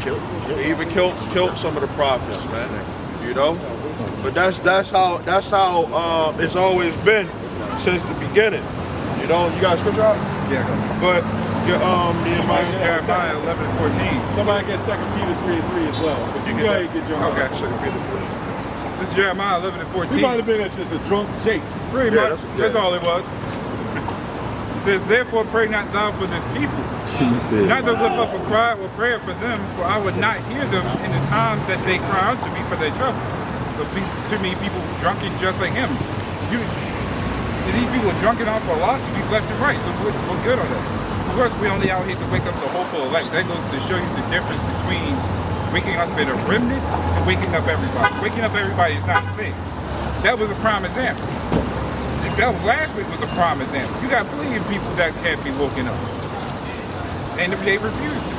He even killed some of the prophets, man. You know, but that's how it's always been since the beginning. You know, you got scripture out? Yeah. But Jeremiah 11:14. Somebody get 2 Peter 3:3 as well. But you can go ahead and get Jeremiah. Okay. 2 Peter 3. This is Jeremiah 11:14. He might have been just a drunk Jake. Pretty much. That's all it was. It says, therefore pray not thou for this people, neither lift up a cry or prayer for them, for I would not hear them in the time that they cry unto me for their trouble. So to me, people drunken just like him. These people are drunken off philosophies left and right, so we're good on that. Of course, we only out here to wake up the hopeful elect. That goes to show you the difference between waking up in a remnant and waking up everybody. Waking up everybody is not a thing. That was a prime example. That last week was a prime example. You got plenty of people that can't be woken up. And they refuse to.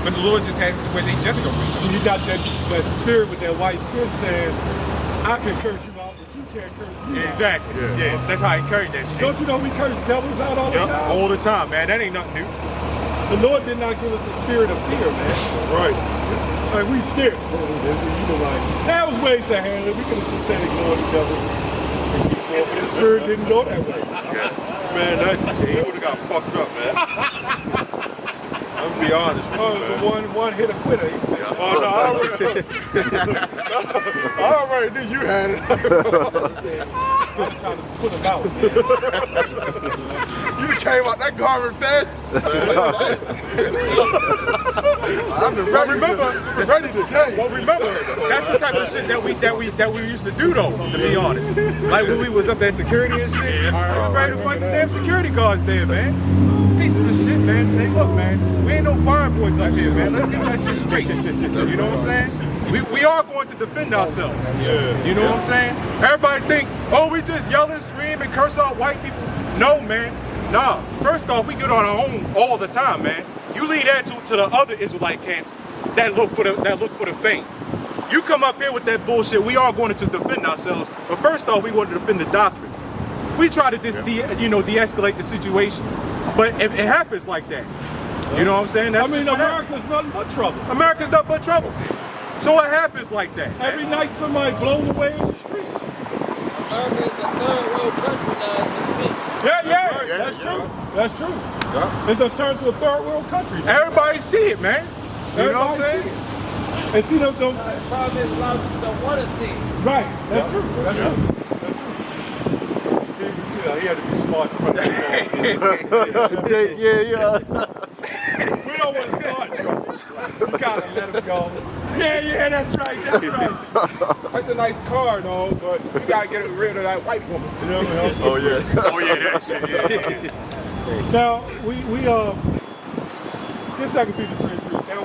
But the Lord just has it to where they just don't. You got that spirit with that white skin saying, I can curse you out, but you can't curse me out. Exactly. Yeah, that's how he carried that shit. Don't you know we curse devils out all the time? All the time, man. That ain't nothing new. The Lord did not give us the spirit of fear, man. right. Like, we scared. You know, like, there was ways to handle it. We could have just said ignore the devil. But the spirit didn't go that way. Man, he would have got fucked up, man. I'm gonna be honest with you, man. One hit a quitter. Oh, no, I already knew you had it. I'm trying to put him out, man. You came out that garment fast. I've been ready today. Well, remember, that's the type of shit that we used to do, though. To be honest, like when we was up at security and shit. I was ready to fight the damn security guards there, man. Pieces of shit, man. Hey, look, man, we ain't no choir boys up here, man. Let's get that shit straight. You know what I'm saying? We are going to defend ourselves. Yeah. You know what I'm saying? Everybody think, oh, we just yell and scream and curse out white people. No, man. Nah. First off, we get on our own all the time, man. You leave that to the other Israelite camps that look for the fame. You come up here with that bullshit. We are going to defend ourselves, but first off, we want to defend the doctrine. We try to de-escalate the situation, but if it happens like that, you know what I'm saying? That's America's nothing but trouble. America's nothing but trouble. So it happens like that. Every night somebody blown away in the streets. America is a third world country now as we speak. Yeah, that's true. That's true. Yeah. It's gonna turn to a third world country. Everybody see it, man. You know what I'm saying? And see them The problem is a lot of people don't want to see it. right. That's true. That's true. He had to be smart in front of the We don't want to start trouble. We gotta let him go. Yeah, that's right. That's right. That's a nice car, though, but you gotta get rid of that white woman. You know what I mean? Oh yeah, that shit. Yeah. Now we this 2 Peter 3:3. Now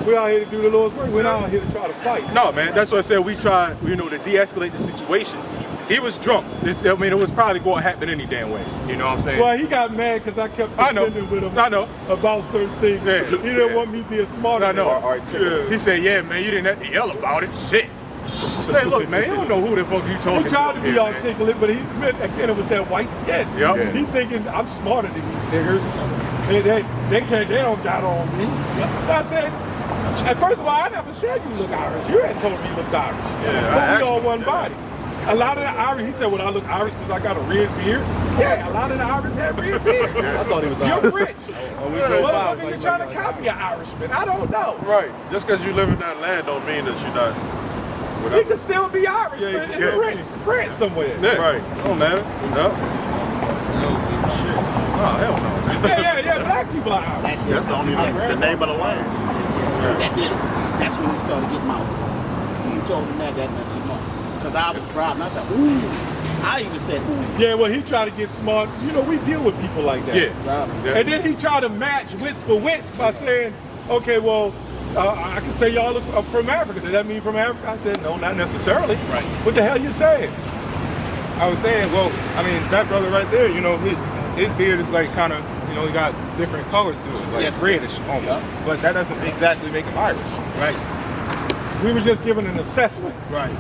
we out here to do the Lord's work. We're not out here to try to fight. No, man. That's what I said. We tried, to de-escalate the situation. He was drunk. It was probably going to happen any damn way. You know what I'm saying? Well, he got mad because I kept contending with him about certain things. Yeah. He didn't want me being smart. I know. Yeah. He said, yeah, man, you didn't have to yell about it. Shit. Hey, look, man, you don't know who the fuck you talking to. He tried to be here, man. articulate, but he meant again it was that white skin. Yep. He thinking I'm smarter than these niggers. They don't got on me. So I said, first of all, I never said you look Irish. You had told me you looked Irish. Yeah, but we all one body. A lot of the Irish, he said, well, I look Irish because I got a red beard. Yeah, a lot of the Irish have red beards. I thought he was You're French. Motherfucker, you're trying to copy an Irishman. I don't know. Right. Just because you live in that land don't mean that you're not. He could still be Irish, but in France somewhere. Yeah. Right. Don't matter. No. Oh, hell no. Yeah, black people are Irish. That's the only the name of the land. That did it. That's when he started getting mouthful. When you told him that messed him up. Because I was driving, I said, ooh. I even said, ooh. Yeah, well, he tried to get smart. You know, we deal with people like that. Yeah. And then he tried to match wits for wits by saying, okay, well, I can say y'all are from Africa. Does that mean from Africa? I said, no, not necessarily. Right. What the hell you saying? I was saying, well, I mean, that brother right there, his beard is like kind of, he got different colors to it, like reddish almost. But that doesn't exactly make him Irish. Right. We were just giving an assessment. Right.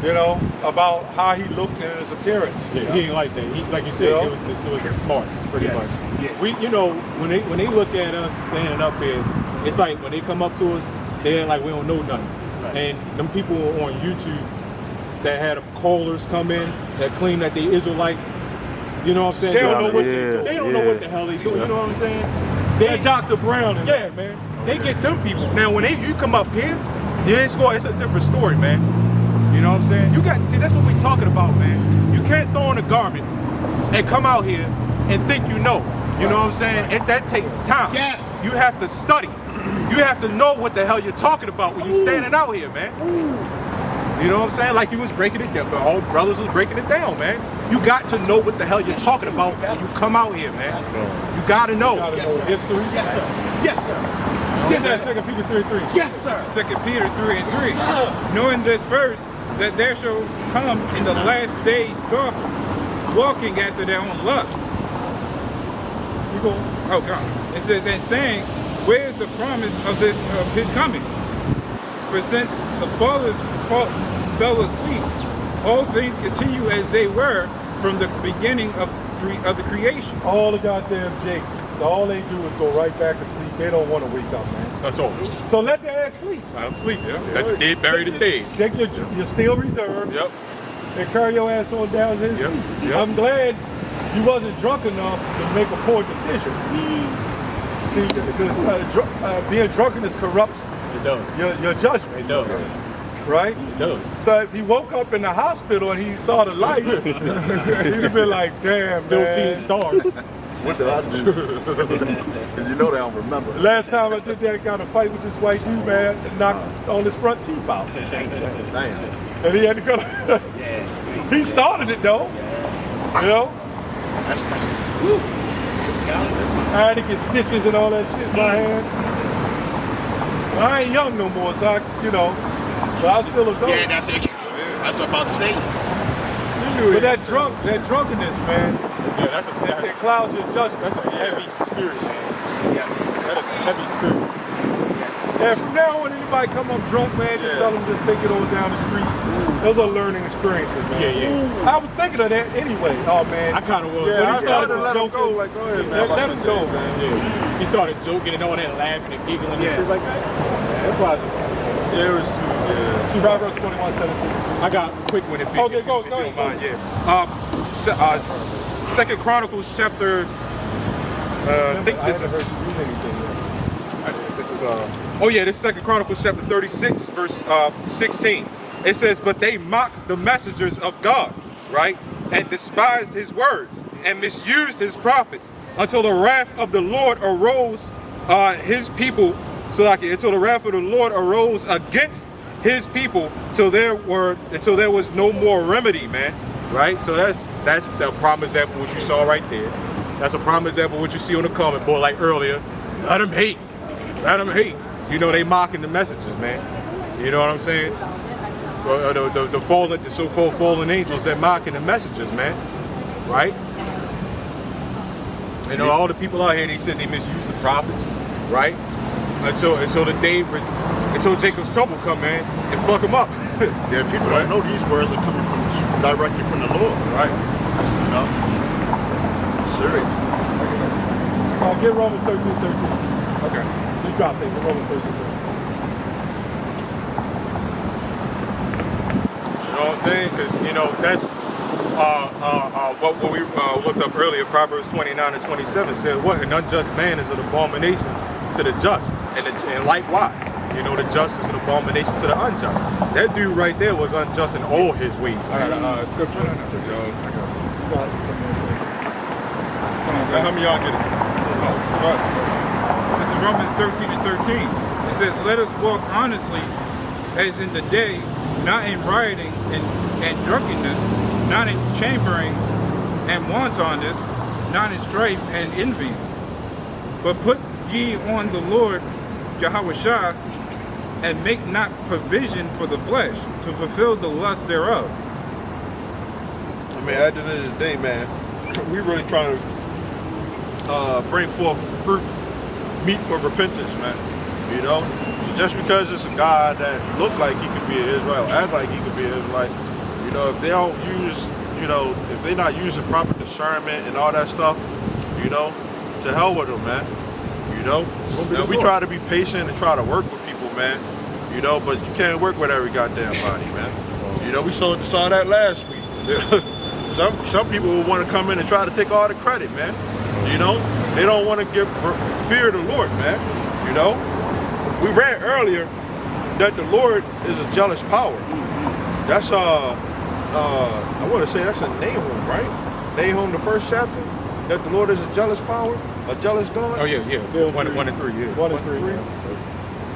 you know, about how he looked in his appearance. Yeah, he ain't like that. He, like you said, Yeah. it was the smarts, pretty Yes, much. yes. We, you know, when they look at us standing up here, it's like when they come up to us, they act like we don't know nothing. Right. And them people on YouTube that had them callers come in that claim that they Israelites, you know what I'm saying? They don't know what they don't know what the hell they do. You know what I'm saying? They Dr. Brown. yeah, man. They get them people. Now, when you come up here, it's a different story, man. You know what I'm saying? See, that's what we talking about, man. You can't throw on a garment and come out here and think you know. You know what I'm saying? That takes time. Yes. You have to study. You have to know what the hell you're talking about when you're standing out here, man. You know what I'm saying? Like you was breaking it down, but all the brothers was breaking it down, man. You got to know what the hell you're talking about when you come out here, man. You got to know. Gotta know history. Yes, sir. Yes, sir. Yes, sir. 2 Peter 3:3. Yes, sir. 2 Peter 3:3. Knowing this first, that there shall come in the last days scoffers, walking after their own lust. You go. Oh God. It says, and saying, where is the promise of his coming? For since the fathers fell asleep, all things continue as they were from the beginning of the creation. All the goddamn jakes, all they do is go right back to sleep. They don't want to wake up, man. That's all. So let their ass sleep. I'm sleep. Yeah. Let the dead bury the dead. Take your steel reserve Yep. and carry your ass on down to his Yep. sleep. Yep. I'm glad you wasn't drunk enough to make a poor decision. See, because being drunkenness corrupts It does. your judgment. It does. Right? It does. So if he woke up in the hospital and he saw the lights, he'd have been like, damn, Still man. seeing stars. What did I do? Because you know they don't remember. Last time I did that kind of fight with this white dude, man, and knocked all his front teeth out. Damn. And he had to go to he started it though. You know? That's I had to get stitches and all that shit in my hand. Well, I ain't young no more, so I, but I still a dope. Yeah, that's it. That's what I'm about to say. But that drunkenness, man, Yeah, that's it clouds your judgment. that's a heavy spirit, man. Yes. That is a heavy spirit. Yes. Yeah, from now on, when anybody come up drunk, man, just tell them just take it on down the street. Those are learning experiences, man. Yeah. I was thinking of that anyway. Oh, man. I kind of was. Yeah, I He started started to let him go. Like, go ahead, man. Let him go, man. Yeah. He started joking and all that, laughing and giggling and Yeah. shit like that. That's why I just. Yeah, it was too, yeah. Proverbs 21:17. I got a quick one if you, Okay, if go, you go don't ahead. mind. Yeah. 2 Chronicles chapter. I think this is. This is this is 2 Chronicles chapter 36, verse 16. It says, but they mocked the messengers of God, right? And despised his words and misused his prophets until the wrath of the Lord arose his people. Until the wrath of the Lord arose against his people until there was no more remedy, man. Right? So that's the prime example of what you saw right there. That's a prime example of what you see on the comment board like earlier. Let them hate. Let them hate. You know, they mocking the messages, man. You know what I'm saying? The so-called fallen angels, they're mocking the messages, man. Right? You know, all the people out here, they said they misused the prophets, right? Until Jacob's trouble come, man, and fuck them up. Yeah, people don't know these words are coming directly from the Lord. Right. You know? Serious. Get Romans 13:13. Okay. Just drop it. Get Romans 13:13. You know what I'm saying? Because, that's what we looked up earlier. Proverbs 29 and 27 said, what? An unjust man is an abomination to the just. And likewise, the just is an abomination to the unjust. That dude right there was unjust in all his ways. I got a scripture. Come on, How many y'all get it? This is Romans 13 and 13. It says, let us walk honestly as in the day, not in rioting and drunkenness, not in chambering and wantonness, not in strife and envy. But put ye on the Lord Yahushua, and make not provision for the flesh, to fulfill the lust thereof. I mean, at the end of the day, man, we really trying to bring forth fruit, meat for repentance, man. You know? So just because it's a God that looked like he could be an Israel, act like he could be an Israelite, know, if they don't use, you know, if they're not using proper discernment and all that stuff, you know, to hell with them, man. You know, and we try to be patient and try to work with people, man. You know, but you can't work with every goddamn body, man. You know, we saw that last week. Some people will want to come in and try to take all the credit, man. You know, they don't want to fear the Lord, man. You know, we read earlier that the Lord is a jealous power. That's I want to say that's in Nahum, right? Nahum, the first chapter, that the Lord is a jealous power, a jealous God. Oh yeah. 1 and 3, yeah. 1 and 3.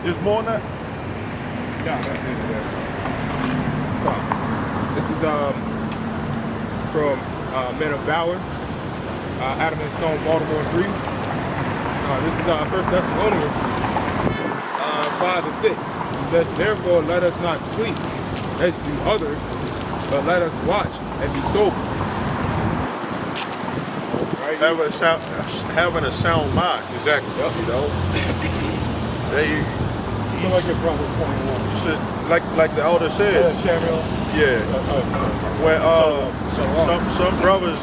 There's more than that. No, that's it. This is from Men of Valor, Adam and Stone, Baltimore 3. This is 1 Thessalonians 5 and 6. It says, therefore let us not sleep as do others, but let us watch and be sober. Right? Having a sound mind. Exactly. Yep. You know, they So like in Proverbs 21. should, like the elder said. Samuel. Yeah. When some brothers,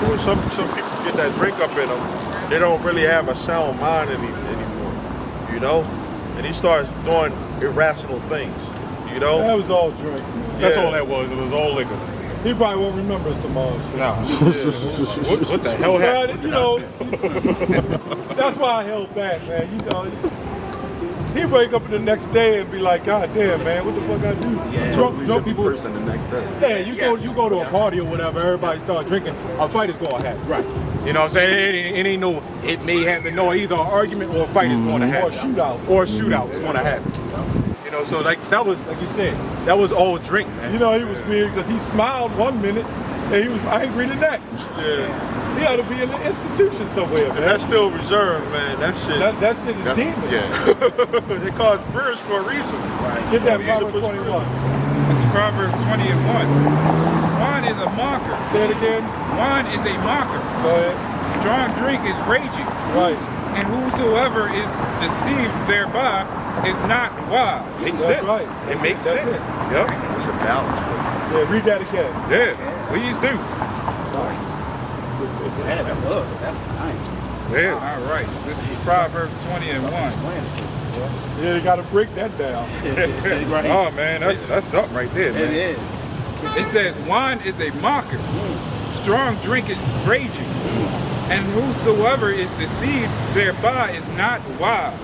or some people get that drink up in them, they don't really have a sound mind anymore. You know, and he starts doing irrational things. You know. That was all drink. That's all that was. It was all liquor. He probably won't remember us tomorrow. No. What the hell happened? You know, that's why I held back, man. You know, he wake up the next day and be like, God damn, man, what the fuck I do? Yeah, Drunk people. person the next day. Yeah, you go to a party or whatever, everybody start drinking, a fight is gonna happen. Right. You know what I'm saying? It ain't no, it may happen, no, either an argument or a fight is going to happen. Or a shootout. Or a shootout is going to happen. You know, so like that was, like you said, that was all drink, man. You know, he was weird because he smiled one minute and he was angry the next. Yeah. He ought to be in the institution somewhere, man. And that's still reserved, man. That shit. That shit is demon. Yeah. They call it spirits for a reason. Get that Yeah, Proverbs 21. This is Proverbs 20 and 1. Wine is a mocker. Say it again. Wine is a mocker. Go ahead. Strong drink is raging. Right. And whosoever is deceived thereby is not wise. Makes That's sense. right. It makes That's sense. it. Yep. It's a balance. Yeah, read that again. Yeah. Please do. Yeah, that was nice. Yeah. All right. This is Proverbs 20 and 1. Yeah, you got to break that down. Oh man, that's something right there, man. It is. It says, wine is a mocker. Strong drink is raging. And whosoever is deceived thereby is not wise.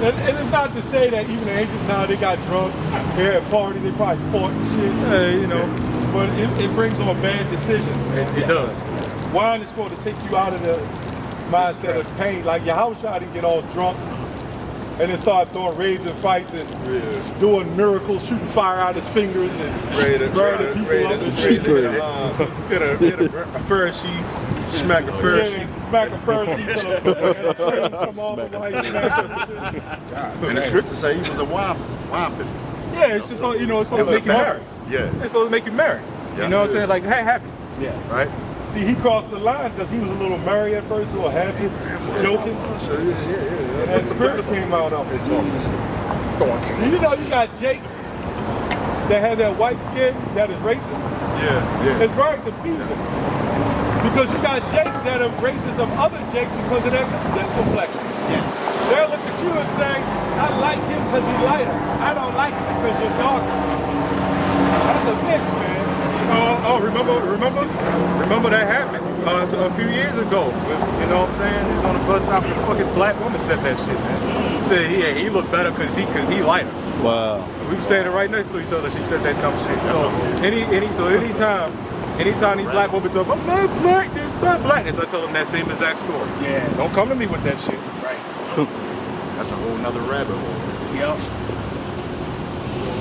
And it's not to say that even in ancient times they got drunk, they had parties, they probably fought and shit, you know. But it brings on bad decisions, man. It does. Wine is supposed to take you out of the mindset of pain. Like your house shot, get all drunk and then start throwing raging fights and doing miracles, shooting fire out his fingers and burning people up. Hit a Pharisee, smack a Pharisee. Yeah, smack a Pharisee till the flame come off of while he smacked him and shit. And the scripture say he was a wine pit. Yeah, it's just gonna, you know, it's supposed to make you marry. Yeah. It's supposed to make you marry. You know what I'm saying? Like, hey, happy. Yeah. Right? See, he crossed the line because he was a little merry at first, or happy, joking. And that spirit came out of him. You know, you got Jake that had that white skin that is racist. Yeah. It's very confusing because you got Jake that are racist of other Jake because of their skin complexion. Yes. They'll look at you and say, I like him because he's lighter. I don't like you because you're darker. That's a mix, man. Remember that happened a few years ago. You know what I'm saying? He was on a bus stop and a fucking black woman said that shit, man. Said he looked better because he lighter. Wow. We were standing right next to each other. She said that dumb shit. So anytime these black women talk, I'm not black, this, not blackness, I tell them that same exact story. Yeah. Don't come to me with that shit. Right. That's a whole nother rabbit hole. Yep.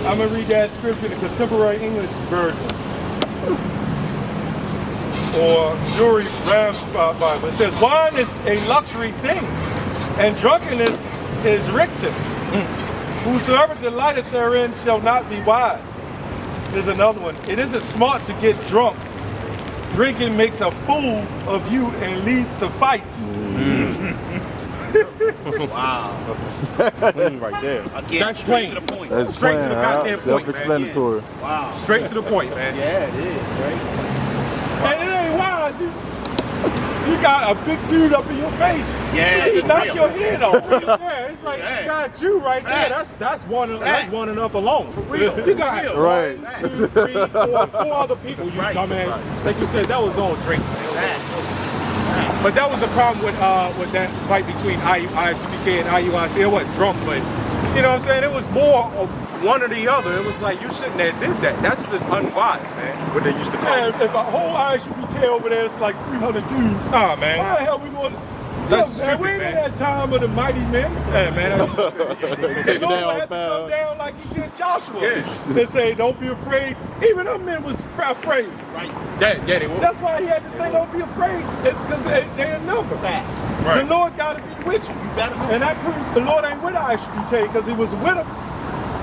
I'm going to read that scripture in the Contemporary English Version. Or Jury Ram Bible. It says, wine is a luxury thing, and drunkenness is rictus. Whosoever delighteth therein shall not be wise. There's another one. It isn't smart to get drunk. Drinking makes a fool of you and leads to fights. Wow. Right there. Again, That's straight plain. to the point. That's Straight to the plain, goddamn point, man. self-explanatory. Wow. Straight to the point, man. Yeah, it is, right? And it ain't wise. You got a big dude up in your face. Yeah, You for knock real. your head off. Yeah, it's like Yeah. you got you right there. That's one enough alone. For real. You got Right. 1, 2, 3, 4 other people. You Right. dumbass. Right. Like you said, that was on drink. Facts. But that was the problem with that fight between ISUBK and IUIC. It wasn't drunk, but you know what I'm saying? It was more of one or the other. It was like you shouldn't have did that. That's just unwise, man. What they used to call it. If a whole ISUBK over there is like 300 dudes, Nah, man. why the hell we going? That's Man, we stupid, ain't in man. that time of the mighty men. Yeah, man. The Lord had to come down like he did Joshua. Yes. They say, don't be afraid. Even them men was afraid. Right. Yeah, they will. That's why he had to say, don't be afraid, because they're in number. Facts. The Lord got to be with you. You better know. And that proves the Lord ain't with ISBK, because he was with him.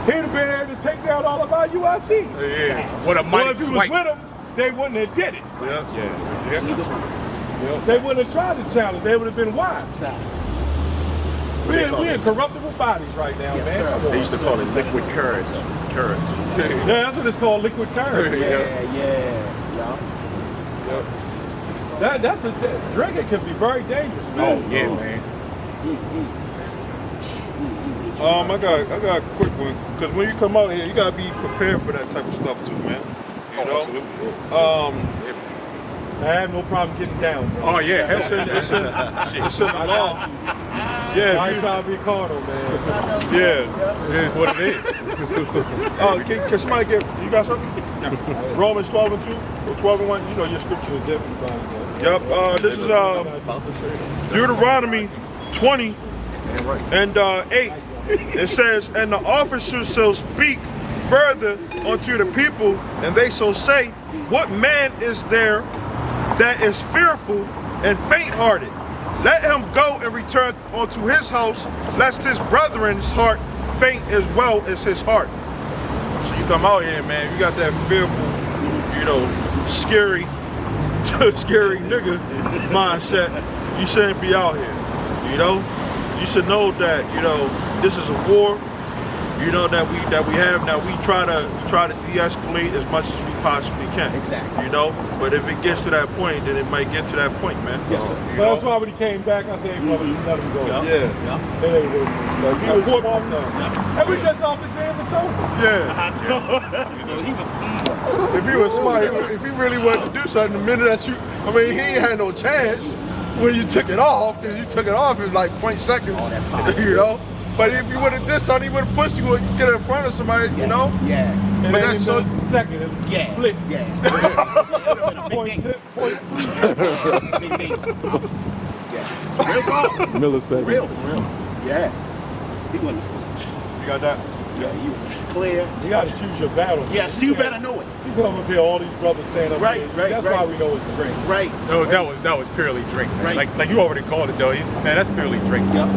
He'd have been able to take down all of our UIC. Yeah. What a Well, mighty if he was swipe. with him, they wouldn't have did it. Yeah. Either one. They wouldn't have tried to challenge. They would have been wise. Facts. We're in corruptible bodies right now, Yes, man. sir. Come on. They used to call it liquid courage. Courage. Yeah, that's what it's called, liquid courage. Yeah. Drinking can be very dangerous, man. Yeah, man. I got a quick one. Because when you come out here, you gotta be prepared for that type of stuff too, man. You know? I have no problem getting down, bro. Oh, yeah. Hell, It's in the law. I Yeah, ain't trying to be carnal, man. yeah. it is what it is. Can somebody you got something? Romans 12:2 or 12:1, you know your scripture. It's everybody, man. Yep, this is About to say. Deuteronomy 20 and 8. It says, and the officers shall speak further unto the people, and they shall say, what man is there that is fearful and faint-hearted? Let him go and return unto his house, lest his brethren's heart faint as well as his heart. So you come out here, man, you got that fearful, you know, scary nigga mindset. You shouldn't be out here, you know? You should know that, you know, this is a war, you know, that we have now. We try to de-escalate as much as we possibly can. Exactly. You know, but if it gets to that point, then it might get to that point, man. Yes, sir. You But that's know? why when he came back, I said, hey, brother, you let him go. Yeah. They ain't with me. He was smart enough. And we just off the day of the token. Yeah. So he was. If he was smart, if he really wanted to do something, the minute that he ain't had no chance when you took it off, because you took it off in like 0.2 seconds, you know? But if you would have did something, he would have pushed you, you get in front of somebody, you know? Yeah. And But then that's in so- a second, it was Yeah. split. Yeah. Point tip, point Yeah. Real talk. Millisecond. For real. Yeah. He wasn't supposed to. You got that? Yeah, you clear. You got to choose your battles. Yes, you better know it. You come up here, all these brothers stand up Right, here. right, That's right. why we know it's drink. Right. No, that was purely drink. Man. Right. Like you already called it though. Man, that's purely drink. Yep.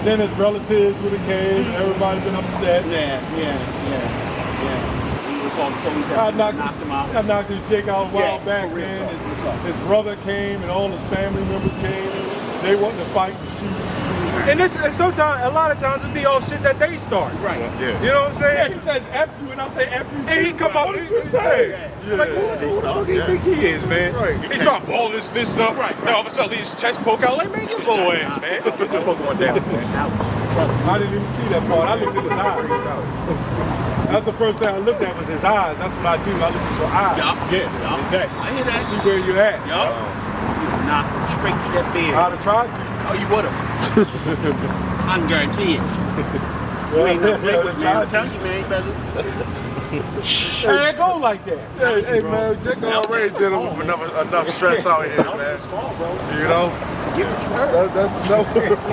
Then his relatives would have came, and everybody been upset. Yeah. He would call the police. I Knocked him out. knocked his jig out a while Yeah, back, for real man. talk. His brother came and all his family members came. They wanted to fight and shoot. And sometimes, a lot of times, it be all shit that they start. Right. You know what I'm saying? Yeah, he says F you and I say F you. And he come up What and did you say? Like, who the fuck do you think he is, man? He start balling his fists up. Right. Now all of a sudden, his chest poke out. Like, man, you little ass, man. Get the fuck on down, man. Ouch. Trust me. I didn't even see that part. I looked at his eyes. That's the first thing I looked at was his eyes. That's what I do. I look at your eyes. Yeah, exactly. I hear that. See where you at. Yup. You knocked him straight to that bed. I'd have tried to. Oh, you would have. I can guarantee it. You ain't no play with, man. I'm telling you, man. You better. And it go like that. Hey, man, Dick already dealing with enough stress out here, That man. was small, bro. You know? Forget what you heard. That's no.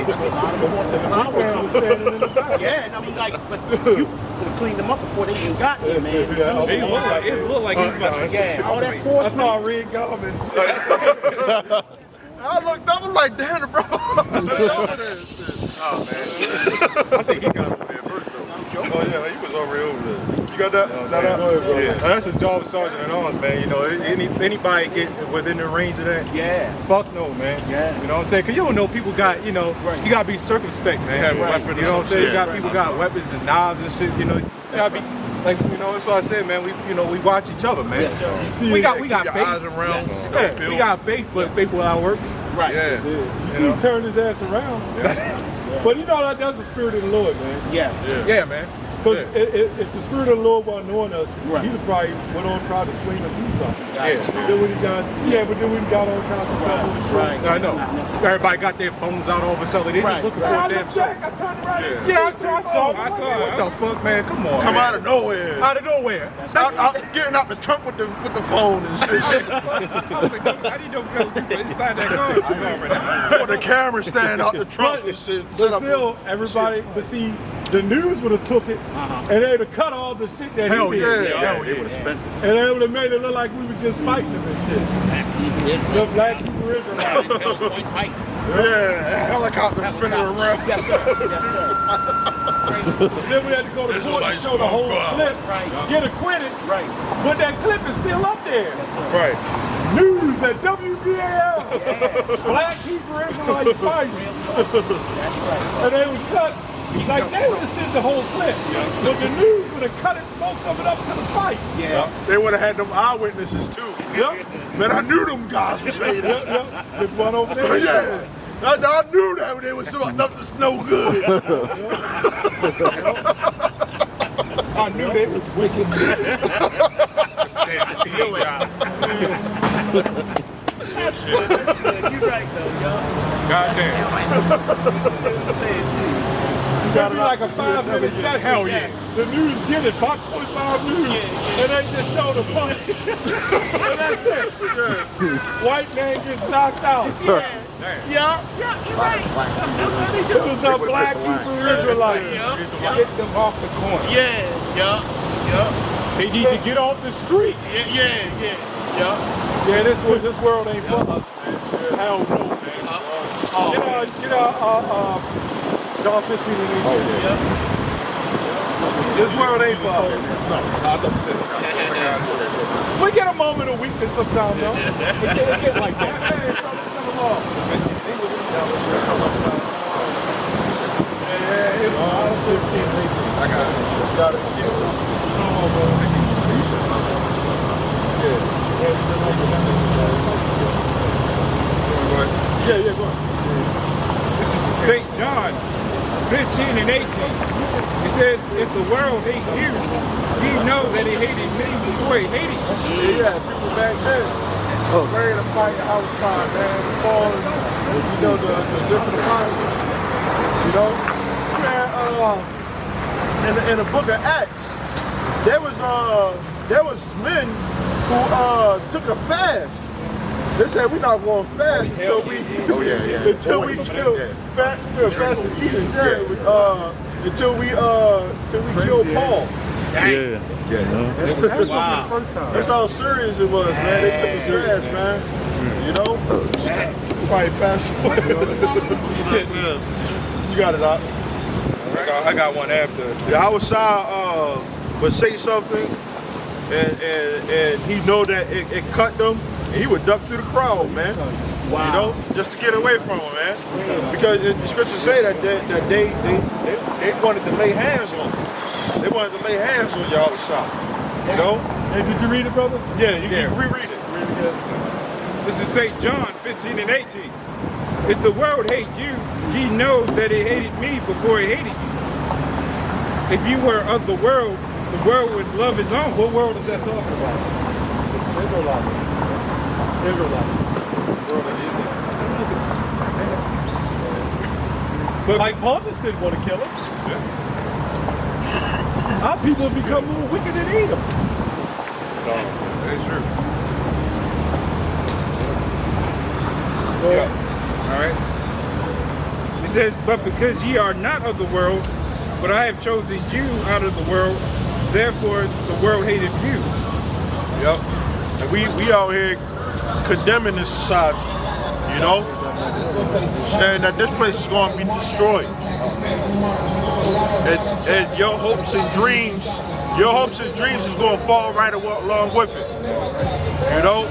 That's a lot of force and power. Man was standing in the back. Yeah, and I mean, like, but you could have cleaned them up before they even got here, man. Yeah, It looked like he was about to Yeah, all that force, I saw a red garment. I looked up, I'm like, damn, bro. I think he got over there first, though. Oh yeah, he was already over there. You got that? Yeah, that's his job as sergeant at arms, man. You know, anybody get within the range of that? Yeah. Fuck no, man. Yeah. You know what I'm saying? Cause you don't know people got, you know, you gotta be circumspect, man. Have a weapon You know what I'm saying? You got shit. people got weapons and knives and shit. You know, you gotta be like, you know, that's what I said, man. We watch each other, man. Yes, sir. We got Keep your faith. eyes around. You know, Yeah, we got faith, but faith without works. Right. Yeah. You see, he turned his ass around. But you know that's the spirit of the Lord, man. Yes. Yeah, man. Because if the spirit of the Lord wasn't on us, Right. he'd have probably went on trying to swing or do something. Yeah. Then when he got, but then when he got all kinds of trouble. Right. I know. It's not necessary. Everybody got their phones out all of a sudden. They Right. just looking Man, for I a damn looked shot. back, I turned around. Yeah, I saw it. I saw it. What the fuck, man? Come on. Come man. out of nowhere. Out of nowhere. Getting out the trunk with the phone and shit. I was like, how do you know people inside that car? Put the camera stand out the trunk and shit. But still, everybody, but see, the news would have took it, and they would have cut all the shit that Hell he did. yeah. Hell, they would have spent it. And they would have made it look like we were just fighting them and shit. The black people Israelites. Fight. Yeah, helicopter spinning around. Yes, sir. Yes, sir. Then we had to go to court and show the whole clip, Right. get acquitted, Right. but that clip is still up there. Yes, sir. Right. News at WBAL. Black Hebrew Israelites fighting. That's right. And they would cut, like they would have sent the whole clip. But the news would have cut it, most of it up to the fight. Yes. They would have had them eyewitnesses too. Yep. Man, I knew them guys was saying that. Yep. They went over there. Yeah. I knew that they was up to no good. I knew they was wicked. You're right though, y'all. Goddamn. It'd be like a 5-minute session. Hell yeah. The news get it, Fox 45 News, and they just show the punch. And that's it. White man gets knocked out. Yeah, you're right. That's how they It do. was a black Hebrew Israelite. Get them off the corner. Yeah. They need to get off the street. Yeah, this world ain't for us, man. Hell no, man. John 15 and 18. This world ain't for us. We get a moment of weakness sometimes, though. It get like that. Hey, come along. Yeah, it was 15 and 18. I got it. Got it. Yeah, go ahead. This is St. John 15 and 18. It says, if the world hate you, ye know that it hated me before it hated you. Yeah, people back then ready to fight outside, man. Paul, you know, the different apostles. You know? Man, in the book of Acts, there was men who took a fast. They said we're not going fast until we until we kill fast as eating until we kill Paul. Wow. That's how serious it was, man. They took his ass, man. You know? Probably passed away. You got it, Doc. I got one after. Yahweh would say something and he know that it cut them, and he would duck through the crowd, man. Wow. You know, just to get away from him, man. Because the scriptures say that they wanted to lay hands on him. They wanted to lay hands on Yahweh. You know? Hey, did you read it, brother? Yeah, you can reread it. This is St. John 15 and 18. If the world hate you, ye know that it hated me before it hated you. If you were of the world would love his own. What world is that talking about? Israelites. But like Pontus didn't want to kill him. Our people have become more wicked than Edom. That's true. All right. It says, but because ye are not of the world, but I have chosen you out of the world, therefore the world hated you. Yep. And we out here condemning this society, you know? Saying that this place is going to be destroyed. And and your hopes and dreams is going to fall right along with it. You know?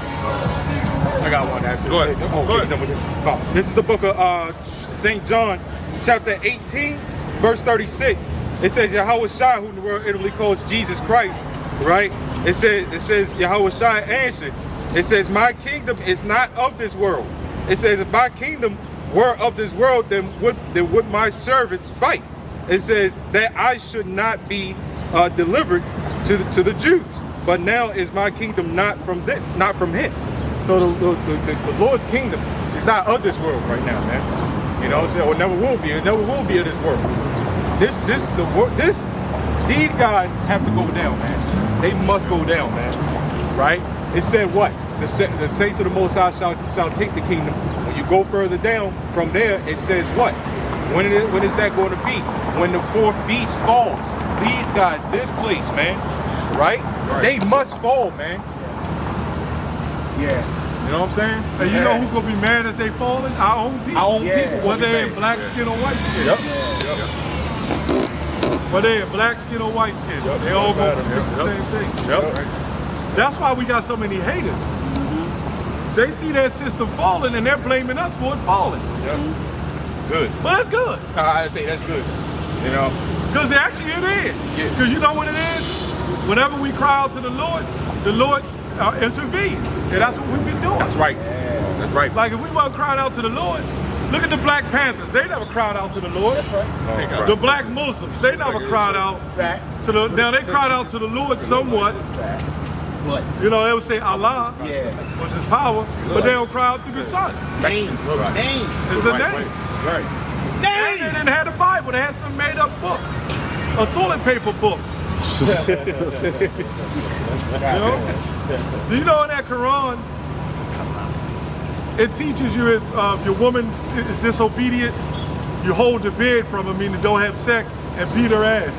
I got one after. Go ahead. Go ahead. This is the book of St. John, chapter 18, verse 36. It says Yahweh Shai, who in the world Italy calls Jesus Christ, right? It says Yahweh Shai answered. It says, my kingdom is not of this world. It says, if my kingdom were of this world, then would my servants fight. It says that I should not be delivered to the Jews. But now is my kingdom not from hence. So the Lord's kingdom is not of this world right now, man. You know what I'm saying? Or never will be. It never will be of this world. These guys have to go down, man. They must go down, man. Right? It said what? The saints of the Most High shall take the kingdom. When you go further down from there, it says what? When is that going to be? When the fourth beast falls. These guys, this place, man. Right? They must fall, man. Yeah. You know what I'm saying? And you know who gonna be mad as they falling? Our own people. Our own people. Whether they in black skin or white skin. Yep. Whether they in black skin or white skin. They all gonna do the same thing. Yep. That's why we got so many haters. They see that system falling and they're blaming us for it falling. Yep. Good. But that's good. I'd say that's good. You know? Because actually it is. Yeah. Because you know what it is? Whenever we cry out to the Lord intervenes. And that's what we've been doing. That's right. That's right. Like if we weren't crying out to the Lord, look at the Black Panthers. They never cried out to the Lord. That's right. The black Muslims, they never cried out Facts. to the, now they cried out to the Lord somewhat. Facts. What? You know, they would say Allah, Yeah. which is power, but they don't cry out to the Son. Name. Name. It's the name. Right. They didn't have the Bible, they had some made up book. A toilet paper book. You know? Do you know in that Quran, it teaches you if your woman is disobedient, you hold the bed from her, meaning don't have sex, and beat her ass.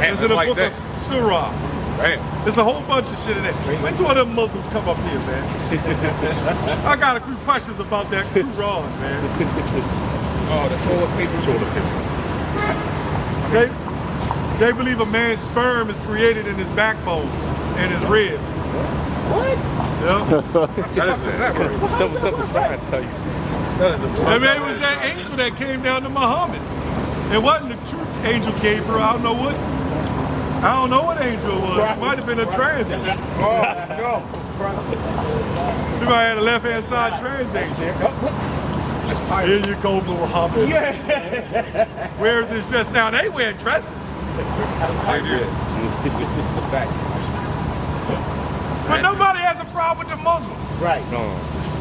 It's in the book of Surah. There's a whole bunch of shit in there. When do all them Muslims come up here, man? I got a few questions about that Quran, man. Oh, the toilet paper. They believe a man's sperm is created in his backbone and his ribs. What? Yeah. That is something science tell you. That is a I mean, it was that angel that came down to Muhammad. It wasn't the truth angel Gabriel. I don't know what angel it was. It might have been a trans angel. Oh, no. You might have had a left-hand side trans angel. Here you go, Muhammad. Yeah. Where's this dress? Now, they wear dresses. But nobody has a problem with the Muslims. Right. No.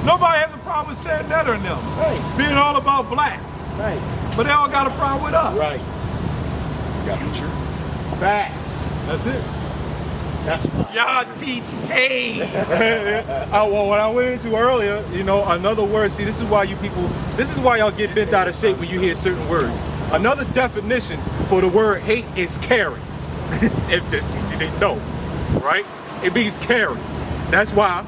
Nobody has a problem with saying that or them. Right. Being all about black. Right. But they all got a problem with us. Right. Facts. That's it. That's why. Y'all teach hate. Well, what I went into earlier, you know, another word. See, this is why y'all get bent out of shape when you hear certain words. Another definition for the word hate is caring. If this easy, they know, right? It means caring. That's why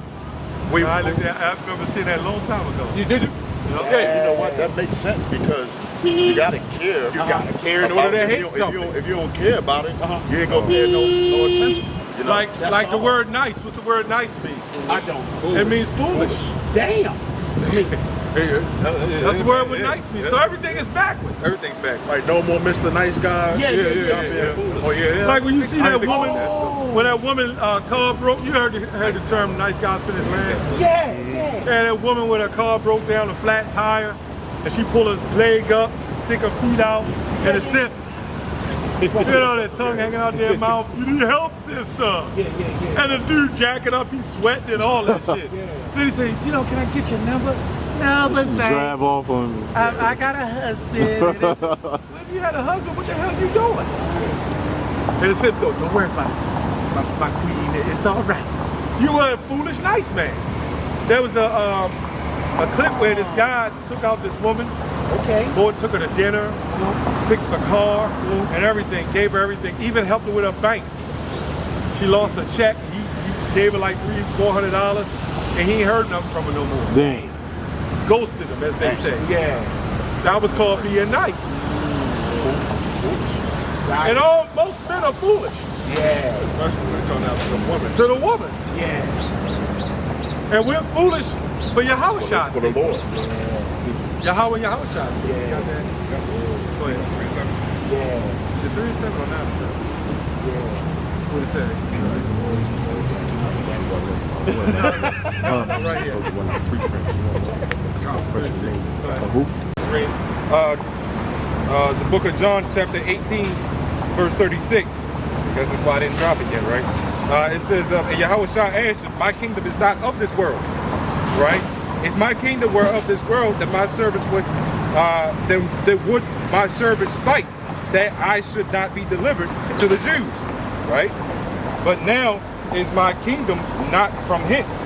I remember seeing that a long time ago. did you? Yeah, you know what? That makes sense because you gotta care. You gotta care in order to hate something. If you don't care about it, you ain't gonna pay no attention. You know? Like the word nice. What's the word nice mean? I don't. It means foolish. Damn. That's the word what nice means. So everything is backwards. Everything's back. Like no more Mr. Nice Guy. Yeah. Y'all being foolish. Oh yeah. Like when you see that woman, Oh. when that woman car broke, you heard the term nice guy finished land. Yeah. And that woman with her car broke down a flat tire, and she pulled her leg up to stick her feet out, and it sits. You know, that tongue hanging out their mouth. You need help, sister. Yeah. And the dude jacking up, he's sweating and all that shit. Then he say, you know, can I get your number? No, but Drive off on. I got a husband. When you had a husband, what the hell are you doing? And it said, don't worry about it. My queen, it's all right. You were a foolish nice man. There was a clip where this guy took out this woman. Okay. Boy took her to dinner, fixed her car, and everything, gave her everything, even helped her with her bank. She lost her check, he gave her like $300-400, and he ain't heard nothing from her no more. Dang. Ghosted him, as they say. Yeah. That was called being nice. And most men are foolish. Yeah. Especially when it comes down to the woman. To the woman. Yeah. And we're foolish for Yahweh Shai. For the Lord. Yahweh Shai. Yeah. Got that? Go ahead. Yeah. The 3 and 7 on that. Yeah. What it say? Right here. The book of John, chapter 18, verse 36. I guess that's why I didn't drop it yet, right? It says, and Yahweh Shah answered, my kingdom is not of this world, right? If my kingdom were of this world, then my servants would, then would my servants fight that I should not be delivered to the Jews, right? But now is my kingdom not from hence.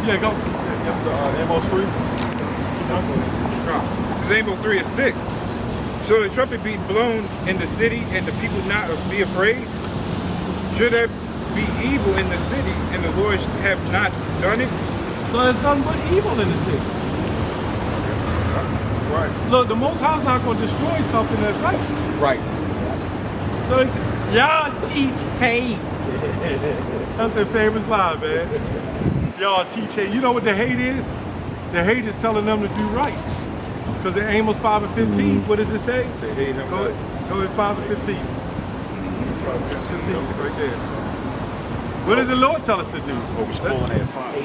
Yeah, go. Amos 3. This Amos 3 and 6. Shall the trumpet be blown in the city and the people not be afraid? Should there be evil in the city and the Lord have not done it? So there's nothing but evil in the city. Right. Look, the Most High is not going to destroy something that's righteous. Right. So it's, y'all teach hate. That's their famous line, man. Y'all teach hate. You know what the hate is? The hate is telling them to do right. Because in Amos 5 and 15, what does it say? They hate him. Go ahead, 5 and 15. 15, right there. What does the Lord tell us to do? What was pulling at 5.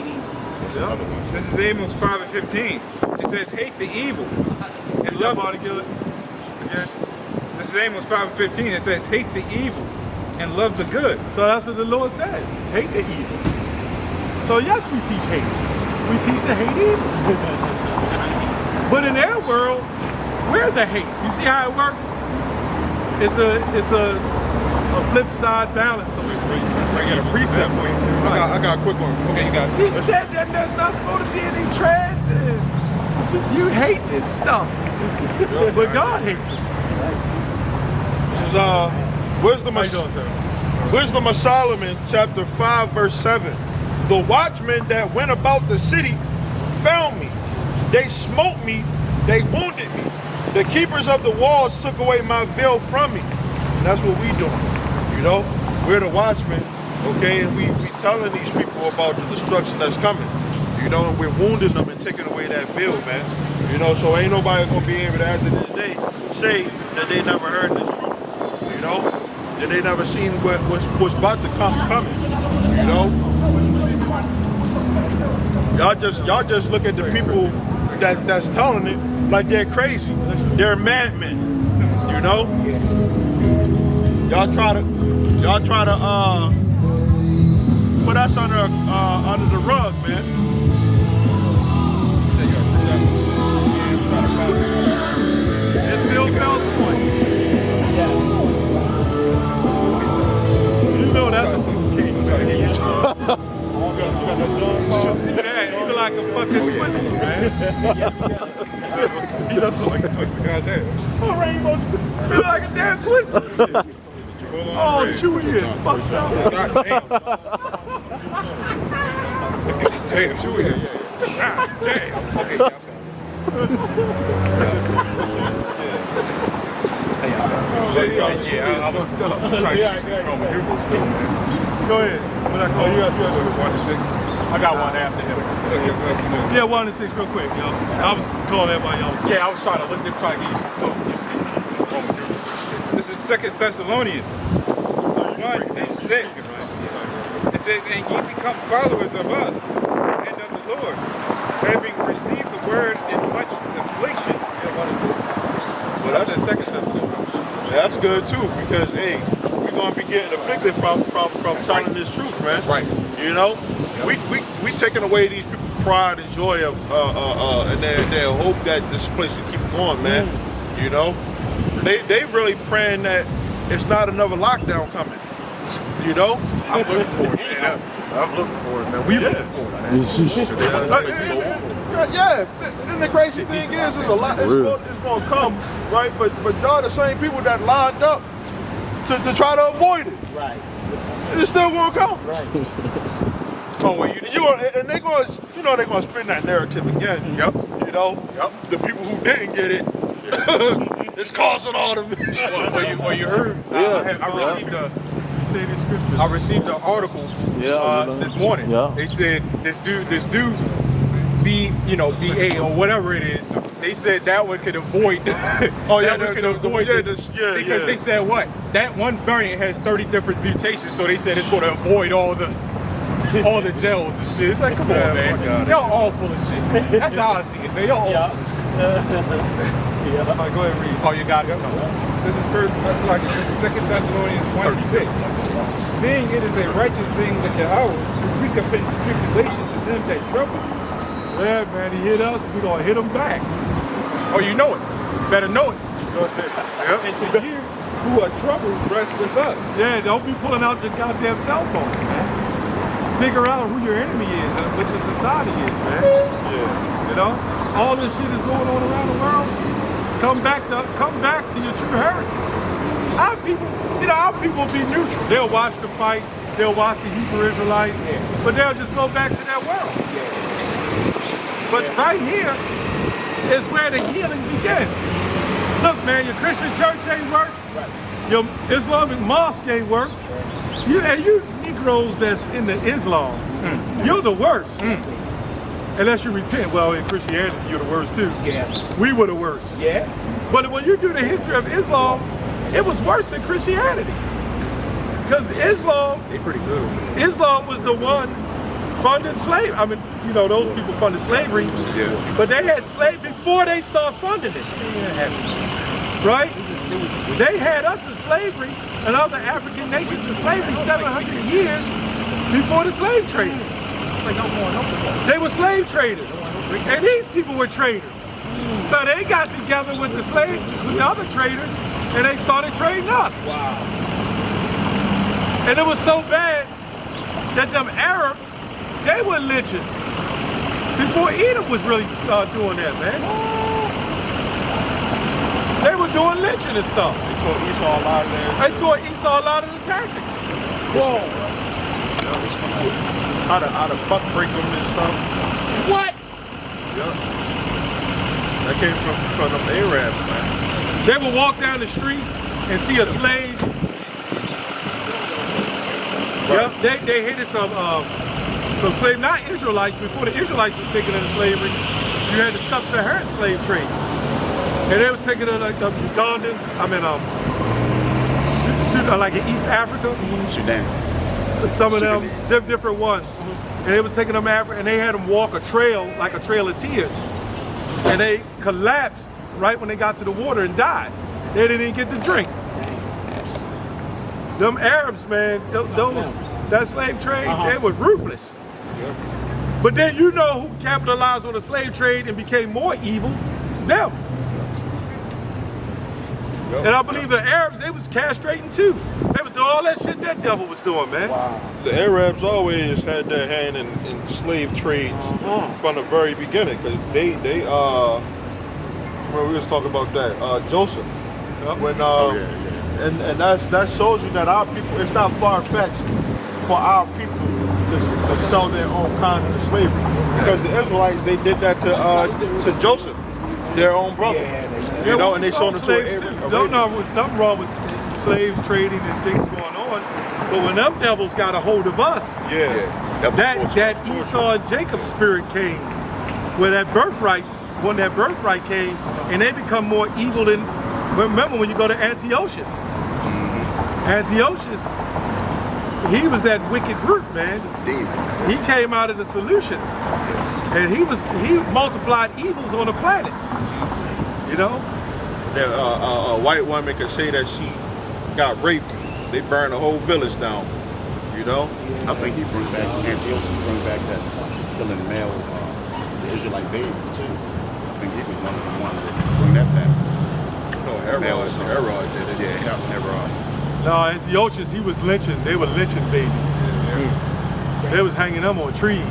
Yeah. This is Amos 5 and 15. It says, hate the evil and love Love again. This is Amos 5 and 15. It says, hate the evil and love the good. So that's what the Lord said. Hate the evil. So yes, we teach hate. We teach to hate evil. But in their world, we're the hate. You see how it works? It's a flip side balance. So I got a precept for you. I got a quick one. Okay, you got he it. said that there's not supposed to be any transits. You hate this stuff. But God hates it. This is Wisdom How of, you doing, sir? Wisdom of Solomon, chapter 5, verse 7. The watchmen that went about the city found me. They smote me, they wounded me. The keepers of the walls took away my veil from me. And that's what we doing. You know, we're the watchmen, okay, and we telling these people about the destruction that's coming. You know, and we're wounding them and taking away that veil, man. You know, so ain't nobody gonna be able to, at the end of the day, say that they never heard this truth. You know, that they never seen what's about to coming. You know, y'all just look at the people that's telling it like they're crazy. They're madmen. You know, y'all try to put us under the rug, man. It still tells point. You know that's a king. Man, you look like a fucking twister, man. He does look like a twister. Goddamn. Oh, Rainbow, you look like a damn twister. Oh, Chewy is fucked up. Goddamn. Damn, Chewy. Yeah. Damn. Okay. Yeah, I was trying to use it from Hebrew still, man. Go ahead. What I call you? 1 to 6. I got one after him. Yeah, 1 and 6 real quick, yo. I was calling everybody else. Yeah, I was trying to get used to stuff. This is 2 Thessalonians 1 and 6. It says, and ye become followers of us and of the Lord, having received the word in much affliction. So that's the second Thessalonians. That's good too, because hey, we're gonna be getting afflicted from telling this truth, man. That's right. You know, we taking away these people's pride and joy of and their hope that this place will keep going, man. You know, they really praying that it's not another lockdown coming. You know, I'm looking for it, man. I'm looking for it, man. We looking for it, man. Yeah, and the crazy thing is a lot. It's gonna come, right? But y'all the same people that lined up to try to avoid it. Right. It's still gonna come. Right. Oh, well, you And they're going to, you know, they're going to spin that narrative again. Yep. You know, Yep. the people who didn't get it, it's causing all them. Well, you heard. I received an article this morning. Yeah. They said this dude, BA or whatever it is. They said that one could avoid. Because they said what? That one variant has 30 different mutations, so they said it's going to avoid all the gels and shit. It's like, come on, man. Y'all all full of shit. That's how I see it, man. Y'all all full of shit. All right, go ahead and read. Oh, you got it? This is Second Thessalonians 1:6. Seeing it is a righteous thing with the hour to recompense tribulation to them that trouble. Yeah, man, he hit us, we gonna hit him back. Oh, you know it. Better know it. And to you who are troubled, rest with us. Yeah, don't be pulling out your goddamn cell phone, man. Figure out who your enemy is and what your society is, man. Yeah. You know? All this shit is going on around the world. Come back to your true heritage. Our people be neutral. They'll watch the fight, they'll watch the Hebrew Israelites, but they'll just go back to their world. But right here is where the healing begins. Look, man, your Christian church ain't work. Your Islamic mosque ain't work. You Negroes that's in the Islam, you're the worst. Unless you repent. Well, in Christianity, you're the worst too. Yeah. We were the worst. Yeah. But when you do the history of Islam, it was worse than Christianity. Because Islam, They pretty good. Islam was the one funding slavery. I mean, you know, those people funded slavery, but they had slavery before they started funding it. Right? They had us in slavery and other African nations in slavery 700 years before the slave trade. They were slave traders, and these people were traders. So they got together with the other traders, and they started trading us. Wow. And it was so bad that them Arabs, they were lynching before Edom was really doing that, man. They were doing lynching and stuff. They taught Esau a lot of the tactics. Whoa. How to buck break them and stuff. What? Yeah. That came from them Arabs, man. They would walk down the street and see a slave. Right. Yeah, they hated some slave, not Israelites. Before the Israelites was taken into slavery, you had the sub-Saharan slave trade. And they were taking in like Ugandans, like in East Africa. Sudan. Some of them, different ones. And they was taking them and they had them walk a trail, like a trail of tears. And they collapsed right when they got to the water and died. They didn't even get to drink. Them Arabs, man, that slave trade, they was ruthless. But then you know who capitalized on the slave trade and became more evil? Them. And I believe the Arabs, they was castrating too. They was doing all that shit that devil was doing, man. Wow. The Arabs always had their hand in slave trades from the very beginning, because they well, we was talking about that, Joseph. When and that shows you that our people, it's not far-fetched for our people to sell their own kind into slavery, because the Israelites, they did that to Joseph, their own brother. You know, and they sold them to an There's nothing wrong with slave trading and things going on, but when them devils got a hold of us, that Esau and Jacob spirit came, where that birthright, when that birthright came, and they become more evil than. Remember when you go to Antiochus? Antiochus, he was that wicked brute, man. He came out of the solutions, and he multiplied evils on the planet. You know. A white woman can say that she got raped. They burned the whole village down. You know? I think he brings back, Antiochus brings back that killing male Israelite babies too. I think he was one of the ones that bring that back. No, Herod did it. Yeah, Herod. No, Antiochus, he was lynching. They were lynching babies. They was hanging them on trees.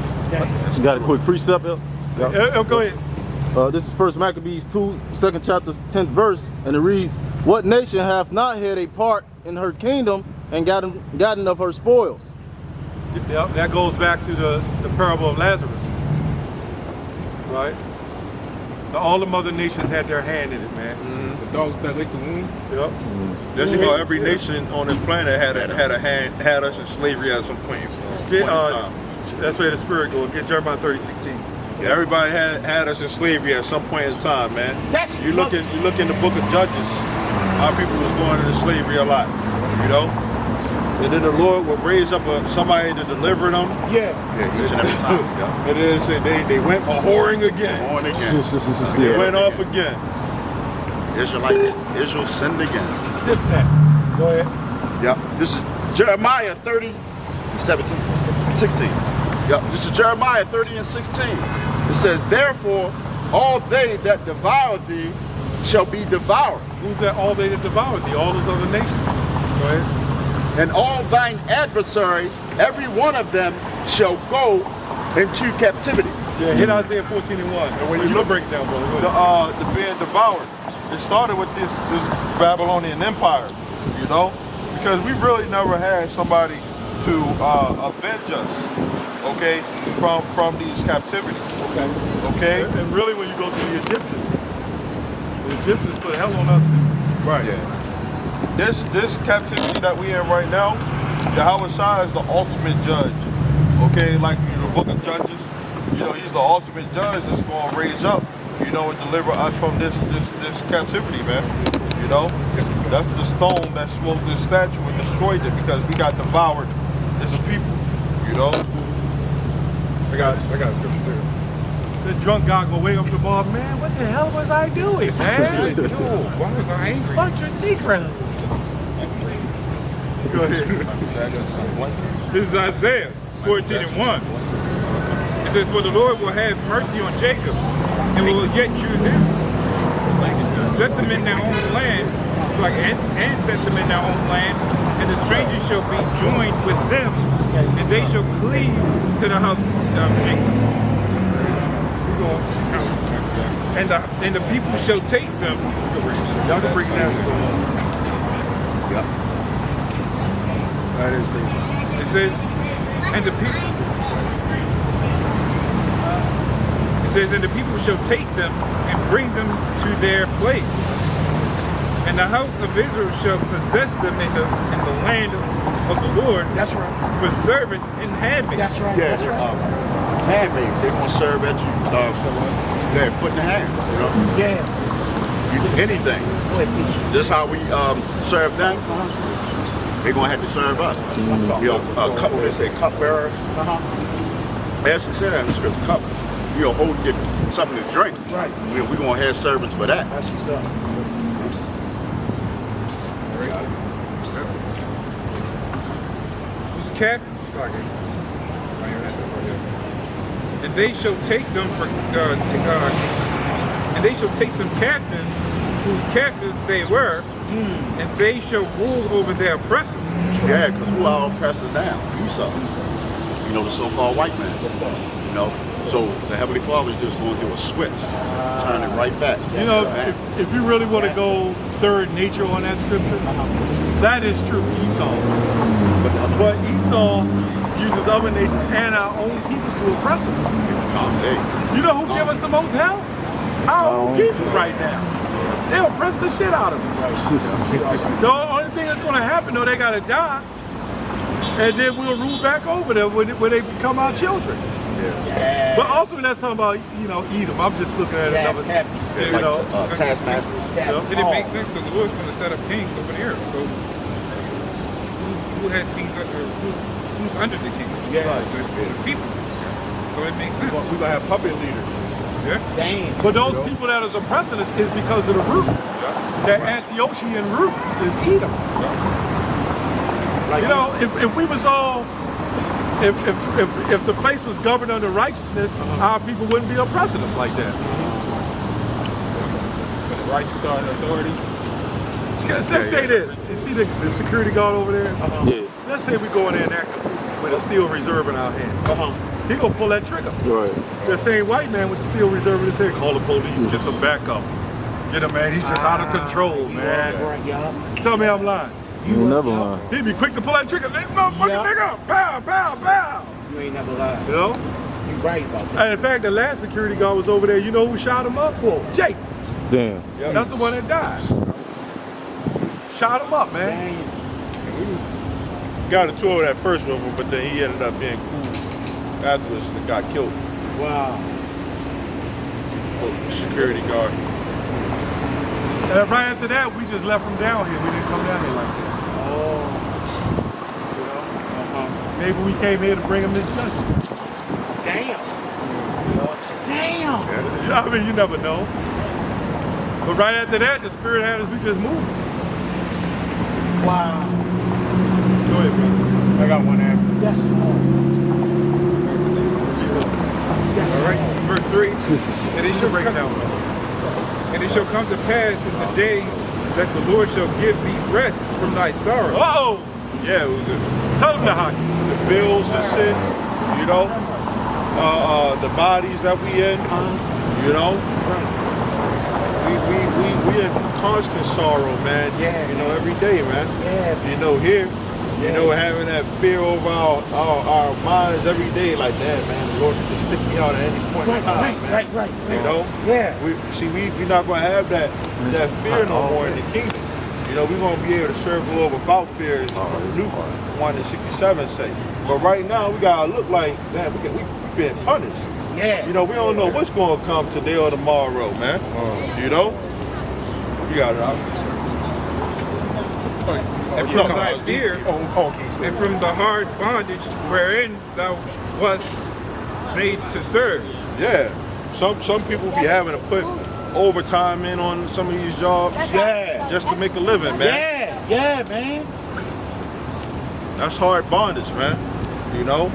You got a quick precept here? Go ahead. This is 1 Maccabees 2, 2nd chapter, 10th verse, and it reads, "What nation hath not had a part in her kingdom and gotten of her spoils? Yep, that goes back to the parable of Lazarus, right? All the mother nations had their hand in it, man. The dogs that lick the womb. Yep. Just you know, every nation on this planet had us in slavery at some point. That's where the spirit goes. Get Jeremiah 30:16. Yeah, everybody had us in slavery at some point in time, man. You look in the book of Judges, our people was going into slavery a lot, you know. And then the Lord would raise up somebody to deliver them. Yeah, each and every time. Yeah. And then say they went a-whoring again. On again. They went off again. Israel sinned again. Skip that. Go ahead. Yep. This is Jeremiah 30, 16. Yep. This is Jeremiah 30 and 16. It says, therefore, all they that devour thee shall be devoured. Who's that all they that devour thee? All those other nations. Go ahead. And all thine adversaries, every one of them shall go into captivity. Yeah, hit Isaiah 14:1. And when you break it down, brother. Go ahead. The being devoured. It started with this Babylonian Empire, you know, because we really never had somebody to avenge us, okay, from these captivities. Okay. And really, when you go to the Egyptians put hell on us too. Right. Yeah. This captivity that we in right now, Yahweh Shai is the ultimate judge. Okay, like in the book of Judges, you know, he's the ultimate judge that's going to raise up, you know, and deliver us from this captivity, man. You know, that's the stone that smote this statue and destroyed it because we got devoured as a people. You know. I got a scripture too. The drunk guy go wake up the bar, man, what the hell was I doing, man? Why was I angry? Bunch of Negroes. Go ahead. This is Isaiah 14:1. It says, for the Lord will have mercy on Jacob and will yet choose Israel. Set them in their own land, and set them in their own land, and the strangers shall be joined with them, and they shall cleave to the house of Jacob. And the people shall take them. Y'all can break it down. Yep. That is crazy. It says, and the people shall take them and bring them to their place. And the house of Israel shall possess them in the land of the Lord. That's right. For servants and handmaids. That's right. Yeah, That's right. handmaids, they're going to serve at you, foot in the hand, you know? Yeah. Anything. Just how we serve them, they're going to have to serve us. You know, they say cupbearer. They actually say that in the scripture, cup. You know, hold get something to drink. Right. We're going to have servants for that. That's what's up. Who's captain? And they shall take them captives, whose captives they were, and they shall rule over their oppressors. Yeah, because who are our oppressors now? Esau. You know, the so-called white man. Yes, sir. You know, so the Heavenly Father is just going to do a switch, turn it right back. You know, if you really want to go third nature on that scripture, that is true Esau. But Esau uses other nations and our own people to oppress us. You know who give us the most help? Our own people right now. They oppress the shit out of us. The only thing that's going to happen, though, they got to die. And then we'll rule back over them when they become our children. Yeah. But also that's talking about, you know, Edom. I'm just looking at That's another, happy. you know. Taskmaster. That's And it makes sense because the Lord's going to set up kings over there. So who has kings who's under the king? Yeah. The people. So it makes sense. We're going to have puppet leaders. Yeah. Damn. But those people that is oppressing us is because of the root. That Antiochian root is Edom. You know, if we was all, if the place was governed under righteousness, our people wouldn't be oppressing us like that. But the righteous are the authority. Let's say this. You see the security guard over there? Yeah. Let's say we go in there and act with a steel reserve in our hand. He gonna pull that trigger. Right. The same white man with the steel reserve in his hand, call the police, get some backup. Get him, man. He's just out of control, man. Right, y'all. Tell me I'm lying. You never lie. He'd be quick to pull that trigger. Motherfucking nigga. Pow, pow, pow. You ain't never lied. You know? You right about that. And in fact, the last security guard was over there. You know who shot him up? Jake. Damn. That's the one that died. Shot him up, man. Damn. Got into it that first with him, but then he ended up being cool afterwards and got killed. Wow. Security guard. And right after that, we just left him down here. We didn't come down here like that. Oh. Maybe we came here to bring him this justice. Damn. Damn. You know what I mean? You never know. But right after that, the spirit had us, we just moved. Wow. Go ahead, brother. I got one after. That's hard. All right, verse 3. And it shall come to pass in the day that the Lord shall give thee rest from thy sorrow. Uh-oh. Yeah, Tell them the hockey. the bills and shit, you know, the bodies that we in, you know. We in constant sorrow, man. Yeah. You know, every day, man. Yeah. You know, here, you know, having that fear over our minds every day, like that, man. The Lord can just pick me out at any point in time, man. Right. You know? Yeah. We're not gonna have that fear no more in the kingdom. You know, we're gonna be able to serve the Lord without fear, as Luke 1:67 say. But right now, we gotta look like that. We being punished. Yeah. You know, we don't know what's gonna come today or tomorrow, man. You know? You got it out. And from thy fear, and from the hard bondage wherein thou wast made to serve. Yeah. Some people be having to put overtime in on some of these jobs. Yeah. Just to make a living, man. Yeah, man. That's hard bondage, man. You know?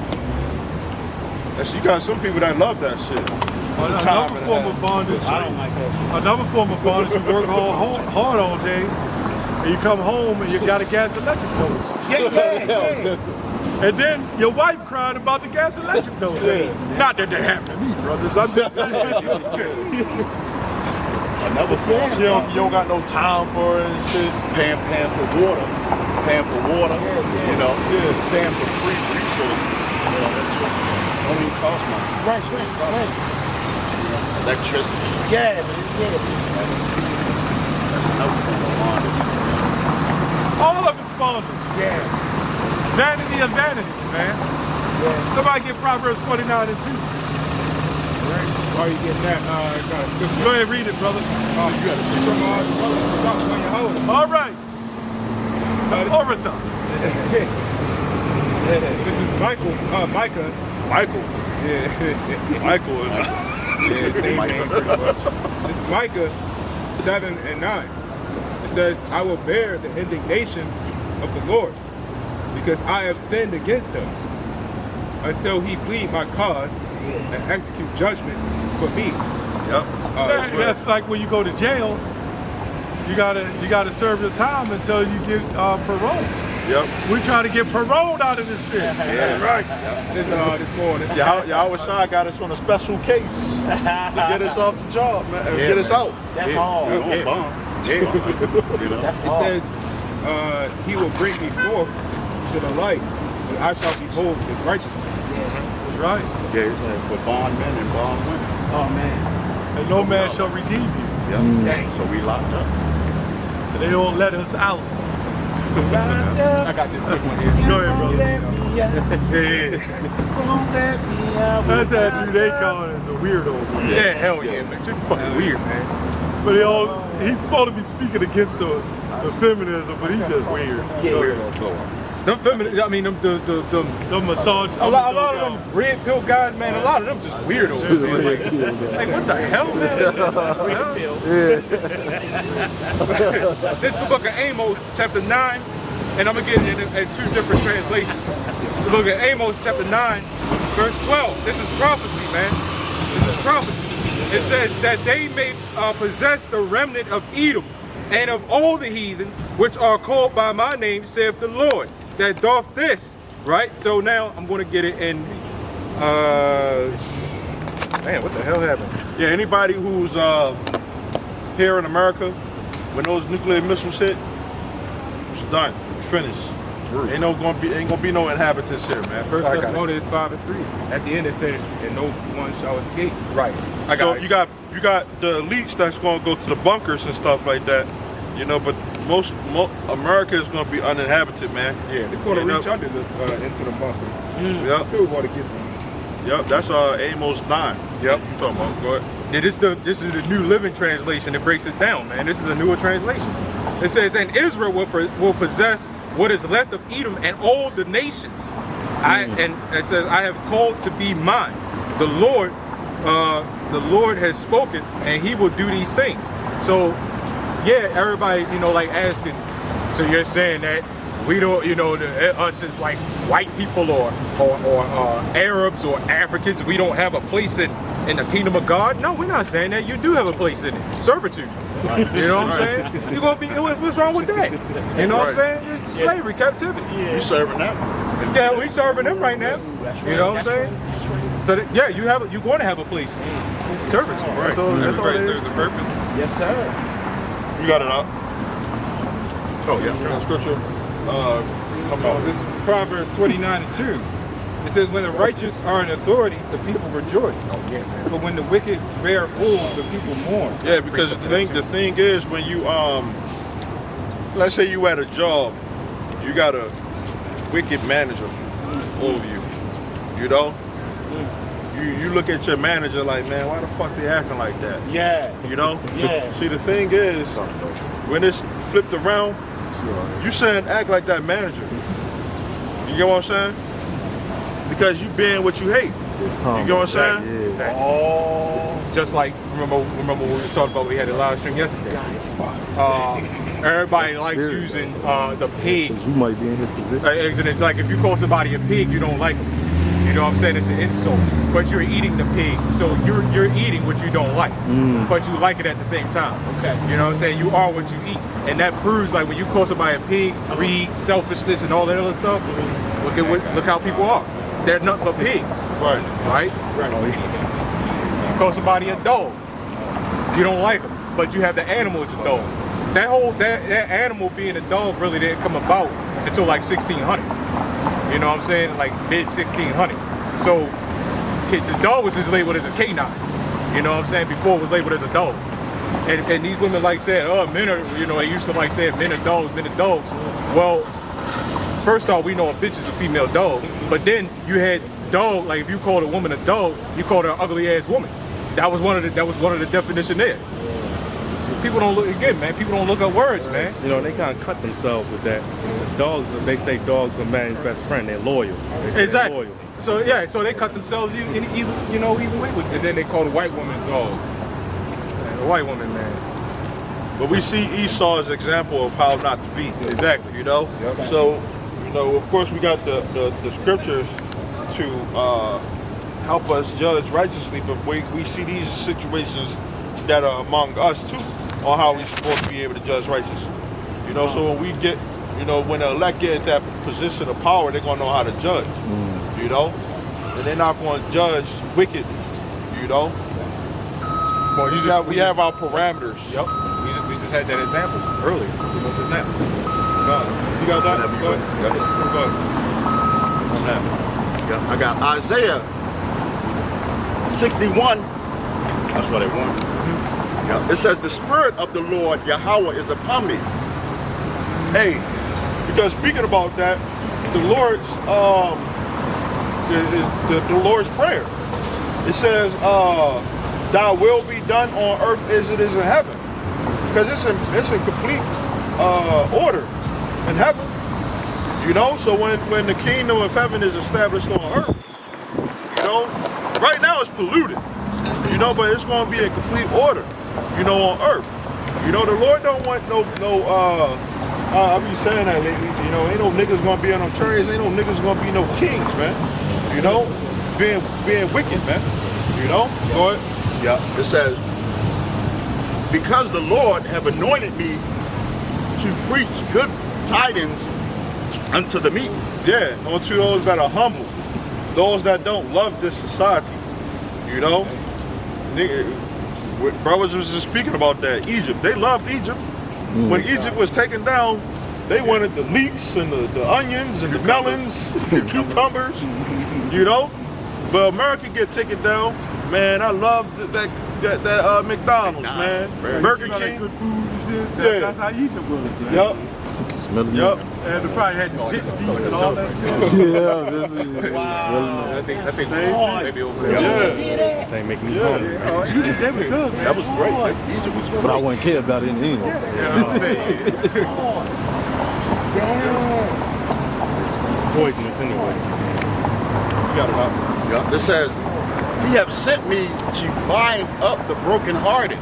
You got some people that love that shit. Another form of bondage. I don't like that shit. Another form of bondage, you work hard all day, and you come home and you got a gas electric bill. Yeah. And then your wife cried about the gas electric bill. Not that they happen to me, brothers. I'm just Another form. You don't got no time for it and shit. Paying for water. You know. Paying for free resources. You know, that's what don't even cost money. Right. Electricity. Yeah. That's another form of bondage. all of it's bondage. Yeah. Vanity of vanities, man. Yeah. Somebody get Proverbs 49 and 2. Why are you getting that? Go ahead, read it, brother. You got to from something when you're holding. All right. Overtime. This is Micah. Michael. Yeah. Michael. Yeah, same name pretty much. This is Micah 7 and 9. It says, I will bear the indignation of the Lord, because I have sinned against him, until he plead my cause and execute judgment for me. Yep. That's like when you go to jail. You gotta serve your time until you get parole. Yep. We trying to get paroled out of this shit. Yeah, right. This morning. Y'all side got us on a special case to get us off the job, man. Get us out. That's all. You know, bond. You know. That's It all. says, he will bring me forth to the light, and I shall behold his righteousness. Right. Yeah, he's like for bondmen and bondwomen. Oh man. And no man shall redeem you. Yeah. Dang. So we locked up. And they don't let us out. I got this quick one here. Go ahead, brother. Let me out. Won't let me out. That's that dude they call it as a weirdo. Yeah, hell yeah, man. You're fucking weird, man. But he's supposed to be speaking against the feminism, but he's just weird. Yeah. Weirdo floor. Them feminine, I mean, them The massage. a lot of them red pill guys, man. A lot of them just weirdos. Man. Like what the hell, man? This is the book of Amos, chapter 9, and I'm gonna get it in two different translations. The book of Amos, chapter 9, verse 12. This is prophecy, man. This is prophecy. It says that they may possess the remnant of Edom and of all the heathen which are called by my name, saith the Lord, that doth this, right? So now I'm going to get it in, man, what the hell happened? Yeah, anybody who's here in America, when those nuclear missiles hit, it's done. finished. Ain't gonna be no inhabitants here, man. First Thessalonians 5:3. At the end it said, and no one shall escape. Right. So you got the elites that's gonna go to the bunkers and stuff like that, you know. But most America is gonna be uninhabited, man. Yeah, it's gonna reach under into the bunkers. Yep. Still gonna get them. Yep. That's Amos 9. Yep. You talking about? Go ahead. Yeah, this is the New Living Translation that breaks it down, man. This is a newer translation. It says, and Israel will possess what is left of Edom and all the nations. And it says, I have called to be mine. The Lord has spoken, and He will do these things. So, yeah, everybody, you know, like asking. So you're saying that we don't, you know, us as like white people or Arabs or Africans, we don't have a place in the kingdom of God? No, we're not saying that. You do have a place in it. Servitude. You know what I'm saying? You're gonna be. What's wrong with that? You know what I'm saying? It's slavery, captivity. You serving them? Yeah, we serving them right now. You know what I'm saying? So yeah, you're going to have a place. Servitude. Right. So that's all it is. Serves a purpose. Yes, sir. You got it up. Oh yeah. Scripture. So this is Proverbs 29:2. It says, when the righteous are in authority, the people rejoice. But when the wicked bear fools, the people mourn. Yeah, because the thing is, when you let's say you at a job, you got a wicked manager over you. You know, you look at your manager like, man, why the fuck they acting like that? Yeah. You know. Yeah. See, the thing is, when it's flipped around, you saying act like that manager. You get what I'm saying? Because you being what you hate. You get what I'm saying? Yeah. Exactly. Oh, just like remember when we was talking about, we had a live stream yesterday. Everybody likes using the pig. You might be in his position. It's like if you call somebody a pig, you don't like them. You know what I'm saying? It's an insult. But you're eating the pig, so you're eating what you don't like, but you like it at the same time. Okay. You know what I'm saying? You are what you eat, and that proves, like, when you call somebody a pig, greed, selfishness, and all that other stuff. Look how people are. They're nothing but pigs. Right. Right? You call somebody a dog. You don't like them, but you have the animal as a dog. That animal being a dog really didn't come about until like 1600. You know what I'm saying? Like mid 1600. So the dog was just labeled as a canine. You know what I'm saying? Before it was labeled as a dog. And these women like said, oh, men are, you know, they used to like saying men are dogs, men are dogs. Well, first off, we know a bitch is a female dog, but then you had dog, like if you called a woman a dog, you called her an ugly ass woman. That was one of the definition there. People don't look up words, man. You know, they kind of cut themselves with that. Dogs, they say dogs are man's best friend. They're loyal. Exactly. Loyal. So yeah, so they cut themselves either way with it. And then they call the white woman dogs. The white woman, man. But we see Esau as an example of how not to be. Exactly. You know? Yep. So, you know, of course we got the scriptures to help us judge righteously, but we see these situations that are among us too, on how we're supposed to be able to judge righteous. You know, so when we get, you know, when the elect get at that position of power, they're gonna know how to judge. You know? And they're not gonna judge wicked, you know? Well, we have our parameters. Yep. We just had that example earlier. You know, just now. You got that? Whenever you Go ahead. Go ahead. On that. I got Isaiah 61. That's what I want. Yeah. It says, the Spirit of the Lord, Yahweh, is upon me. Hey, because speaking about that, the Lord's the Lord's Prayer. It says, "Thy will be done on earth as it is in heaven," because it's in complete order in heaven. You know, so when the kingdom of heaven is established on earth, you know, right now it's polluted. You know, but it's going to be in complete order. You know, on earth. You know, the Lord don't want no I be saying that lately, you know, ain't no niggas gonna be on no chariots, ain't no niggas gonna be no kings, man. You know, being wicked, man. You know? Go ahead. Yeah. It says, because the Lord have anointed me to preach good tidings unto the meek. Yeah, unto those that are humble, those that don't love this society. You know? Brothers was just speaking about that. Egypt, they loved Egypt. When Egypt was taken down, They wanted the leeks and the onions and the melons, the cucumbers, you know. But America get taken down. Man, I love that McDonald's, man. Burger King. Good food and shit. Yeah. That's how Egypt was, man. Yup. Smelling Yup. And they probably had the stick beef and all that shit. Yeah, this is Wow. I think maybe over Yeah. there. They make me hungry. Egypt, they were good, man. That was great. Egypt was but I wouldn't care about it in the end. poisonous anyway. You got it up. Yeah. This says, he have sent me to bind up the brokenhearted.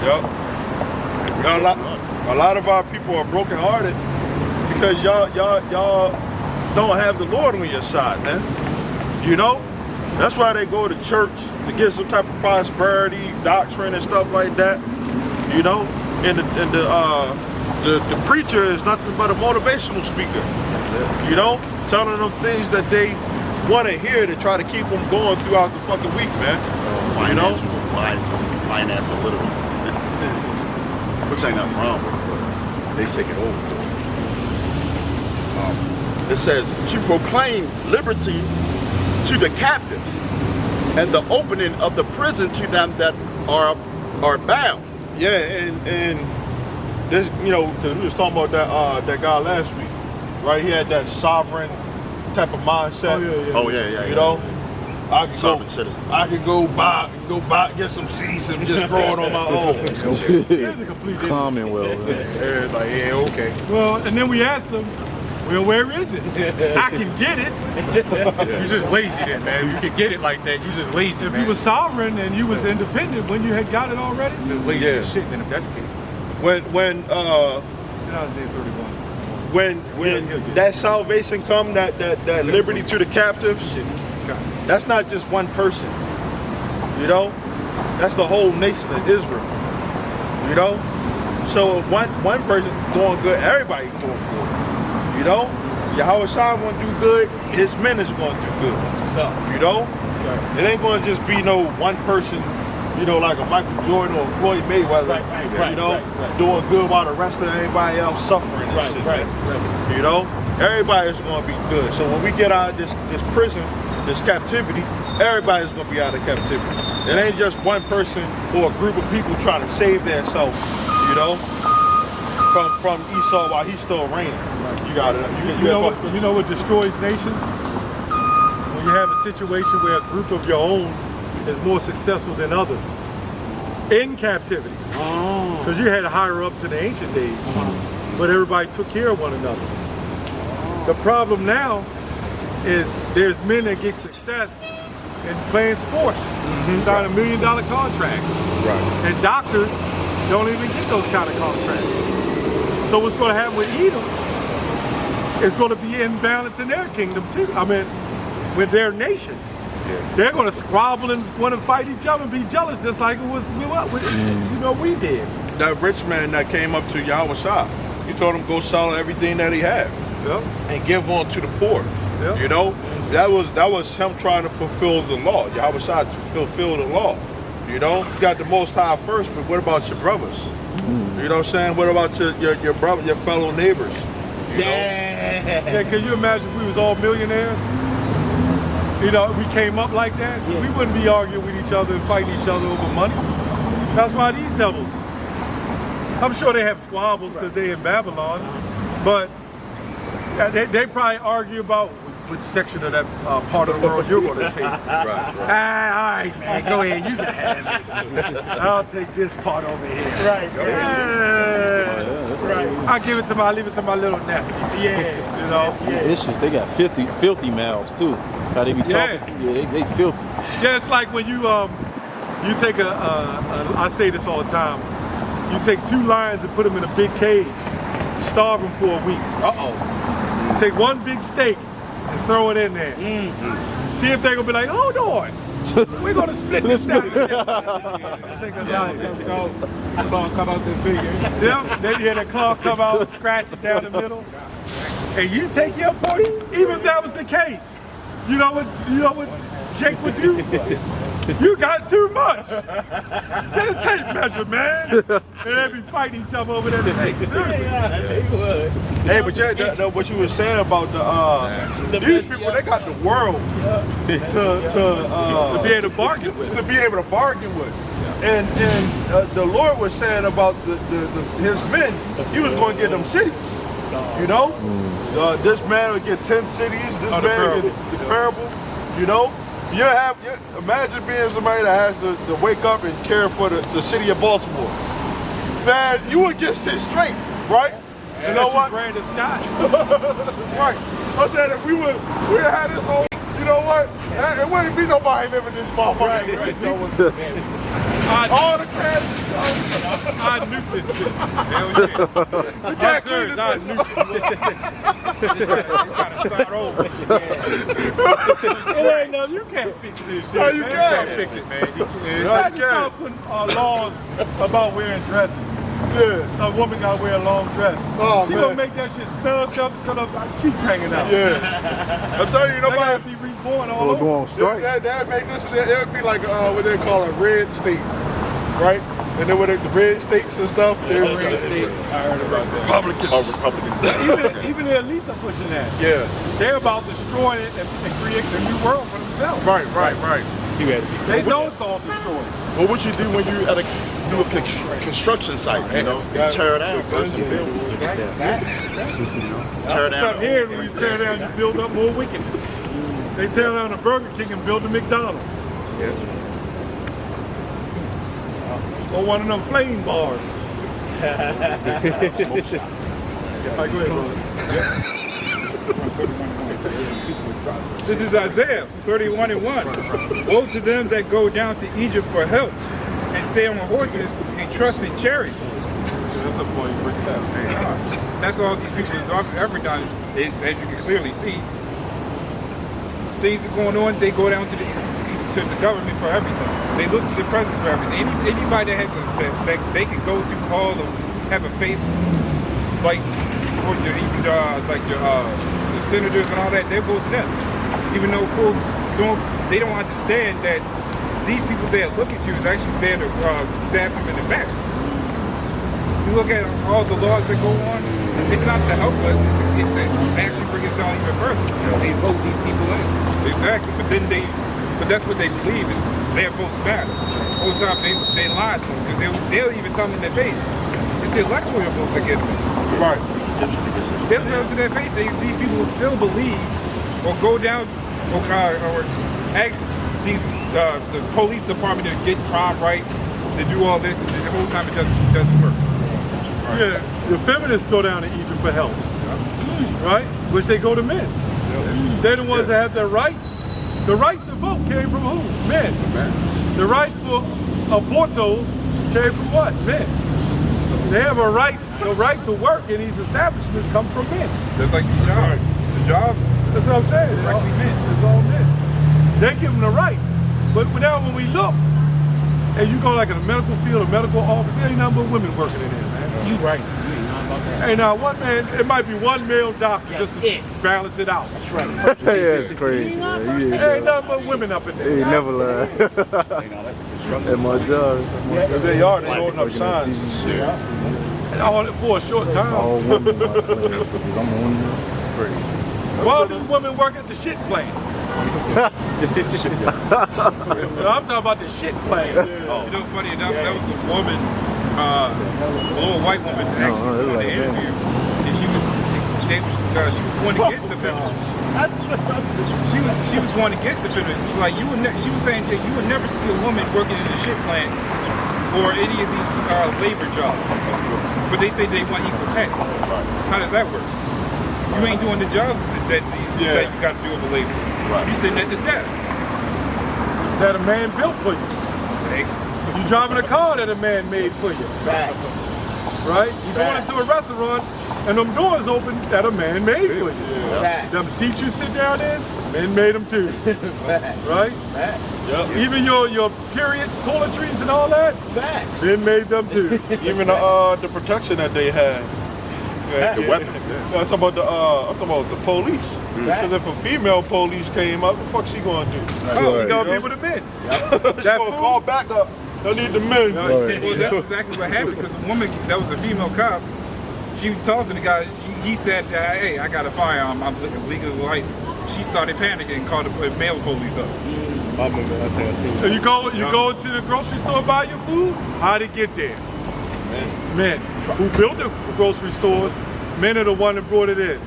Yup. A lot of our people are brokenhearted because y'all don't have the Lord on your side, man. You know? That's why they go to church to get some type of prosperity, doctrine and stuff like that. You know? And the preacher is nothing but a motivational speaker. You know? Telling them things that they want to hear to try to keep them going throughout the fucking week, man. Financial literacy. Which ain't nothing wrong with it, but they take it over. It says, to proclaim liberty to the captives and the opening of the prison to them that are bound. Yeah, and this, you know, 'cause we was talking about that guy last week, right? He had that sovereign type of mindset. Oh yeah. You know, I could Sovereign citizen. I could go buy, get some seeds and just grow it on my own. Commonwealth. Man. It's like, yeah, okay. Well, and then we asked them, well, where is it? I can get it. You just lazy then, man. You could get it like that. You just lazy, If man. you was sovereign and you was independent when you had got it already, just lazy Yeah. as shit, then if that's the case. When in Isaiah 31. when that salvation come, that liberty to the captives, that's not just one person. You know, that's the whole nation of Israel. You know, so if one person doing good, everybody doing good. You know, Yahweh Shai gonna do good, his men is gonna do good. That's what's up. You know, Sorry. it ain't gonna just be no one person. You know, like a Michael Jordan or Floyd Mayweather. Right, you know, right. doing good while the rest of everybody else suffering and shit. Man. You know, everybody's gonna be good. So when we get out of this prison, this captivity, everybody's gonna be out of captivity. It ain't just one person or a group of people trying to save themselves, you know, from Esau while he's still reigning. You got it. You know what destroys nations? When you have a situation where a group of your own is more successful than others in captivity. Because you had higher ups in the ancient days, but everybody took care of one another. The problem now is there's men that get success in playing sports, sign $1 million contracts. Right. And doctors don't even get those kind of contracts. So what's going to happen with Edom is going to be imbalance in their kingdom too. I mean, with their nation. They're going to squabble and want to fight each other and be jealous just like it was we did. That rich man that came up to Yahweh Shai, he told him go sell everything that he had and give on to the poor. Yep. You know, that was him trying to fulfill the law. Yahweh Shai to fulfill the law. You know, you got the Most High first, but what about your brothers? You know what I'm saying? What about your brother, your fellow neighbors? Yeah, can you imagine if we was all millionaires? You know, we came up like that, we wouldn't be arguing with each other and fighting each other over money. That's why these devils, I'm sure they have squabbles because they're in Babylon, but they probably argue about which section of that part of the world you're going to take. All right, man, go ahead, you can have it. I'll take this part over here. Right. I leave it to my little nephew. Yeah. You know. It's just they got filthy mouths too. How they be talking to you, they filthy. Yeah, it's like when you take I say this all the time, you take 2 lions and put them in a big cage, starve them for a week. Take one big steak and throw it in there. See if they're gonna be like, hold on, we're gonna split this down. Take a lion. Claw come out the figure. Then you had a claw come out and scratch it down the middle. And you take your point, even if that was the case. You know what Jake would do? You got too much. Get a tape measure, man. And they be fighting each other over that tape. Seriously. Hey, but yeah, what you were saying about these people, they got the world to Be able to bargain with. to be able to bargain with. And the Lord was saying about his men, he was going to get them cities. You know, this man would get 10 cities. This man would get the parable. You know, imagine being somebody that has to wake up and care for the city of Baltimore. Man, you would get shit straight, right? You know what? Brandon Scott. Right. I said if we had this whole, you know what? It wouldn't be nobody living in this motherfucker. All the cash is gone. I nuked this bitch. You can't clean this I bitch. nuked this bitch. Gotta start over. It ain't no, you can't fix this shit. No, you man. can't. You fix it, man. You No, can't. you Just start putting laws about wearing dresses. Yeah. A woman gotta wear a long dress. Oh, She man. gonna make that shit snugged up until her cheeks hanging out. Yeah. I'm telling you, They gotta nobody. be reborn all We'll over. go on strike. That make this. It would be like what they call a red state, right? And then with the red states and stuff, they was I heard about that. Republicans. Even the elites are pushing that. Yeah. They're about destroying it and creating a new world for themselves. Right. They don't self-destroy. Well, what you do when you do a construction site, you know? You tear it down first and build. Tear down. Something here, when you tear down, you build up more wickedness. They tear down the Burger King and build the McDonald's. Or one of them flame bars. This is Isaiah 31:1. Woe to them that go down to Egypt for help and stay on horses and trust in chariots. That's a point for that. That's all these people have ever done, as you can clearly see. Things are going on, they go down to the government for everything. They look to the president for everything. Anybody that has that they can go to call or have a face like for the senators and all that, they'll go to them. Even though they don't understand that these people they're looking to is actually there to stab them in the back. You look at all the laws that go on, it's not to help us, it's to actually bring us down even further. They vote these people in. Exactly, but that's what they believe is their votes matter. The whole time they lie to them because they'll even tell them in their face. It's the electoral votes that get them. Right. They'll tell them to their face. These people will still believe or go down or ask the police department to get crime right, to do all this, and the whole time it doesn't work. Right. Yeah, the feminists go down to Egypt for help, right? Which they go to men. They're the ones that have the right. The rights to vote came from who? Men. The right for abortos came from what? Men. They have a right, the right to work in these establishments come from men. That's like the jobs. The jobs. That's what I'm saying. It's all men. It's all men. They give them the right. But now when we look, and you go like in a medical field, a medical office, there ain't nothing but women working in there, man. You right. Hey, now one man, it might be one male doctor just to balance it out. That's right. Yeah, it's crazy. Ain't nothing but women up in there. He never lied. At my job. If they are, they holding up signs and shit. And all for a short time. All women in my class, because I'm on there. It's crazy. Well, these women work at the shit plant. I'm talking about the shit plant. You know, funny enough, that was a woman, a little white woman, actually, on the interview, and she was going against the feminists. She was going against the feminists. It's like she was saying that you would never see a woman working in the shit plant or any of these labor jobs. But they say they want equal pay. How does that work? You ain't doing the jobs that you got to do with the labor. You sitting at the desk. That a man built for you. You driving a car that a man made for you. Facts. Right? You going into a restaurant and them doors open that a man made for you. Facts. Them seats you sit down in, men made them too. Facts. Right? Facts. Yep. Even your period toiletries and all that, Facts. men made them too. Even the protection that they have. The weapons. No, I'm talking about the police. Because if a female police came up, what the fuck she gonna do? Oh, you gotta be with the men. She gonna call back up. I need the men. Well, that's exactly what happened because the woman that was a female cop, she talked to the guy. He said, "Hey, I got a firearm. I'm legal license." She started panicking and called the male police up. So you go to the grocery store, buy your food. How'd it get there? Men. Who built the grocery stores? Men are the one that brought it in.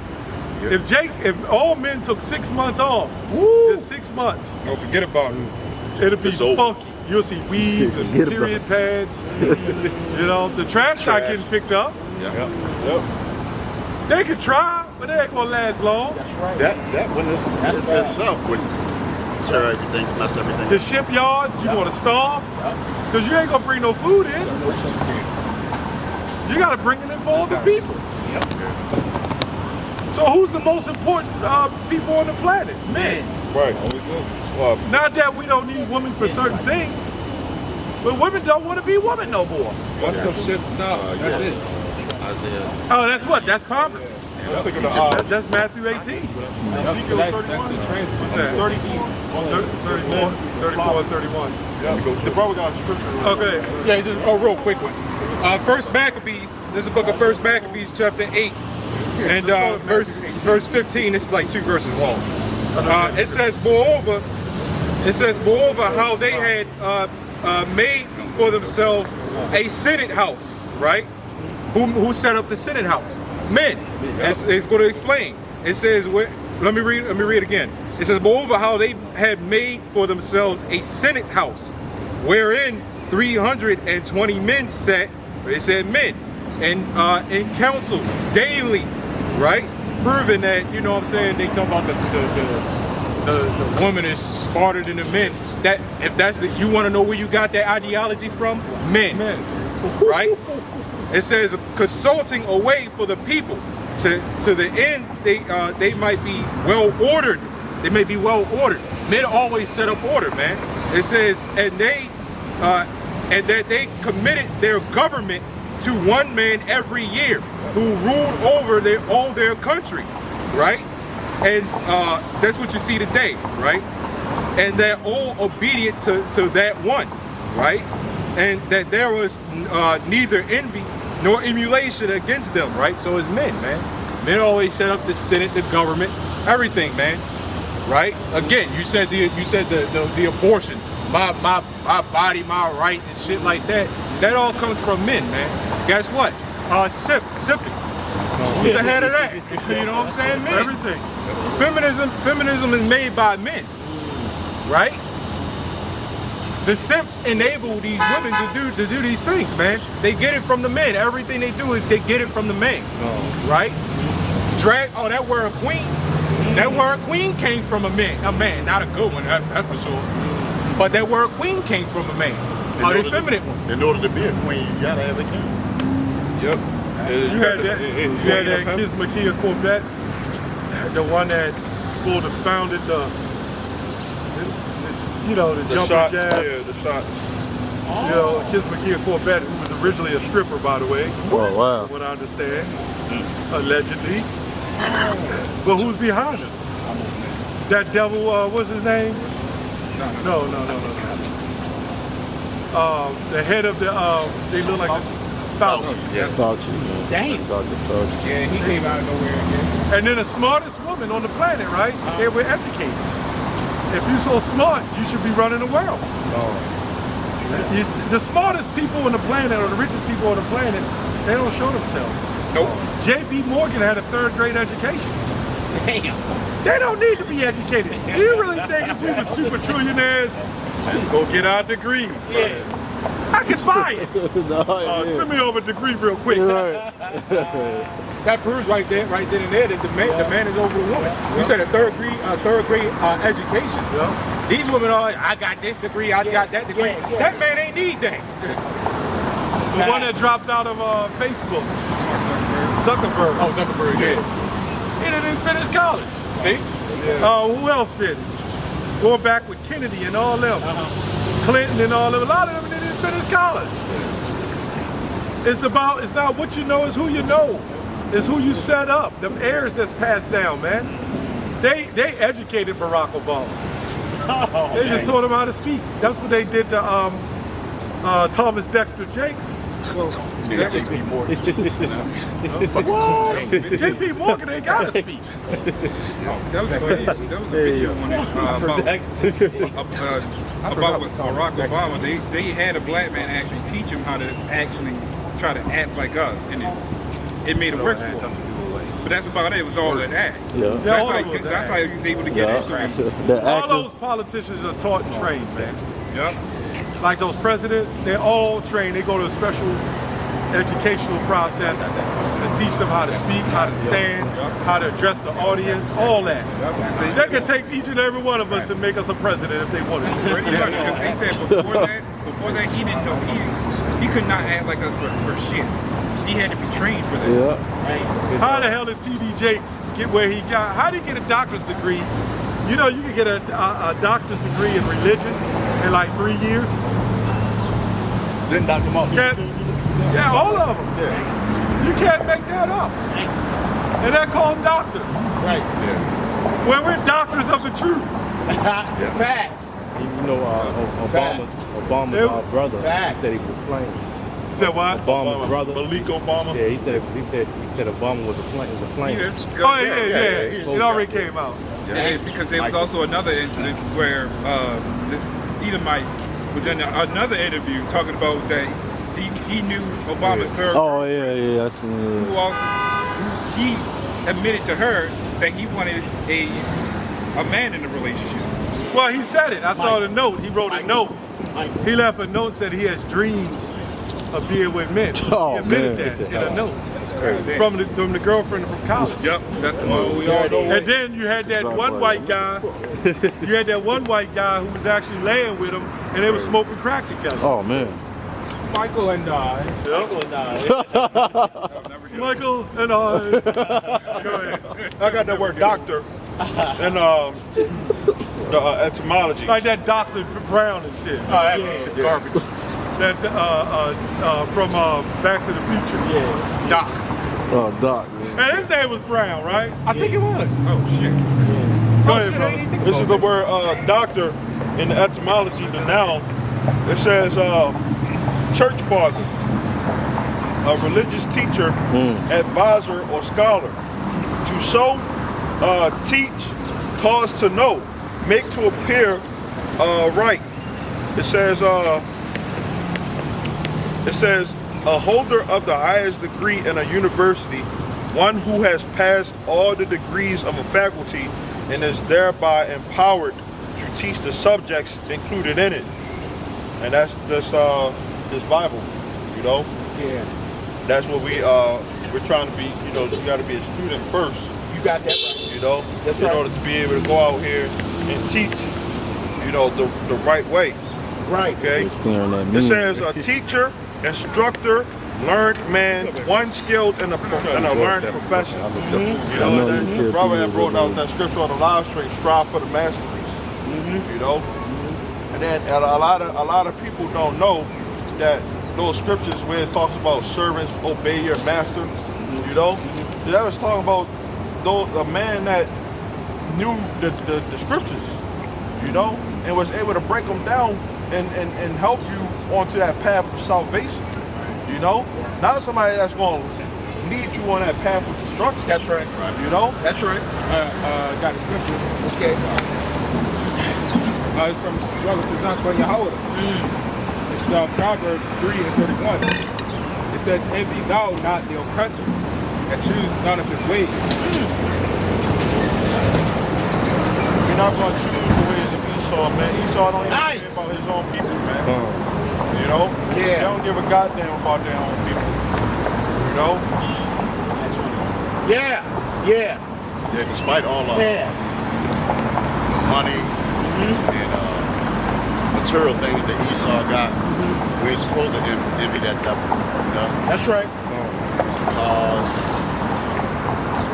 If all men took 6 months off, just 6 months, Don't forget about it. it'll be funky. You'll see weeds and period pads. You know, the trash not getting picked up. They could try, but they ain't gonna last long. That one itself would tear everything, mess everything. The shipyards, you gonna starve, because you ain't gonna bring no food in. You gotta bring it in for all the people. So who's the most important people on the planet? Men. Right. Well, Not that we don't need women for certain things, but women don't want to be women no more. Once the ship stopped, that's it. Isaiah. Oh, that's what? That's prophecy. let's think of the That's Matthew 18. That's the transfer. What's that? 34, 34, 31. The brother got a scripture. Okay. Yeah, just real quick one. First Maccabees. This is the book of First Maccabees, chapter 8, and verse 15. This is like 2 verses long. It says, moreover, how they had made for themselves a Senate house, right? Who set up the Senate house? Men. It's going to explain. It says, let me read it again. It says, moreover, how they had made for themselves a Senate house, wherein 320 men sat. It said men, and in council daily, right? Proving that, you know what I'm saying, they talk about the woman is smarter than the men. That if that's you want to know where you got that ideology from? Men. Right? It says consulting a way for the people to the end they might be well ordered. They may be well ordered. Men always set up order, man. It says and that they committed their government to one man every year who ruled over all their country, right? And that's what you see today, right? And they're all obedient to that one, right? And that there was neither envy nor emulation against them, right? So it's men, man. Men always set up the Senate, the government, everything, man, right? Again, you said the abortion, my body, my right, and shit like that. That all comes from men, man. Guess what? Simply. Who's the head of that? You know what I'm saying? Men. Everything. Feminism is made by men, right? The simps enable these women to do these things, man. They get it from the men. Everything they do is they get it from the men, right? That word queen. That word queen came from a man, not a good one, that's for sure. But that word queen came from a man, the feminine one. In order to be a queen, you gotta have a king. Yep. You had that Kismakia Corvette, the one that supposed to founded the jumping shot, jazz. yeah, the shot. You know, Kismakia Corvette, who was originally a stripper, by the way. Oh, wow. What I understand, allegedly. But who's behind him? That devil, what's his name? No. The head of the, they look like Fauci. Fauci. Damn. Fauci. Yeah, he came out of nowhere again. And then the smartest woman on the planet, right? They were educated. If you're so smart, you should be running the world. The smartest people on the planet, or the richest people on the planet, they don't show themselves. Nope. J.P. Morgan had a 3rd grade education. Damn. They don't need to be educated. Do you really think if we were super trillionaires, just go get our degree? Yeah. I can buy it. Send me over a degree real quick. Right. That proves right then and there that the man is over the woman. You said a third grade education. Yeah. These women are like, I got this degree, I got that degree. Yeah. That man ain't need that. The one that dropped out of Facebook. Zuckerberg. Oh, Zuckerberg, yeah. He didn't finish college. See? Who else did it? Going back with Kennedy and all them. Clinton and all them. A lot of them didn't finish college. It's not what you know, it's who you know. It's who you set up. Them heirs that's passed down, man. They educated Barack Obama. They just taught him how to speak. That's what they did to Thomas Dexter Jakes. JP Morgan. JP Morgan ain't got to speak. That was a video on it about with Barack Obama. They had a black man actually teach him how to actually try to act like us, and it made it work for him. But that's about it. It was all that act. Yeah. That's how he was able to get into it. All those politicians are taught and trained, man. Yep. Like those presidents, they're all trained. They go to a special educational process to teach them how to speak, how to stand, how to address the audience, all that. They could take each and every one of us and make us a president if they wanted to. Pretty much, because they said before that he didn't know, he could not act like us for shit. He had to be trained for that. Yeah. How the hell did T.D. Jakes get where he got? How did he get a doctor's degree? You know, you can get a doctor's degree in religion in like 3 years. Then Dr. Martin. Yeah, all of them. Yeah. You can't make that up. And they're called doctors. Right. Yeah. When we're doctors of the truth. Facts. You know, Obama's brother Facts. said he was flame. Said what? Obama's brother. Malik Obama. Yeah, he said Obama was a flame. Yes. Oh yeah. It already came out. Yeah, because there was also another incident where this Edomite was in another interview talking about that he knew Obama's third. Oh yeah. I seen it. Who also he admitted to her that he wanted a man in the relationship. Well, he said it. I saw the note. He wrote a note. He left a note that he has dreams of being with men. Oh, he admitted man. that in a note. Crazy. From the girlfriend from college. Yep, that's the one we all know. And then you had that one white guy. You had that one white guy who was actually laying with him, and they were smoking crack together. Oh man. Michael and I. Michael and I. Michael and I. Go ahead. I got that word doctor and the etymology. Like that Dr. Brown and shit. Oh, that piece of garbage. That from Back to the Future. Yeah. Doc. Oh, Doc. Man. And his name was Brown, right? I think it was. Oh shit. Go ahead, brother. This is the word doctor in the etymology, the noun. It says church father, a religious teacher, advisor, or scholar. To show, teach, cause to know, make to appear right. It says a holder of the highest degree in a university, one who has passed all the degrees of a faculty and is thereby empowered to teach the subjects included in it. And that's this Bible, you know? Yeah. That's what we're trying to be, you know, you gotta be a student first, You got that right. you know, That's in right. order to be able to go out here and teach, you know, the right way. Right. Okay? That It says a teacher, instructor, learned man, one skilled in a learned profession. You know, and then brother had brought out that scripture on the live stream, strive for the masteries. You know? And then a lot of people don't know that those scriptures where it talks about servants obey your master, you know? That was talking about a man that knew the scriptures, you know, and was able to break them down and help you onto that path of salvation, you know? Not somebody that's going to lead you on that path of destruction. That's right. You know? That's right. Got the scripture. Okay. It's from Brother Kazan Yahweh. It's Proverbs 3:31. It says, envy thou not the oppressor, and choose none of his ways. You're not going to choose the ways of Esau, man. Esau don't even care about his own people, man. You know? Yeah. They don't give a goddamn about their own people. You know? Yeah. Yeah. Yeah, despite all of money and material things that Esau got, we're supposed to envy that devil, you know? That's right. Cars,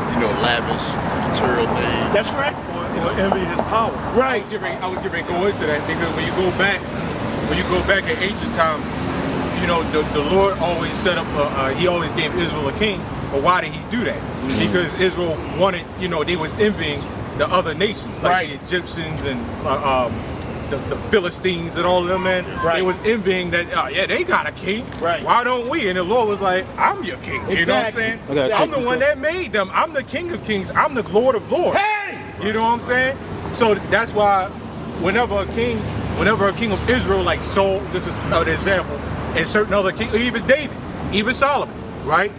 you know, lavish material things. That's right. You know, envy his power. Right. I was getting ready to go into that because when you go back in ancient times, you know, the Lord always set up, he always gave Israel a king But why did he do that? Because Israel wanted, you know, they was envying the other nations, like the Egyptians and the Philistines and all of them, man. They was envying that, yeah, they got a king. Why don't we? And the Lord was like, I'm your king. You know what I'm saying? Okay, I'm the one that made them. I'm the King of Kings. I'm the Lord of Lords. You know what I'm saying? So that's why whenever a king of Israel, like Saul, just an example, and certain other kings, even David, even Solomon, right?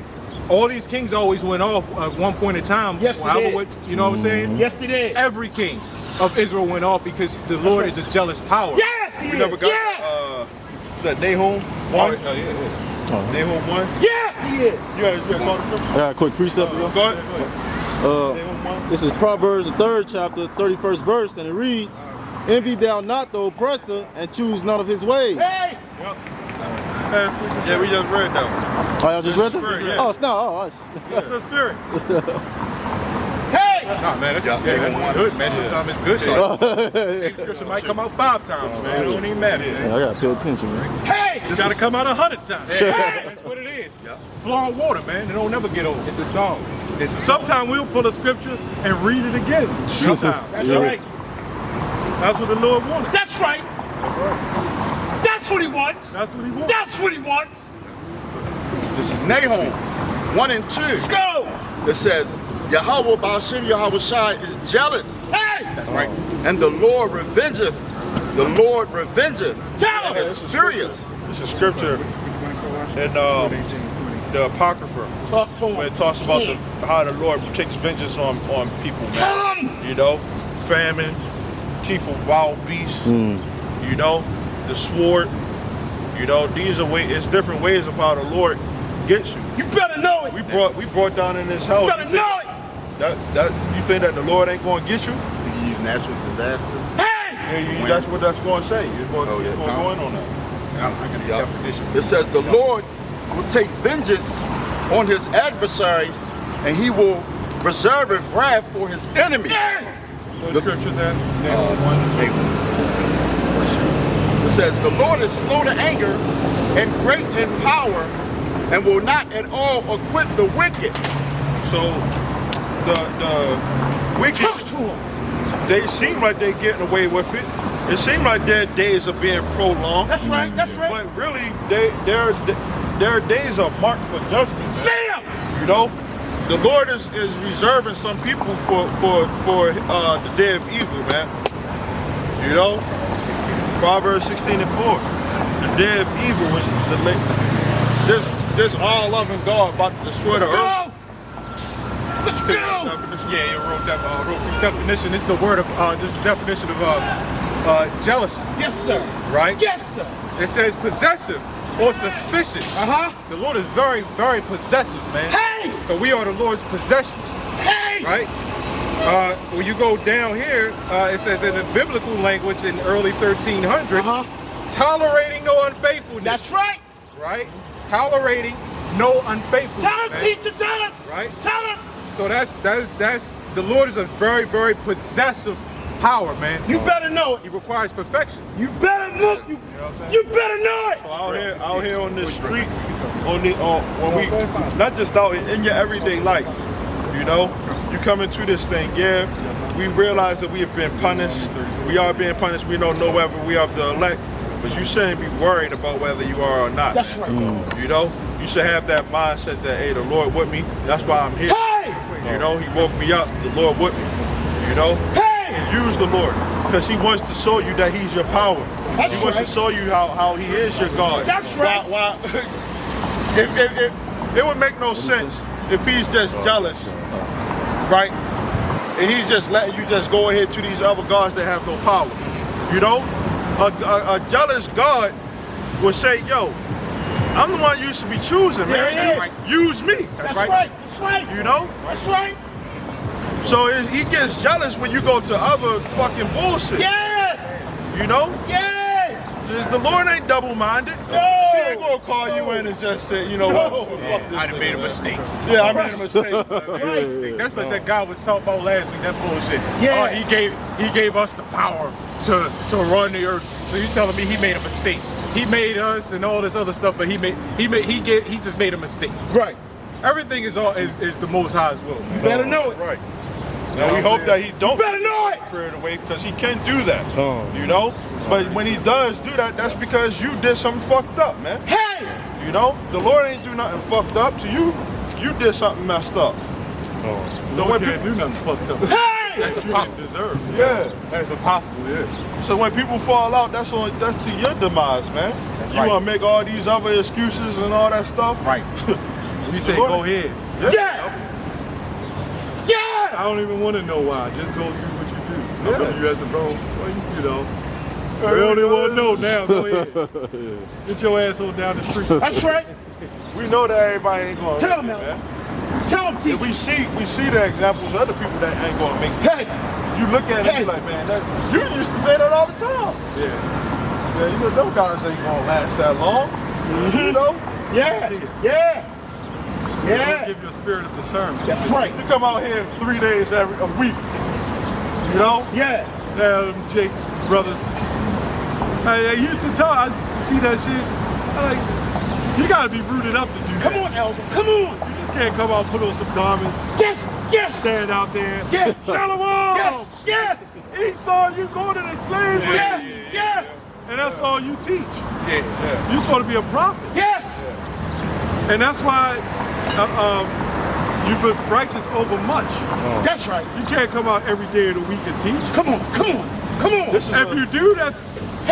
All these kings always went off at one point in time. Yes, they did. You know what I'm saying? Yes, they did. Every king of Israel went off because the Lord is a jealous power. Yes, he We is. never got Yes. that Nahum 1. Nahum 1. Yes, he is. You got I got a quick precept. Go ahead. Nahum 1. This is Proverbs, the 3rd chapter, 31st verse, and it reads, "Envy thou not the oppressor, and choose none of his ways." Hey. Yeah, we just read that one. Oh, y'all just read that? Spirit, yeah. Oh, it's not. Oh, It's the spirit. Hey. Nah, man, that's good, man. Sometimes it's good. Same scripture might come out 5 times, man. It don't even matter. yeah, I gotta pay attention, man. Hey. It's got to come out 100 times. That's what it is. Flowing water, man. It don't never get old. It's a song. It's a song. Sometimes we'll pull a scripture and read it again. Sometimes. That's right. That's what the Lord wanted. That's right. That's what he wants. That's what he wanted. That's what he wants. This is Nahum 1 and 2. Let's go. It says, Yahweh Ba'ashim Yahweh Shai is jealous, Hey. That's right. and the Lord revengeth. The Lord revengeth. Tell And us. is furious. This is scripture in the Apocrypha. Talk to him. Where it talks about how the Lord takes vengeance on people, man. Tell him. You know, famine, chief of wild beasts, you know, the sword. You know, these are it's different ways of how the Lord gets you. You better know it. We brought down in this house. You better know it. You think that the Lord ain't going to get you? He used natural disasters. Hey. Yeah, that's what that's going to say. You're going to go in on that. I got a definition. It says the Lord will take vengeance on his adversaries, and he will reserve his wrath for his enemies. What scripture is that? It says the Lord is slow to anger and great in power, and will not at all acquit the wicked. So the wicked, Talk to him. they seem like they're getting away with it. It seems like their days are being prolonged. That's right. That's right. But really, their days are marked for judgment. Man. Sam. You know, the Lord is reserving some people for the day of evil, man. You know, Proverbs 16 and 4. The day of evil was this all loving God about to destroy the earth. Let's go. Yeah, you wrote that definition. This is the word of this definition of jealousy. Yes, sir. Right? Yes, sir. It says possessive or suspicious. The Lord is very, very possessive, man. Hey. But we are the Lord's possessions. Hey. Right? When you go down here, it says in the biblical language in early 1300s, tolerating no unfaithfulness. That's right. Right? Tolerating no unfaithfulness. Tell us, man. teacher. Tell us. Right? Tell us. So that's the Lord is a very, very possessive power, man. You better know it. He requires perfection. You better look. You better know it. So out here on this street, when we not just out in your everyday life, you know, you come into this thing, yeah, we realize that we have been punished. We are being punished. We don't know whether we are the elect, but you shouldn't be worried about whether you are or not. That's right. You know, you should have that mindset that, hey, the Lord with me. That's why I'm here. Hey. You know, he woke me up. The Lord with me. You know, Hey. use the Lord because he wants to show you that he's your power. That's he wants right. to show you how he is your God. That's right. Why, it would make no sense if he's just jealous, right? And he's just letting you just go ahead to these other gods that have no power. You know, a jealous God would say, yo, I'm the one you should be choosing, man. Yeah, right. Use me. That's right. That's right. You know? That's right. So he gets jealous when you go to other fucking bullshit. Yes. You know? Yes. The Lord ain't double-minded. No. He ain't gonna call you in and just say, you know what? Fuck this I done nigga, made a man. mistake. Yeah, I made a mistake. That's like that guy was talking about last week, that bullshit. Yeah. He gave us the power to run the earth. So you telling me he made a mistake? He made us and all this other stuff, but he just made a mistake. Right. Everything is the Most High's will. You better know it. Right. Now we hope that he don't better know it. Spirit away because he can do that. Oh. You know? But when he does do that, that's because you did something fucked up, man. Hey! You know? The Lord ain't do nothing fucked up to you. You did something messed up. Oh. The Lord can't do nothing fucked up. Hey! That's impossible. Deserve. Yeah. That's impossible, yeah. So when people fall out, that's to your demise, man. You right. want to make all these other excuses and all that stuff. Right. You say go ahead. Yeah. I don't even want to know why. Just go do what you do. Yeah. I put you as the bro. Well, you know. I don't even want to know now. Go ahead. Get your asshole down the street. That's right. We know that everybody ain't going to make it, man. Tell him, And we see the examples of other people that ain't going to make it. Hey. You look at it and be like, man, you used to say that all the time. Yeah. Yeah, you know, those guys ain't going to last that long. You know? Yeah. Yeah. Yeah. Give you a spirit of discernment. That's right. You come out here 3 days a week. You know? Yeah. Yeah, them Jake's brothers. I used to tell, I see that shit. I'm like, you gotta be rooted up to do that. Come on, Elder. Come on. You just can't come out and put on some garments. Yes. Yes. Stand out there. Yes. Shalom. Yes. Yes. Esau, you going into slavery. Yes. Yes. And that's all you teach. Yeah. You're supposed to be a prophet. Yes. And that's why you've been righteous over much. That's right. You can't come out every day of the week and teach. Come on. Come on. Come on. If you do, that's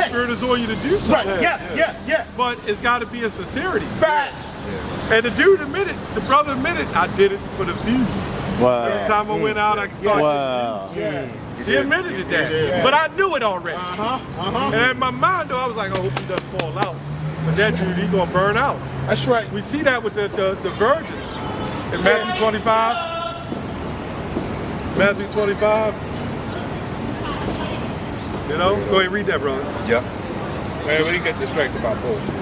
Spirit is on you to do something. Right. Yes. Yeah. But it's got to be a sincerity. Facts. And the dude admitted, the brother admitted, I did it for the views. Wow. Every time I went out, I could start. Wow. Yeah. He admitted to that. But I knew it already. And in my mind, though, I was like, I hope he doesn't fall out. But that dude, he's going to burn out. That's right. We see that with the virgins. In Matthew 25. Matthew 25. You know? Go ahead and read that, brother. Yeah. Man, we didn't get distracted by bullshit.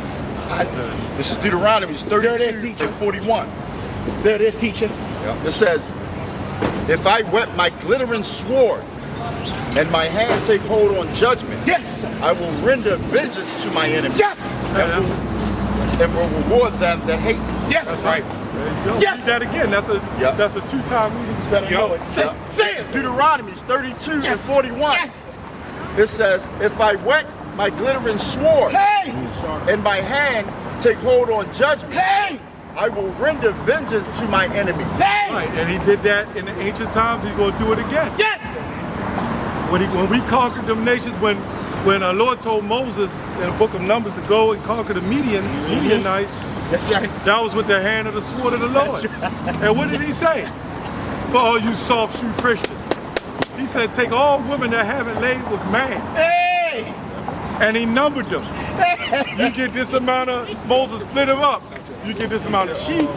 This is Deuteronomy There it is, 32 teacher. and 41. There it is, teacher. Yeah. It says, if I wet my glittering sword and my hand take hold on judgment, Yes. I will render vengeance to my enemies Yes. and will reward them that hate me. Yes. That's right. There you go. Yes. Read that again. That's a two-time reading. Better know it. Say it. Deuteronomy 32 and 41. Yes. It says, if I wet my glittering sword Hey. and my hand take hold on judgment, Hey. I will render vengeance to my enemy. Hey. Right, and he did that in the ancient times. He's going to do it again. Yes. When we conquered them nations, when our Lord told Moses in the book of Numbers to go and conquer the Midianites, That's right. that was with the hand of the sword of the Lord. And what did he say? For all you soft shoe Christians, he said, take all women that haven't laid with man. Hey. And he numbered them. You get this amount of, Moses split them up. You get this amount of sheep.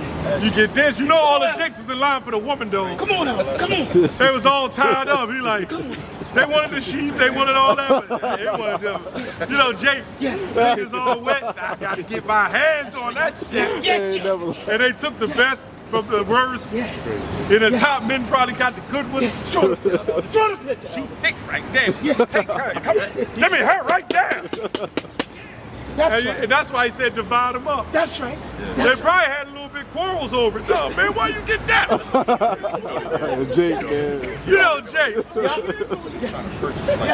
You get this. You know all the chicks is in line for the woman though. Come on, Elder. Come on. They was all tied up. He like, they wanted the sheep, they wanted all that. But they wanted them. You know, Jake, is all wet. I got to get my hands on that shit. And they took the best from the worst. And the top men probably got the good ones. Draw the picture. She thick right there. Take her. Come on. Give me her right there. That's right. And that's why he said divide them up. That's right. They probably had a little bit quarrels over it. No, man, why you get that? Jake, man. You know Jake.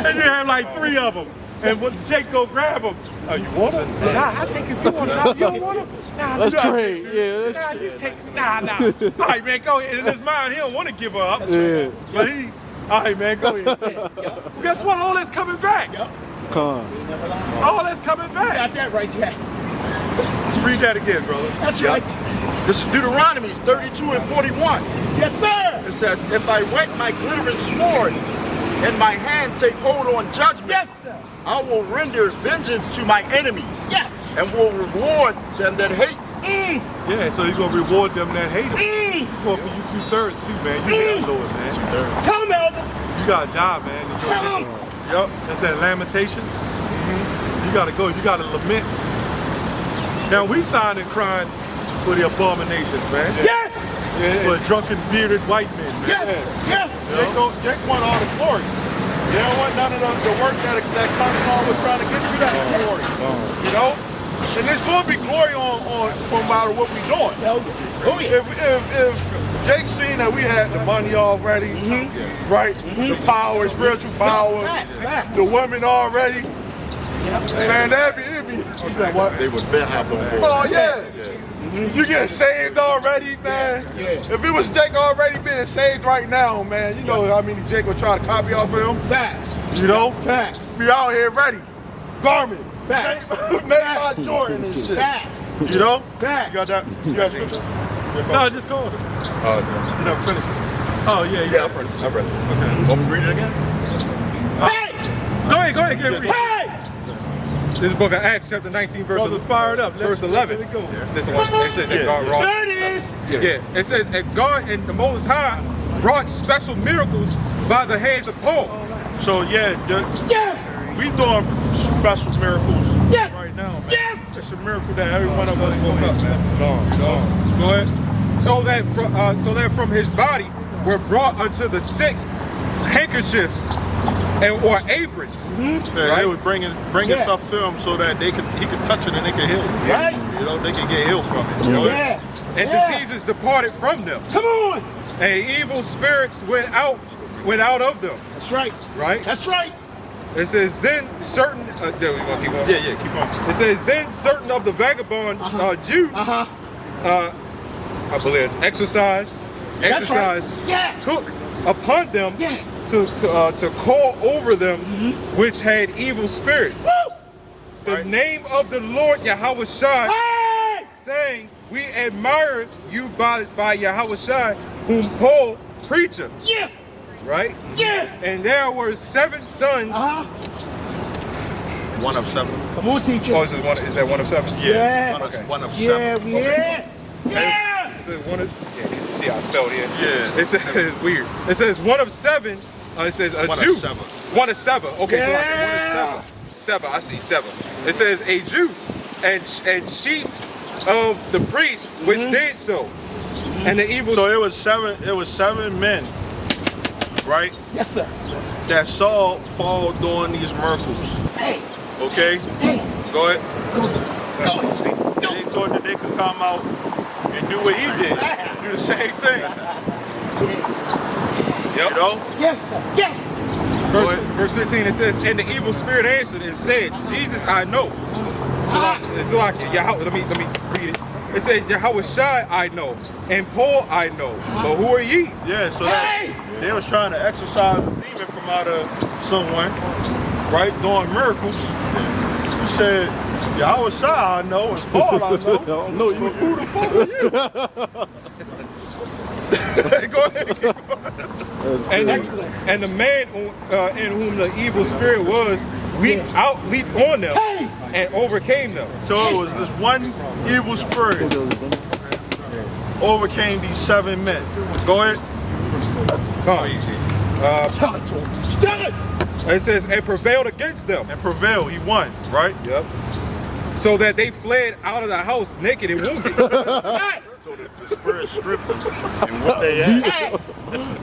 And you had like 3 of them. And when Jake go grab them, oh, you want them? Nah, I think if you want them, you don't want them? Nah, Let's you trade. Yeah, let's Nah, trade. you take, nah. All right, man, go ahead. In his mind, he don't want to give her up. Yeah. But he, all right, man, go ahead. Well, guess what? All that's coming back. Con. All that's coming back. Got that right, Jack. Read that again, brother. That's right. This is Deuteronomy 32 and 41. Yes, sir. It says, if I wet my glittering sword and my hand take hold on judgment, Yes, sir. I will render vengeance to my enemies Yes. and will reward them that hate me. Yeah, so he's going to reward them that hate him. He's going for you 2/3 too, man. You got to know it, man. 2/3. Tell him, Elder. You got to die, man. Tell him. Yep. That's that Lamentations. You got to go. You got to lament. Now, we signed and crying for the abominations, man. Yes. For drunken, bearded white men, man. Yes. Yes. Jake want all the glory. They don't want none of the work that comes along with trying to get you that glory. You know? And there's going to be glory on from out of what we're doing. Oh, yeah. If Jake seen that we had the money already, right? The power, spiritual power, the women already, man, it'd be what? They would bet hop on board. Oh, yeah. You get saved already, man. If it was Jake already being saved right now, man, you know how many Jake would try to copy off of him? Facts. You know? Facts. Be out here ready. Garment. Facts. Make my short in this shit. Facts. You know? Facts. You got that? You got scripture? No, just call it. You never finished it. Oh, yeah, Yeah, I read it. Okay. Want me to read it again? Hey! Go ahead, get read. Hey! This is book of Acts, chapter 19, Brother, fire it up. verse 11. Let it go. This one, it says that God wrought. There it is! Yeah, it says that God and the Most High wrought special miracles by the hands of Paul. So, yeah, we doing special miracles right now, man. Yes! It's a miracle that every one of us woke up, man. Go ahead. So that from his body were brought unto the sick handkerchiefs or aprons. Yeah, they was bringing stuff to him so that he could touch it and they could heal. Right? You know, they could get healed from it. You know? And diseases departed from them. Come on! And evil spirits went out of them. That's right. Right? That's right. It says then certain. There we go. Keep on. Yeah, keep on. It says then certain of the vagabond Jews. I believe it's exercise right. Yeah. took upon them to call over them which had evil spirits. Woo! The name of the Lord Yahweh Shai, saying, we admire you by Yahweh Shai, whom Paul preacheth. Yes. Right? Yeah. And there were 7 sons. One of 7. Come on, teacher. Oh, is that one of 7? Yeah. One of 7. Yeah. It says one of, you see how I spelled it? Yeah. It says, it's weird. It says 1 of 7. It says a Jew. 1 of 7. Okay, so like 1 of 7. 7. I see 7. It says a Jew and chief of the priests which did so. And the evil. So it was 7. It was 7 men, right? Yes, sir. That saw Paul doing these miracles. Hey. Okay. Go ahead. Go. They thought that they could come out and do what he did. Do the same thing. Yep. You know? Yes, sir. Yes. Verse 15, it says, and the evil spirit answered and said, Jesus I know. So like Yahweh, let me read it. It says, Yahweh Shai I know, and Paul I know, but who are ye? Yeah, so that they was trying to exorcise a demon from out of someone, right, doing miracles. He said, Yahweh Shai I know, and Paul I know. I don't know you. Who the fuck are you? Go ahead. And the man in whom the evil spirit was leaped on them and overcame them. So it was this one evil spirit overcame these 7 men. Go ahead. Tell it to him. Tell it. It says, and prevailed against them. And prevailed, he won, right? Yep. So that they fled out of the house naked and wounded. So the spirit stripped them and what they had.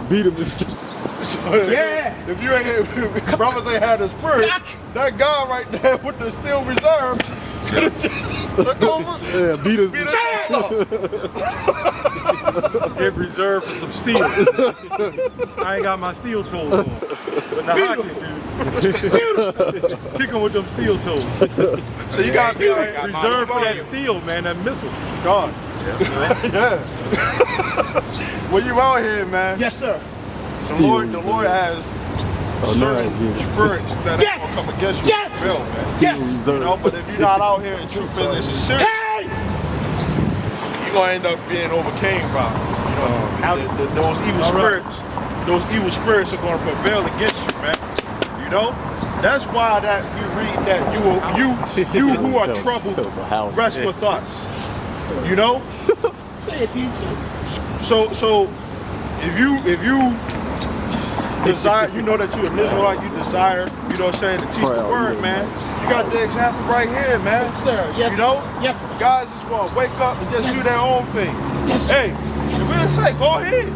Beat him. If you ain't, if brothers ain't had the spirit, that guy right there with the steel reserve could have just took over. Yeah, beat us. Get reserved for some steel. I ain't got my steel toes on. But now I can do. Kick him with them steel toes. So you got to be like, Reserved for that steel, man, that missile. God. Yeah. When you out here, man, Yes, sir. the Lord has certain spirits that Yes. will come against you. Yes. Bill, man. Yes. You know, but if you're not out here in true business and serious, you're gonna end up being overcame by, those evil spirits. Those evil spirits are gonna prevail against you, man. You know, that's why that we read that you who are troubled rest with us. You know. Say it, teacher. So if you desire, you know that you're an Israelite, you desire, you know what I'm saying, to teach the word, man. You got the example right here, man. Yes, sir. Yes. You know? Yes. Guys just want to wake up and just do their own thing. Yes. Hey, if we say, go ahead.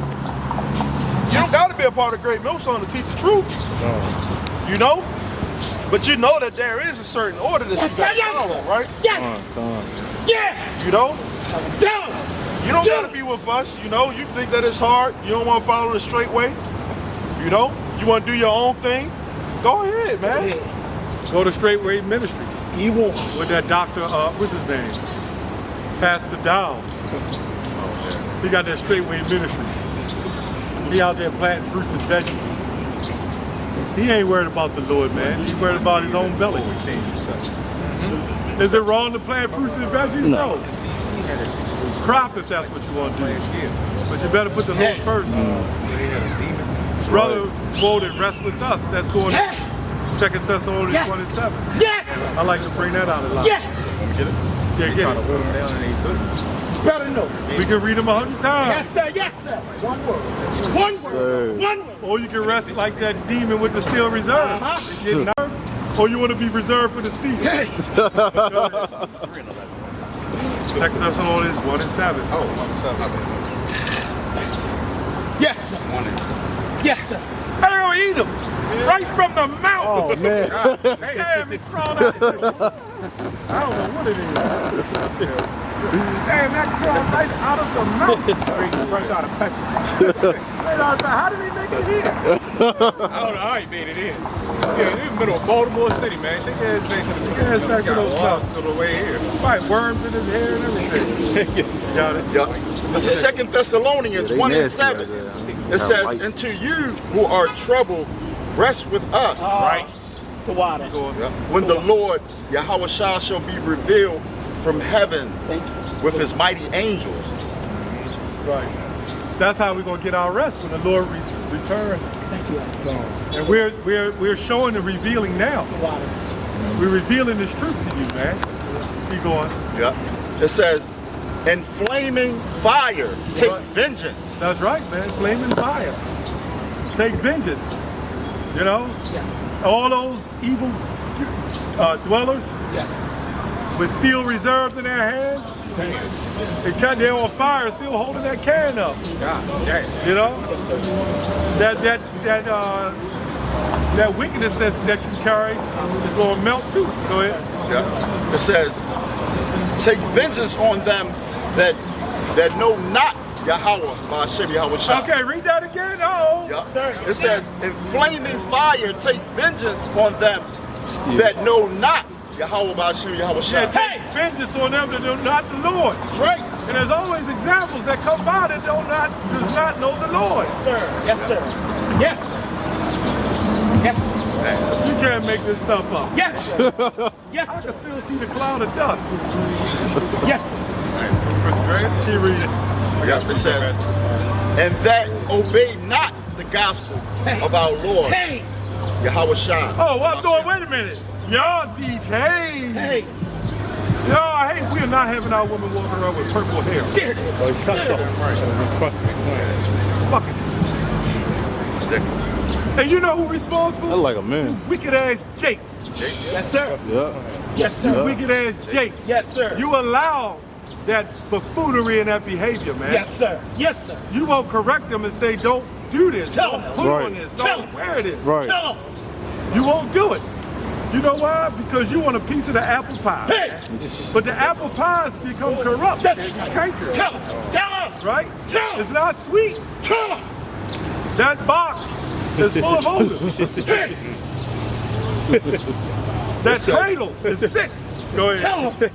You don't got to be a part of Great Millstone to teach the truth. You know? But you know that there is a certain order that you got to follow, right? Yes. Yeah. You know? Tell him. You don't got to be with us, you know? You think that it's hard? You don't want to follow the straight way? You know? You want to do your own thing? Go ahead, man. Go to Straightway Ministries. You won't. With that doctor, what's his name? Pastor Dow. He got that Straightway Ministries. He out there planting fruits and veggies. He ain't worried about the Lord, man. He's worried about his own belly. Is it wrong to plant fruits and veggies? No. Crop if that's what you want to do. But you better put the Lord first. Brother quoted, rest with us. That's going to 2 Thessalonians 27. Yes. I like to bring that out a lot. Yes. Get it? Yeah, get it. Better know. We can read them 100 times. Yes, sir. Yes, sir. One word. One word. One word. Or you can rest like that demon with the steel reserve. Get nerve. Or you want to be reserved for the steel. 2 Thessalonians 1 and 7. Oh, 1 and 7. Yes, sir. 1 and 7. Yes, sir. I don't eat them. Right from the mouth. Oh, man. Damn, it crawled out. I don't know what it is. Damn, that crawled right out of the mouth. Fresh out of Texas. How did he make it here? I don't know how he made it in. Yeah, in the middle of Baltimore City, man. Take your ass back to the hospital way here. Right, worms in his hair and everything. Got it. Yeah. This is 2 Thessalonians 1 and 7. It says, and to you who are troubled, rest with us. Right. The water. When the Lord, Yahweh shall be revealed from heaven with his mighty angels. Right. That's how we're going to get our rest when the Lord returns. Thank you. And we're showing and revealing now. The water. We're revealing this truth to you, man. Keep going. Yeah. It says, in flaming fire, take vengeance. That's right, man. Flaming fire. Take vengeance. You know? Yes. All those evil dwellers with steel reserved in their hands. They're on fire, still holding that can up. God damn. You know? Yes, sir. That wickedness that you carry is going to melt too. Go ahead. Yeah. It says, take vengeance on them that know not Yahweh, Ba'ashem Yahweh Shah. Okay, read that again. Oh, Yeah. Sir. It says, in flaming fire, take vengeance on them that know not Yahweh, Ba'ashem Yahweh Shah. yeah, take vengeance on them that know not the Lord. Right. And there's always examples that come by that does not know the Lord. Yes, sir. Yes, sir. Yes, sir. Yes, sir. You can't make this stuff up. Yes, sir. Yes, I sir. can still see the cloud of dust. Yes, sir. She read it. Yeah, it says, and that obey not the gospel of our Lord, Hey. Yahweh Shah. Oh, well, I'm doing, wait a minute. Y'all teach, hey. Hey. Y'all, hey, we are not having our women walking around with purple hair. There it is. Fuck it. And you know who responsible? That's like a man. Wicked ass Jakes. Yes, sir. Yeah. Yes, sir. Wicked ass Jakes. Yes, sir. You allow that buffoonery and that behavior, man. Yes, sir. Yes, sir. You won't correct them and say, don't do this. Tell Don't them. put Right. on this. Tell Don't them. wear this. Right. Tell them. You won't do it. You know why? Because you want a piece of the apple pie. Hey. But the apple pies become corrupt. That's and right. cankerous, Tell them. Tell them. right? Tell 'em. It's not sweet. Tell them. That box is full of odors. Hey. That cradle is sick. Go ahead. Tell them.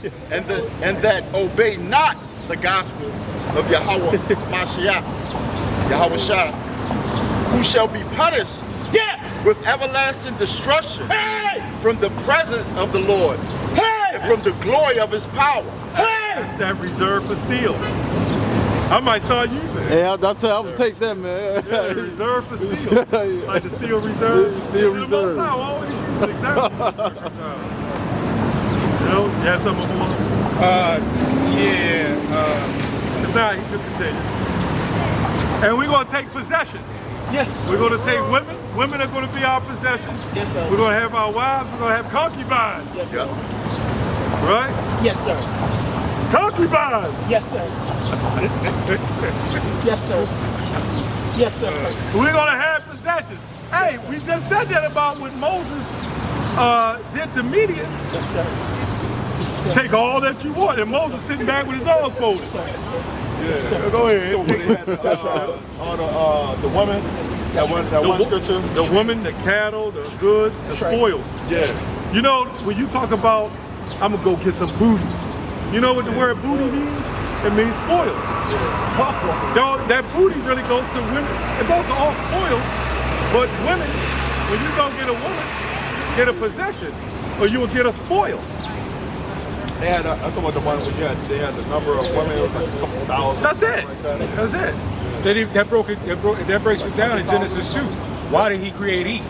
And that obey not the gospel of Yahweh Mashiach, Yahweh Shah, who shall be punished Yes. with everlasting destruction Hey. from the presence of the Lord Hey. and from the glory of his power. Hey. That's that reserve for steel. I might start using it. Hey, I'll tell you, I would take that, man. Yeah, reserve for steel. Like the steel reserve. Steel The reserve. Most High always use an example. You know, you have something more? If not, he can continue. And we're going to take possessions. Yes. We're going to take women. Women are going to be our possessions. Yes, sir. We're going to have our wives. We're going to have concubines. Yes, sir. Right? Yes, sir. Concubines. Yes, sir. Yes, sir. Yes, sir. We're going to have possessions. Hey, we just said that about with Moses did the media take all that you want? And Moses sitting back with his arms folded. Yeah. Go ahead. That's the woman. That one scripture. The woman, the cattle, the goods, the spoils. Yeah. You know, when you talk about, I'm gonna go get some booty. You know what the word booty means? It means spoils. That booty really goes to women. It goes to all spoils. But women, when you go get a woman, get a possession, or you will get a spoil. They had, I'm talking about the one where they had the number of women, it was like a couple thousand. That's it. That's it. That breaks it down in Genesis 2. Why did he create Eve?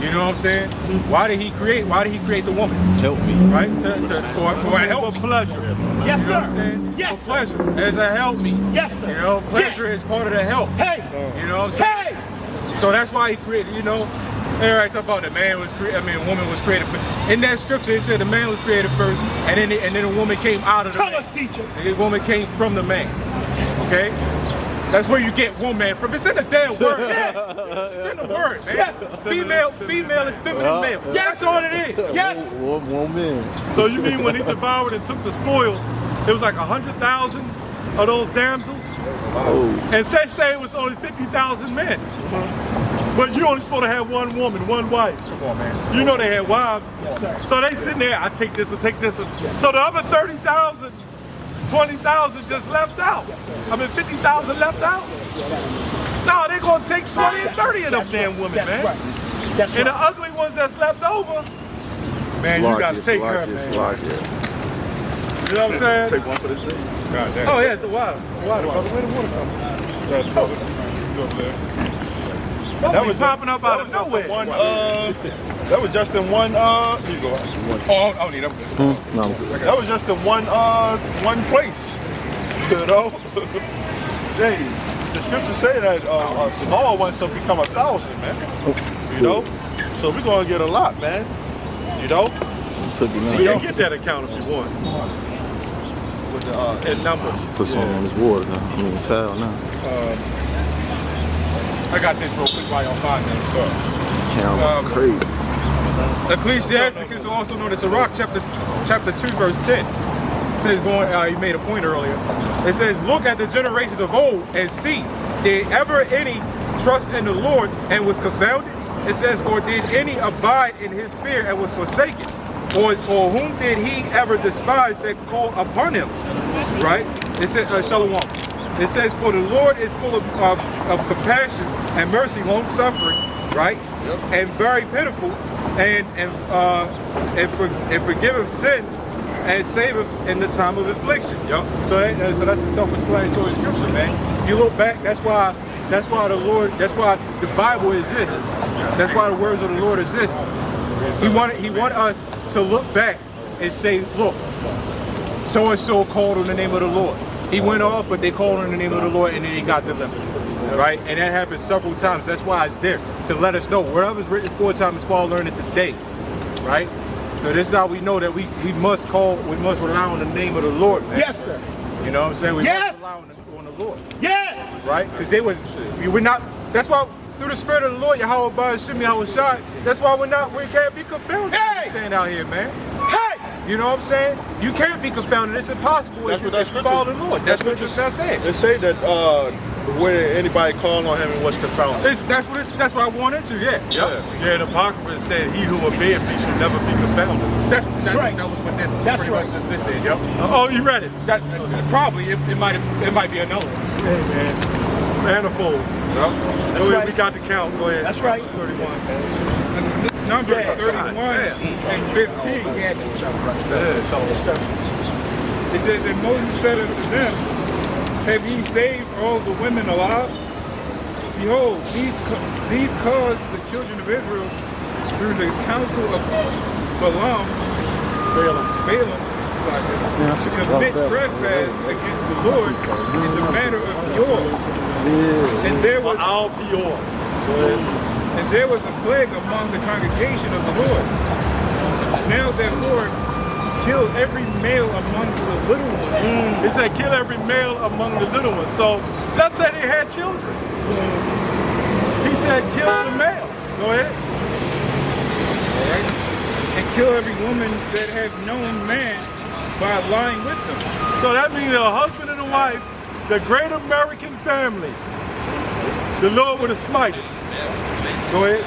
You know what I'm saying? Why did he create the woman? Help me. Right? For a help me. Pleasure. Yes, You know what I'm sir. saying? Yes, For pleasure. As a help me. Yes, sir. You know, pleasure is part of the help. Hey. You know what I'm saying? Hey. So that's why he created, you know. Everybody talk about the man was created, woman was created first. In that scripture, it said the man was created first, and then the woman came out of the man. Tell us, teacher. The woman came from the man. Okay? That's where you get woman from. It's in the damn word. It's in the word, man. Yes. Female is feminine male. That's all it is. Yes. One man. So you mean when he devoured and took the spoils, it was like 100,000 of those damsels? Oh. And say it was only 50,000 men. But you only supposed to have one woman, one wife. Come on, man. You know they had wives. Yes, sir. So they sitting there, I take this and take this. So the other 30,000, 20,000 just left out. I mean 50,000 left out? No, they're going to take 20 and 30 of them damn women, That's man. right. That's And the right. ugly ones that's left over, man, you got to take her, man. You know what I'm saying? Take one for the team. Oh yeah, the water. Where the water come from? That was popping up out of nowhere. That was just in one. Here you go. Oh, need them. No. That was just in one place. You know. Hey, the scriptures say that a small one shall become 1,000, man. You know. So we're gonna get a lot, man. You know. Took it So you can get that account if you want. With the In numbers. Put some on this water now. I mean, towel now. I got this real quick while y'all find that. Count crazy. Ecclesiasticus, also known as Sirach, chapter 2, verse 10. It says, you made a point earlier. It says, look at the generations of old and see, did ever any trust in the Lord and was confounded? It says, or did any abide in his fear and was forsaken? Or whom did he ever despise that called upon him? Right? It says, Shalom. It says, for the Lord is full of compassion and mercy, long suffering, right? Yep. And very pitiful, and forgiveth sins and saveth in the time of affliction. Yep. So that's a self-explanatory scripture, man. You look back, that's why the Bible exists. That's why the words of the Lord exist. He want us to look back and say, look, so and so called on the name of the Lord. He went off, but they called on the name of the Lord, and then he got delivered. Right? And that happens several times. That's why it's there, to let us know whatever's written 4 times, Paul learned it today. Right? So this is how we know that we must rely on the name of the Lord, man. Yes, sir. You know what I'm saying? We must rely on the Lord. Yes! Right? Because we're not, that's why through the Spirit of the Lord, Yahweh by Shimmy, Yahweh Shai, that's why we can't be confounded. Hey! Saying out here, man. Hey! You know what I'm saying? You can't be confounded. It's impossible if you follow the Lord. That's what it's not saying. They say that where anybody calling on him and was confounded. That's what I want into, yeah. Yeah, the Apocrypha said, he who obeyeth me should never be confounded. That's right. That was what That's right. This is, yep. Oh, you read it? Probably, it might be another. Hey, man. Manifold. That's right. We got the count. Go ahead. That's right. 31. Numbers 31 and 15. It says, and Moses said unto them, have ye saved all the women alive? Behold, these caused the children of Israel through the counsel of Balaam to commit trespass against the Lord in the manner of Peor. And there was And there was a plague among the congregation of the Lord. Now therefore, kill every male among the little ones. It said kill every male among the little ones. So let's say they had children. He said kill the male. Go ahead. All right. kill every woman that has known man by lying with them. So that means a husband and a wife, the great American family, the Lord would have smited. Go ahead.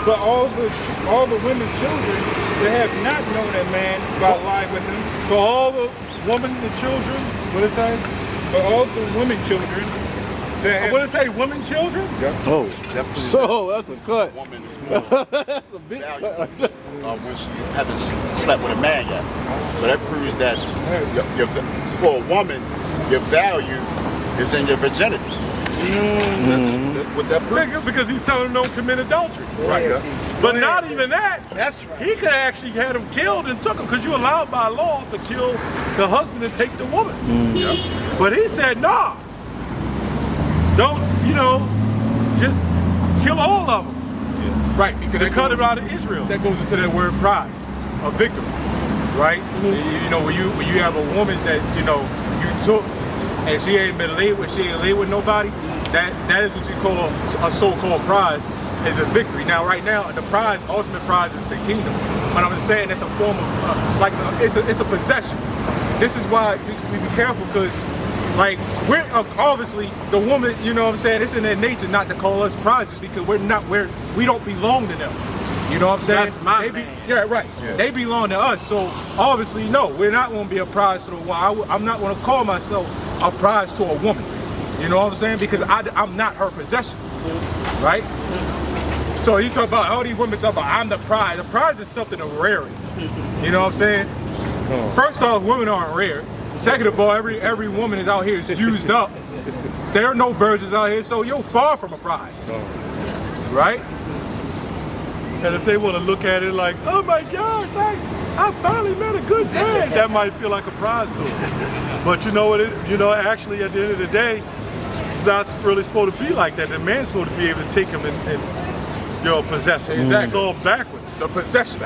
But all the women children that have not known that man by lying with them. For all the women and children, what did it say? But all the women children that have, What did it say, women children? Oh, so that's a cut. Woman is more That's a big value cut right there. when she hasn't slept with a man yet. So that proves that for a woman, your value is in your virginity. That's what that proves. Because he's telling them don't commit adultery. Right. But not even that. That's right. He could have actually had him killed and took him because you're allowed by law to kill the husband and take the woman. But he said, nah. Don't, just kill all of them. Right, because They cut it out of Israel. that goes into that word prize, a victim, right? You know, when you have a woman that you took and she ain't been laid with, nobody. That is what you call a so-called prize, is a victory. Now, right now, the prize, ultimate prize, is the kingdom. But I'm just saying, it's a form of it's a possession. This is why we be careful, because like we're obviously the woman, you know what I'm saying, it's in their nature not to call us prizes, because we don't belong to them. You know what I'm saying? That's my man. Yeah, right. Yeah. They belong to us. So obviously, no, we're not going to be a prize to the woman. I'm not going to call myself a prize to a woman. You know what I'm saying? Because I'm not her possession. Right? So you talk about, all these women talk about, I'm the prize. The prize is something of rarity. You know what I'm saying? First off, women aren't rare. Second of all, every woman is out here is used up. There are no virgins out here, so you're far from a prize. Right? And if they want to look at it like, oh my gosh, I finally met a good man, that might feel like a prize to them. But you know what? Actually, at the end of the day, it's not really supposed to be like that. The man's supposed to be able to take him and possess him. Exactly. It's all backwards. It's a possession.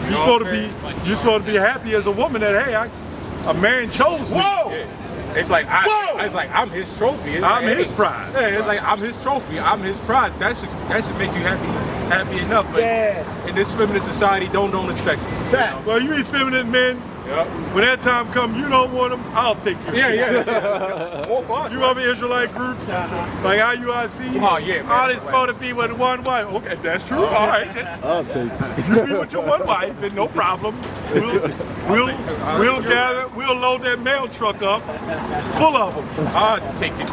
You're supposed to be happy as a woman that, hey, a man chose me. Whoa! Yeah. It's like I'm his trophy. It's I'm like, his prize. Yeah, it's like I'm his trophy. I'm his prize. That should make you happy enough. But in this feminist society, don't expect it. Fact. Well, you effeminate men. Yep. When that time comes, you don't want them, I'll take you. Yeah. More fun. You remember Israelite groups like IUIC? Oh yeah, man. Oh, they supposed to be with one wife. Okay, that's true. All right. I'll take it. You be with your one wife, and no problem. We'll gather. We'll load that mail truck up, full of them. I'll take it.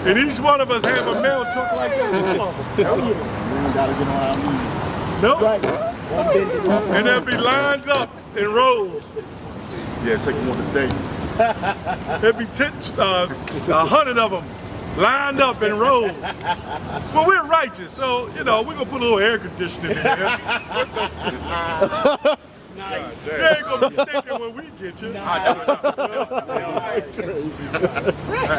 And each one of us have a mail truck like that, full of them. We ain't gotta get on our knees. Nope. Right. And they'll be lined up in rows. Yeah, take one a day. There'll be 100 of them lined up in rows. Well, we're righteous, so, we're going to put a little air conditioning in there. Nice. You ain't going to be stinking when we get you.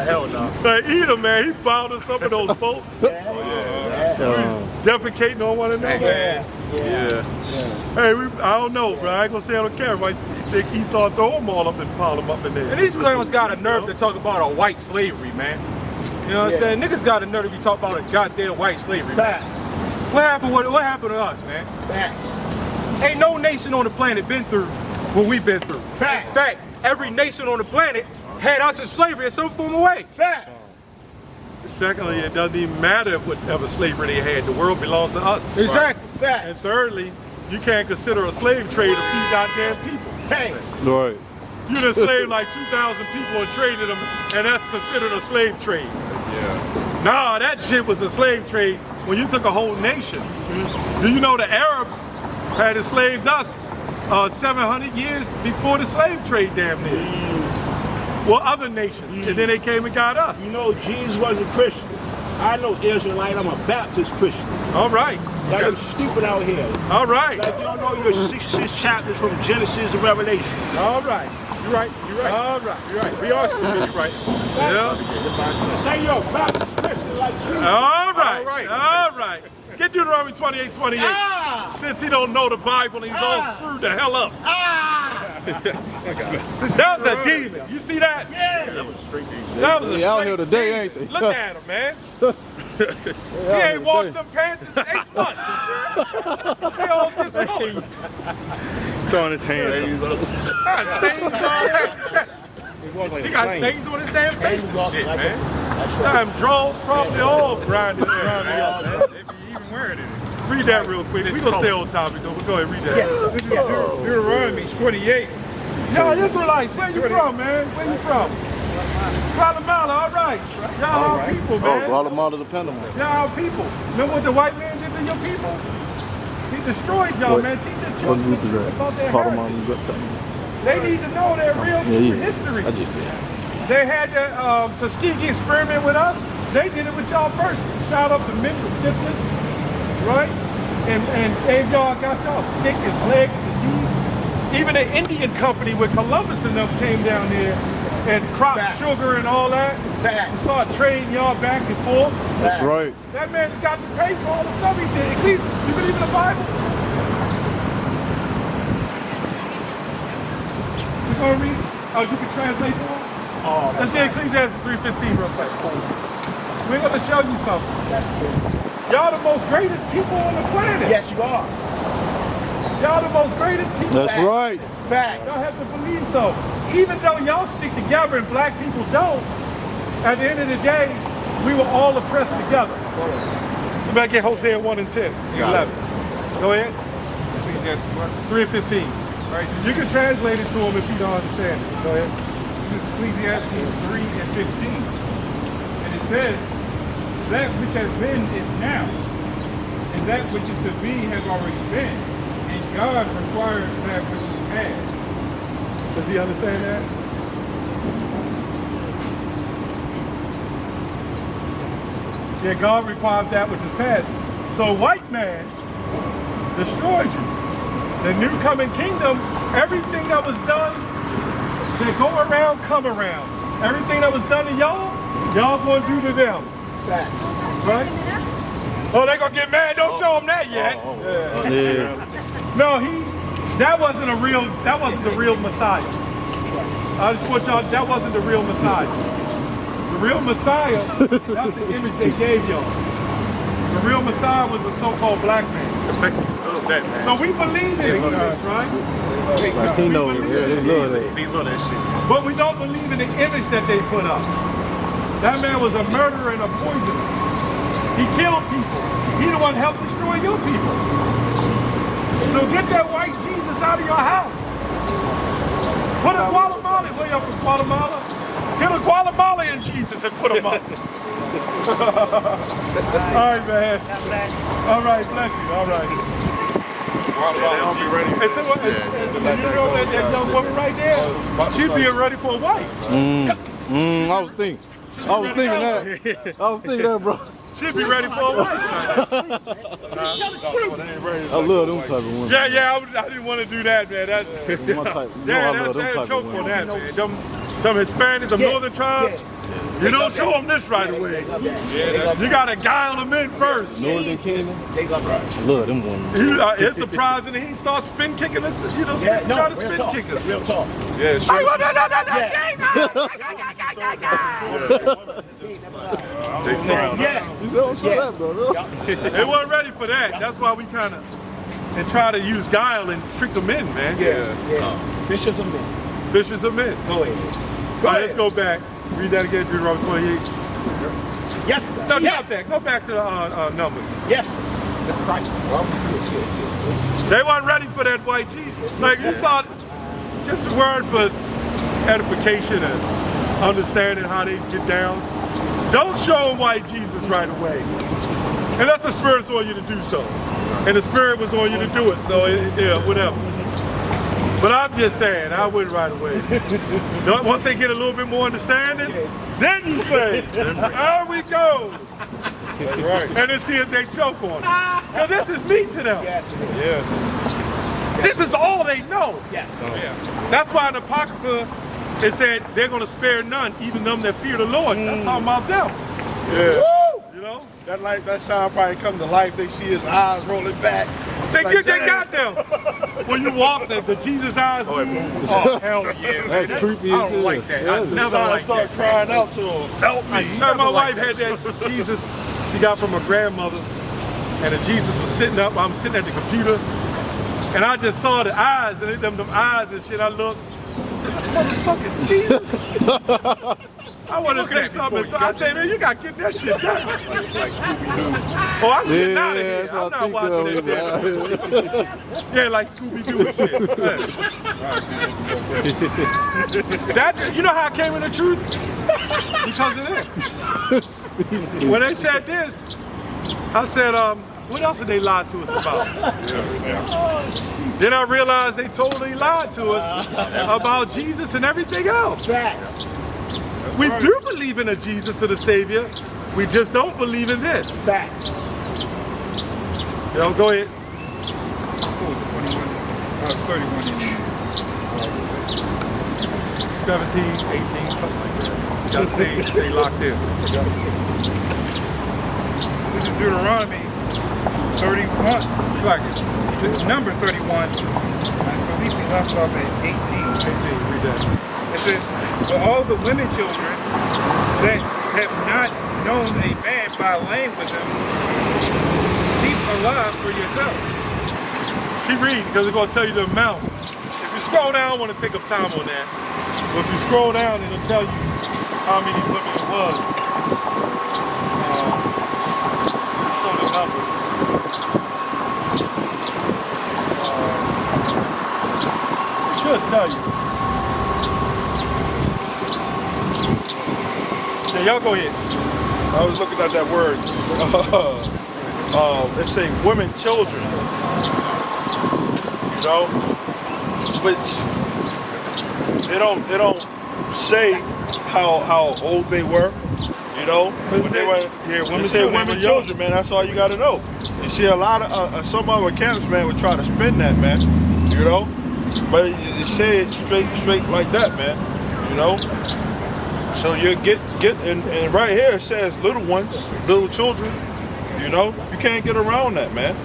Hell no. Like Edom, man, he bound us up in those boats. Defecating on one another. Yeah. Hey, I don't know, bro. I ain't going to say I don't care. I think Esau throw them all up and pile them up in there. And these clowns got a nerve to talk about a white slavery, man. You know what I'm saying? Niggas got a nerve to be talking about a goddamn white slavery. Facts. What happened to us, man? Facts. Ain't no nation on the planet been through what we've been through. Fact. In fact, every nation on the planet had us in slavery in some form of way. Facts. Secondly, it doesn't even matter whatever slavery they had. The world belongs to us. Exactly. Facts. And thirdly, you can't consider a slave trade a few goddamn people. Hey. Right. You done slaved like 2,000 people and traded them, and that's considered a slave trade. Yeah. Nah, that shit was a slave trade when you took a whole nation. Do you know the Arabs had enslaved us 700 years before the slave trade damn near? Well, other nations, and then they came and got us. You know, Jesus was a Christian. I know Israelite, I'm a Baptist Christian. All right. Like I'm stupid out here. All right. Like you don't know your 66 chapters from Genesis to Revelation. All right. You're right. All right. You're right. We are stupid. You're right. Yeah. Say you're a Baptist Christian like me. All right. All right. All right. Get Deuteronomy 28:28. Ah! Since he don't know the Bible and he's all screwed the hell up. Ah! That was a demon. You see that? Yeah. That was a They out straight here today, demon. ain't they? Look at him, man. He ain't washed them pants in 8 months. They all discolored. Throwing his hands up. Stains on He got stains on his damn face and shit, man. Damn drawers probably all grinded around the up, man. If you even wearing it. Read that real quick. We gonna stay on topic though, but go ahead, read that. Yes, this is Deuteronomy 28. Y'all Israelites, where you from, man? Where you from? Guatemala, all right. Y'all our people, man. Oh, Guatemala, the Panama. Y'all our people. Remember what the white man did to your people? He destroyed y'all, man. Teach the What children group is that? about their Guatemala, heritage. They need to know their real history. I just said. They had the Tuskegee experiment with us. They did it with y'all first. Shot up the men with syphilis, right? And y'all got y'all sick and plagued with disease. Even the Indian company with Columbus and them came down here and cropped sugar and all that. And started trading y'all back and forth. That's right. That man has got to pay for all the stuff he did. You believe in the Bible? You gonna read? Oh, you can translate for us? Oh, Let's get Ecclesiastes 3:15 real quick. That's cool. We're gonna show you something. That's cool. Y'all the most greatest people on the planet. Yes, you are. Y'all the most greatest people. That's right. Facts. Y'all have to believe so. Even though y'all stick together and black people don't, at the end of the day, we were all oppressed together. So back at Hosea 1 and 10, 11. Go ahead. Ecclesiastes what? 3:15. All right, you can translate it to them if you don't understand it. Go ahead. This is Ecclesiastes 3 and 15. And it says, that which has been is now, and that which is to be has already been. And God requires that which is past. Does he understand that? Yeah, God requires that which is past. So white man destroyed you. The new coming kingdom, everything that was done to go around, come around. Everything that was done to y'all, y'all gonna do to them. Facts. Right? Oh, they gonna get mad. Don't show them that yet. Yeah. No, that wasn't the real Messiah. I just want y'all, that wasn't the real Messiah. The real Messiah, that's the image they gave y'all. The real Messiah was a so-called black man. So we believe in it, right? Latino, yeah, they love that. They love that shit. But we don't believe in the image that they put up. That man was a murderer and a poisoner. He killed people. He the one helped destroy your people. So get that white Jesus out of your house. Put a Guatemala, way up in Guatemala. Get a Guatemalan Jesus and put him up. All right, man. All right, bless you. All right. They'll be ready. And so, you know that young woman right there, she'd be ready for a wife. I was thinking that, bro. She'd be ready for a wife. I love them type of women. Yeah, I didn't want to do that, man. That's my type. You know yeah, I love them that's type joke of on women. that, man. Them Hispanics, the northern tribes, you don't show them this right away. You got to guile them in first. Northern Kingdom, love them women. It's surprising that he starts spin kicking us, trying to spin kick us. Real talk. Yeah, sure. They frown. Yes. You don't show that, bro. They weren't ready for that. That's why we kind of try to use guile and trick them in, man. Yeah. Fishers of men. Fishes are men. Go ahead. All right, let's go back. Read that again, Deuteronomy 28. Yes, sir. No, Yes. not that. Go back to the numbers. Yes, sir. That's right. They weren't ready for that white Jesus. Like you thought, just a word for edification and understanding how they get down. Don't show them white Jesus right away. Unless the Spirit's on you to do so. And the Spirit was on you to do it, so yeah, whatever. But I'm just saying, I wouldn't right away. Once they get a little bit more understanding, then you say, there we go. That's right. And then see if they choke on it. Because this is meat to them. Yes, it is. Yeah. This is all they know. Yes. That's why in the Apocrypha, it said they're going to spare none, even them that fear the Lord. That's talking about them. Yeah. Woo! You know? That sound probably come to life. They see his eyes rolling back. They Like, got them. When you walk, the Jesus eyes. Oh, hell yeah. That's creepy as hell. I don't like that. Yeah, I never start crying out to him. Help me. My wife had that Jesus she got from her grandmother, and then Jesus was sitting up, I'm sitting at the computer, and I just saw the eyes, and them eyes and shit, I looked, I said, motherfucking Jesus. I want to say something. I say, man, you got to get that shit done. Like Scooby-Doo. Oh, I'm getting out of Yeah, here. that's I'm what I not think watching that shit. Yeah, like Scooby-Doo and shit. That, you know how I came in the truth? Because of this. When they said this, I said, what else did they lie to us about? Then I realized they totally lied to us about Jesus and everything else. Facts. We do believe in a Jesus and a Savior. We just don't believe in this. Facts. Yo, go ahead. What was it, 21? I was 31 in 17, 18, something like that. You gotta stay locked in. This is Deuteronomy 31. It's like this number 31. I believe we left off at 18. 18, read that. It says, for all the women children that have not known a man by laying with them, keep alive for yourself. Keep reading, because it's going to tell you the amount. If you scroll down, I want to take up time on that. But if you scroll down, it'll tell you how many women it was. Show the numbers. It should tell you. Yeah, y'all go ahead. I was looking at that word. Let's say women, children. You know, which they don't say how old they were. You know, when they were women, say women, children, man. That's all you got to know. You see a lot of some other camps, man, would try to spin that, man. You know, but you say it straight like that, man. You know. So you get and right here it says little ones, little children. You know, you can't get around that, man.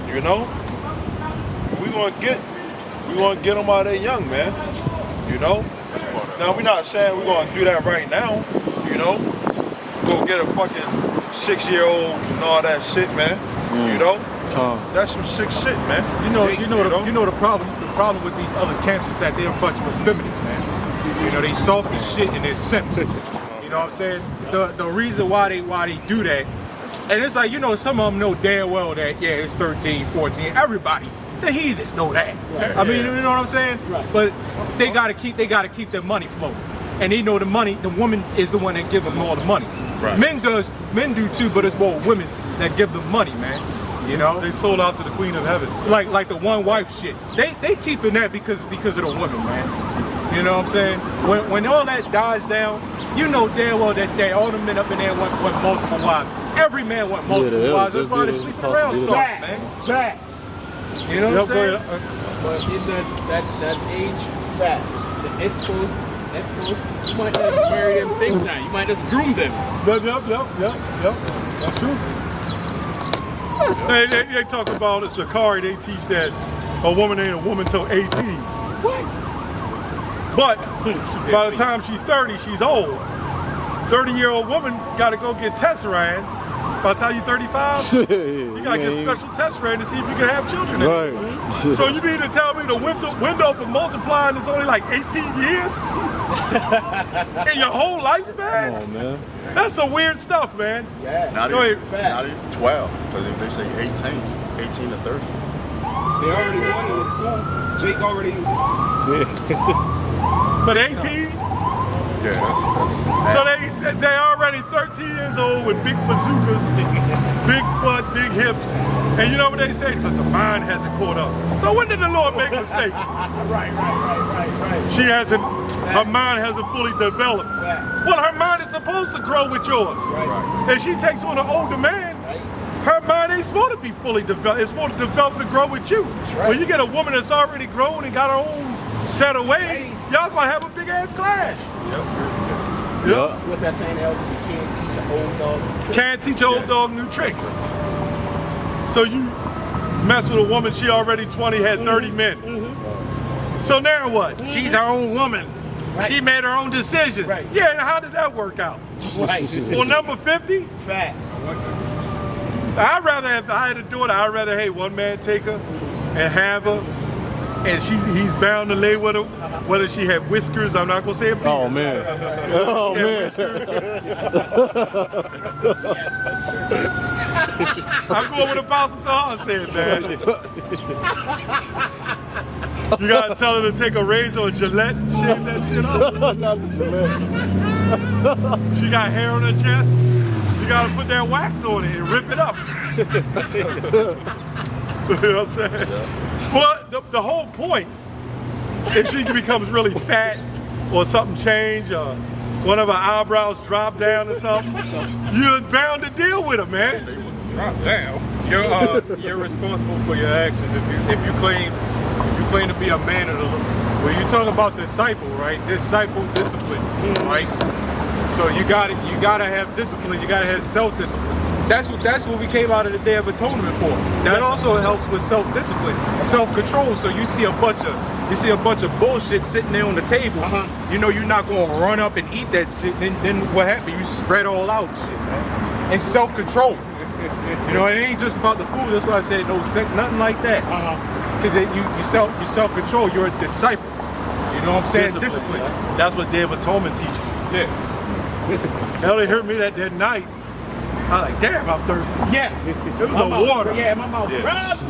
You know, we gonna get them while they young, man. You know. Now we're not saying we're gonna do that right now. You know, go get a fucking 6-year-old and all that shit, man. You know, that's some sick shit, man. You know the problem. The problem with these other camps is that they're a bunch of effeminates, man. You know, they soft as shit and they're simps. You know what I'm saying? The reason why they do that, and it's like, you know, some of them know damn well that, yeah, it's 13, 14, everybody, the heathens know that. Right. I mean, you know what I'm saying? Right. But they gotta keep their money flowing. And they know the woman is the one that gives them all the money. Right. Men do too, but it's more women that give them money, man. You know? They sold out to the Queen of Heaven. Like the one wife shit. They keeping that because of the women, man. You know what I'm saying? When all that dies down, you know damn well that all the men up in there want multiple wives. Every man want multiple wives. That's why they're sleeping around stuff, man. Facts. You know what I'm saying? But in that age, fact, the escorts, you might not marry them same time. You might just groom them. Yep. That's true. They talk about a Sakari, they teach that a woman ain't a woman till 18. What? But by the time she's 30, she's old. 30-year-old woman got to go get test ran. By the time you're 35, you got to get special test ran to see if you can have children. Right. So you mean to tell me the window for multiplying is only like 18 years? In your whole lifespan? Oh, man. That's some weird stuff, man. Yeah. Not even 12, because if they say 18 to 30. They already won in school. Jake already. But 18? Yeah. So they already 13 years old with big bazookas, big butt, big hips. And you know what they say? Because the mind hasn't caught up. So when did the Lord make mistakes? Right. Her mind hasn't fully developed. Right. Well, her mind is supposed to grow with yours. Right. If she takes on an older man, her mind ain't supposed to be fully developed. It's supposed to develop to grow with you. Right. When you get a woman that's already grown and got her own set of ways, y'all gonna have a big ass clash. Yep. What's that saying, Elder? You can't teach an old dog new tricks. Can't teach an old dog new tricks. So you mess with a woman, she already 20, had 30 men. So now what? She's her own woman. Right. She made her own decision. Right. Yeah, and how did that work out? Right. Well, number 50? Facts. I'd rather, if I had a daughter, I'd rather, hey, one man take her and have her, and he's bound to lay with her, whether she had whiskers. I'm not gonna say a beard. Oh man. Oh man. I'm going with Apostle Tom said, man. You gotta tell her to take a razor or Gillette and shave that shit off. Not the Gillette. She got hair on her chest. You gotta put that wax on it and rip it up. You know what I'm saying? Yeah. Well, the whole point, if she becomes really fat or something change, or one of her eyebrows drop down or something, you're bound to deal with her, man. Drop down. You're responsible for your actions. If you claim to be a man of the Lord. When you talk about disciple, right? Disciple discipline, right? So you gotta have discipline. You gotta have self-discipline. That's what we came out of the Day of Atonement for. That also helps with self-discipline, self-control. So you see a bunch of bullshit sitting there on the table. You know you're not gonna run up and eat that shit. Then what happens? You spread all out and shit, man. And self-control. You know, it ain't just about the food. That's why I said no sex, nothing like that. Because you self-control. You're a disciple. You know what I'm saying? Discipline. That's what Day of Atonement teaches. Yeah. Discipline. Hell, they hurt me that night. I was like, damn, I'm thirsty. Yes. It was the water. Yeah, my mouth. That's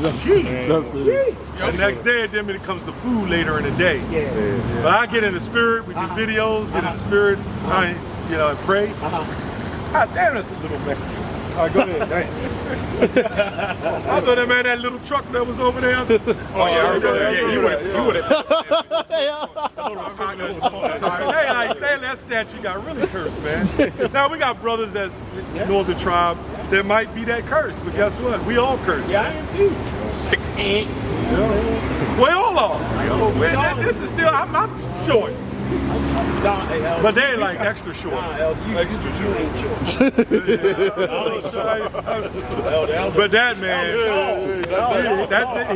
it. The next day, then it comes to food later in the day. Yeah. But I get in the spirit, we do videos, get in the spirit, and pray. God damn, that's a little Mexican. All right, go ahead. I thought that man, that little truck that was over there. Oh yeah, you would have. Hey, that statue got really cursed, man. Now we got brothers that's Northern tribe that might be that cursed, but guess what? We all cursed. Yeah, I am too. 6'8". We all are. Man, this is still, I'm short. But they like extra short. Extra short. But that man,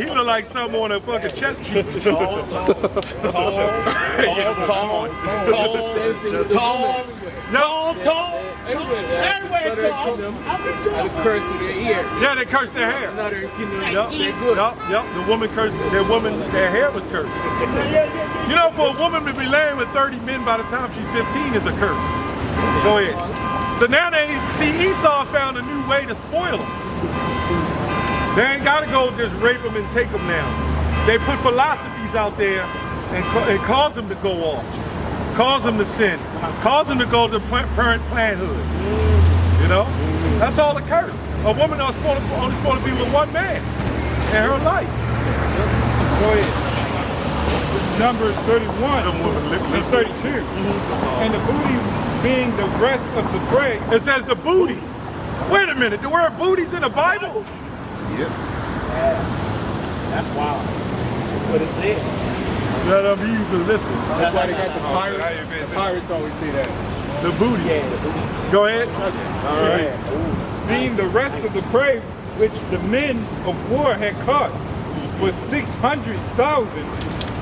he look like something on a fucking chess piece. Tall. Everywhere tall. And curse in their ear. Yeah, they cursed their hair. The woman cursed, their hair was cursed. You know, for a woman to be laying with 30 men by the time she's 15 is a curse. Go ahead. So now Esau found a new way to spoil them. They ain't gotta go just rape them and take them now. They put philosophies out there and cause them to go off. Cause them to sin. Cause them to go to parent planhood. You know? That's all a curse. A woman only supposed to be with one man in her life. Go ahead. This is Numbers 31 and 32. And the booty being the rest of the prey. It says the booty. Wait a minute, the word booty's in the Bible? Yeah. That's wild. But it's there. Let them use to listen. That's why they got the pirates. The pirates always say that. The booty. Yeah, the booty. Go ahead. All right. Being the rest of the prey which the men of war had caught was 600,000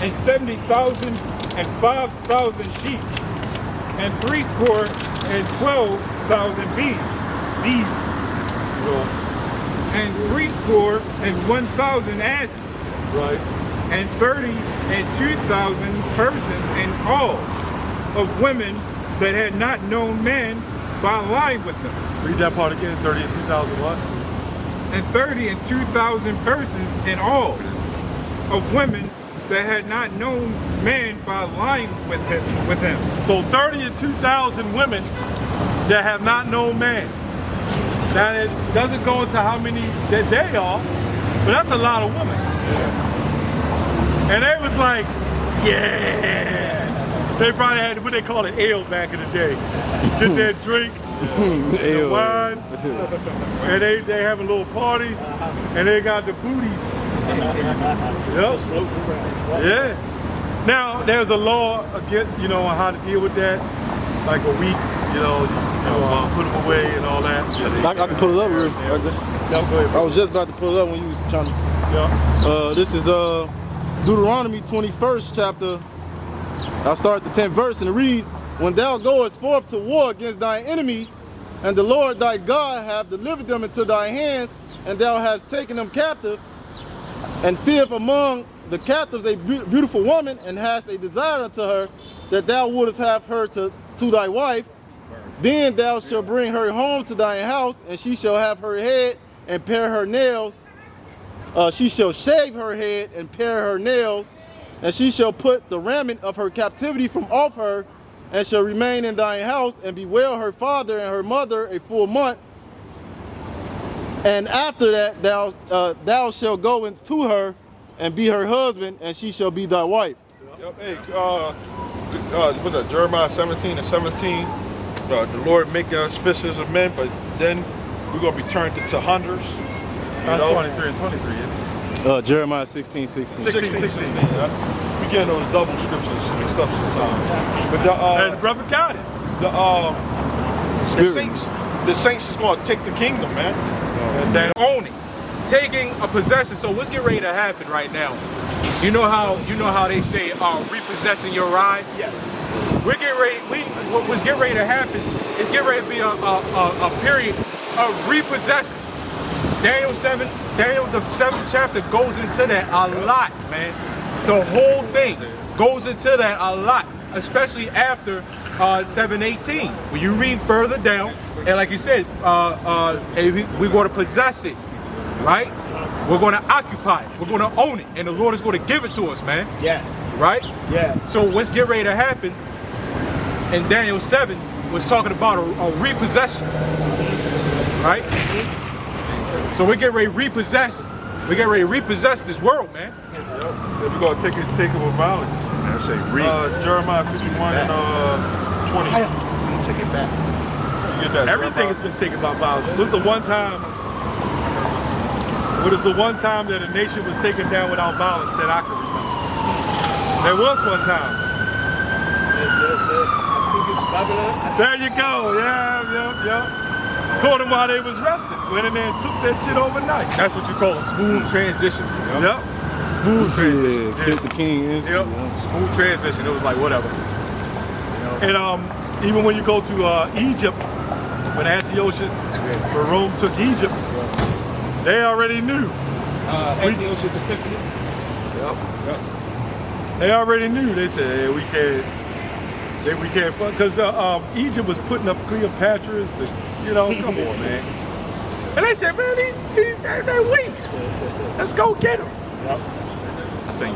and 70,000 and 5,000 sheep and 312,000 beeves, and 301,000 asses, right, and 32,000 persons in all of women that had not known men by lying with them. Read that part again. 30 and 2,000 what? And 32,000 persons in all of women that had not known men by lying with him. So 30 and 2,000 women that have not known man. Now it doesn't go into how many that they are, but that's a lot of women. And they was like, yeah. They probably had what they call it ale back in the day. Get their drink, the wine, and they have a little party, and they got the booties. Yep. Yeah. Now there's a law against, on how to deal with that, like a week, put them away and all that. I can pull it up real quick. I was just about to pull it up when you was trying to. Yeah. This is Deuteronomy 21st chapter. I'll start at the 10th verse, and it reads, "When thou goest forth to war against thine enemies, And the Lord thy God hath delivered them into thy hands, and thou hast taken them captive, and seest among the captives a beautiful woman, and hast a desire unto her, that thou wouldest have her to thy wife, then thou shalt bring her home to thine house, and she shall have her head and pare her nails. She shall shave her head and pare her nails, and she shall put the raiment of her captivity from off her, and shall remain in thine house, and bewail her father and her mother a full month. And after that thou shalt go into her and be her husband, and she shall be thy wife. Yep. Hey, what's that? Jeremiah 17:17. The Lord make us fishers of men, but then we're gonna be turned into hunters. That's 23 and 23, isn't it? Jeremiah 16:16. 16. We getting those double scriptures and stuff sometimes. But And brother got it. the saints is gonna take the kingdom, man. And then own it, taking a possession. So what's getting ready to happen right now? You know how they say repossessing your ride. Yes. We're getting ready. What's getting ready to happen is getting ready to be a period of repossessing. Daniel the 7th chapter goes into that a lot, man. The whole thing goes into that a lot, especially after 7:18. When you read further down, and like you said, we're going to possess it, right? We're going to occupy it. We're going to own it, and the Lord is going to give it to us, man. Yes. Right? Yes. So what's getting ready to happen? And Daniel 7 was talking about a repossession, right? So we're getting ready to repossess. We're getting ready to repossess this world, man. We're gonna take it with violence. I say read. Jeremiah 51 and 20. Take it back. You get that? Everything has been taken by violence. What is the one time that a nation was taken down without violence that I can remember? There was one time. I think it's Babylon. There you go. Yeah. Caught them while they was resting. Went in there and took that shit overnight. That's what you call a smooth transition. Yep. Smooth transition. Yeah, killed the king. Yep. Smooth transition. It was like whatever. And even when you go to Egypt, when Antiochus, when Rome took Egypt, they already knew. Antiochus Epiphanes. Yep. They already knew. They said, hey, we can't fuck, because Egypt was putting up Cleopatra's, come on, man. And they said, man, they're weak. Let's go get them. Yep. I think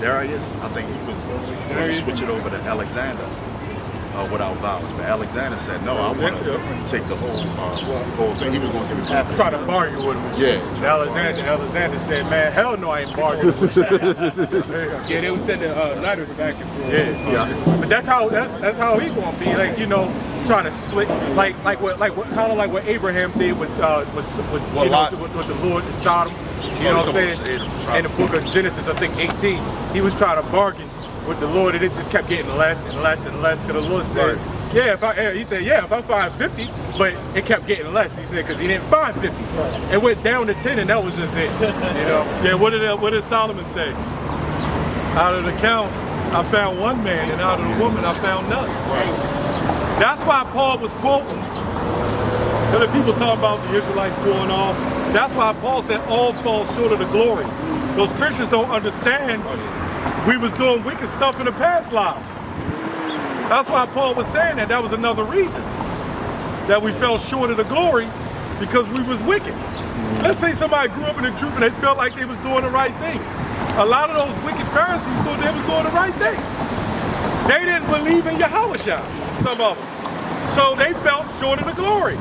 Darius, I think he was going to switch it over to Alexander without violence. But Alexander said, no, I want to take the whole thing. He was going to give it half. Try to bargain with him. Yeah. Alexander said, man, hell no, I ain't bargaining with that. Yeah, they were sending letters back and forth. Yeah. But that's how he gonna be, like, trying to split, kind of like what Abraham did with the Lord in Sodom. You know what I'm saying? In the book of Genesis, I think 18, he was trying to bargain with the Lord, and it just kept getting less and less and less. Because the Lord said, if I find 50, but it kept getting less. He said, because he didn't find 50. It went down to 10, and that was just it. Yeah, what did Solomon say? Out of the count, I found one man, and out of the woman, I found none. That's why Paul was quoting. And the people talk about the Israelites going off. That's why Paul said all fall short of the glory. Those Christians don't understand we was doing wicked stuff in the past lives. That's why Paul was saying that. That was another reason that we fell short of the glory, because we was wicked. Let's say somebody grew up in the truth and they felt like they was doing the right thing. A lot of those wicked Pharisees thought they was doing the right thing. They didn't believe in Yahushua, some of them. So they fell short of the glory.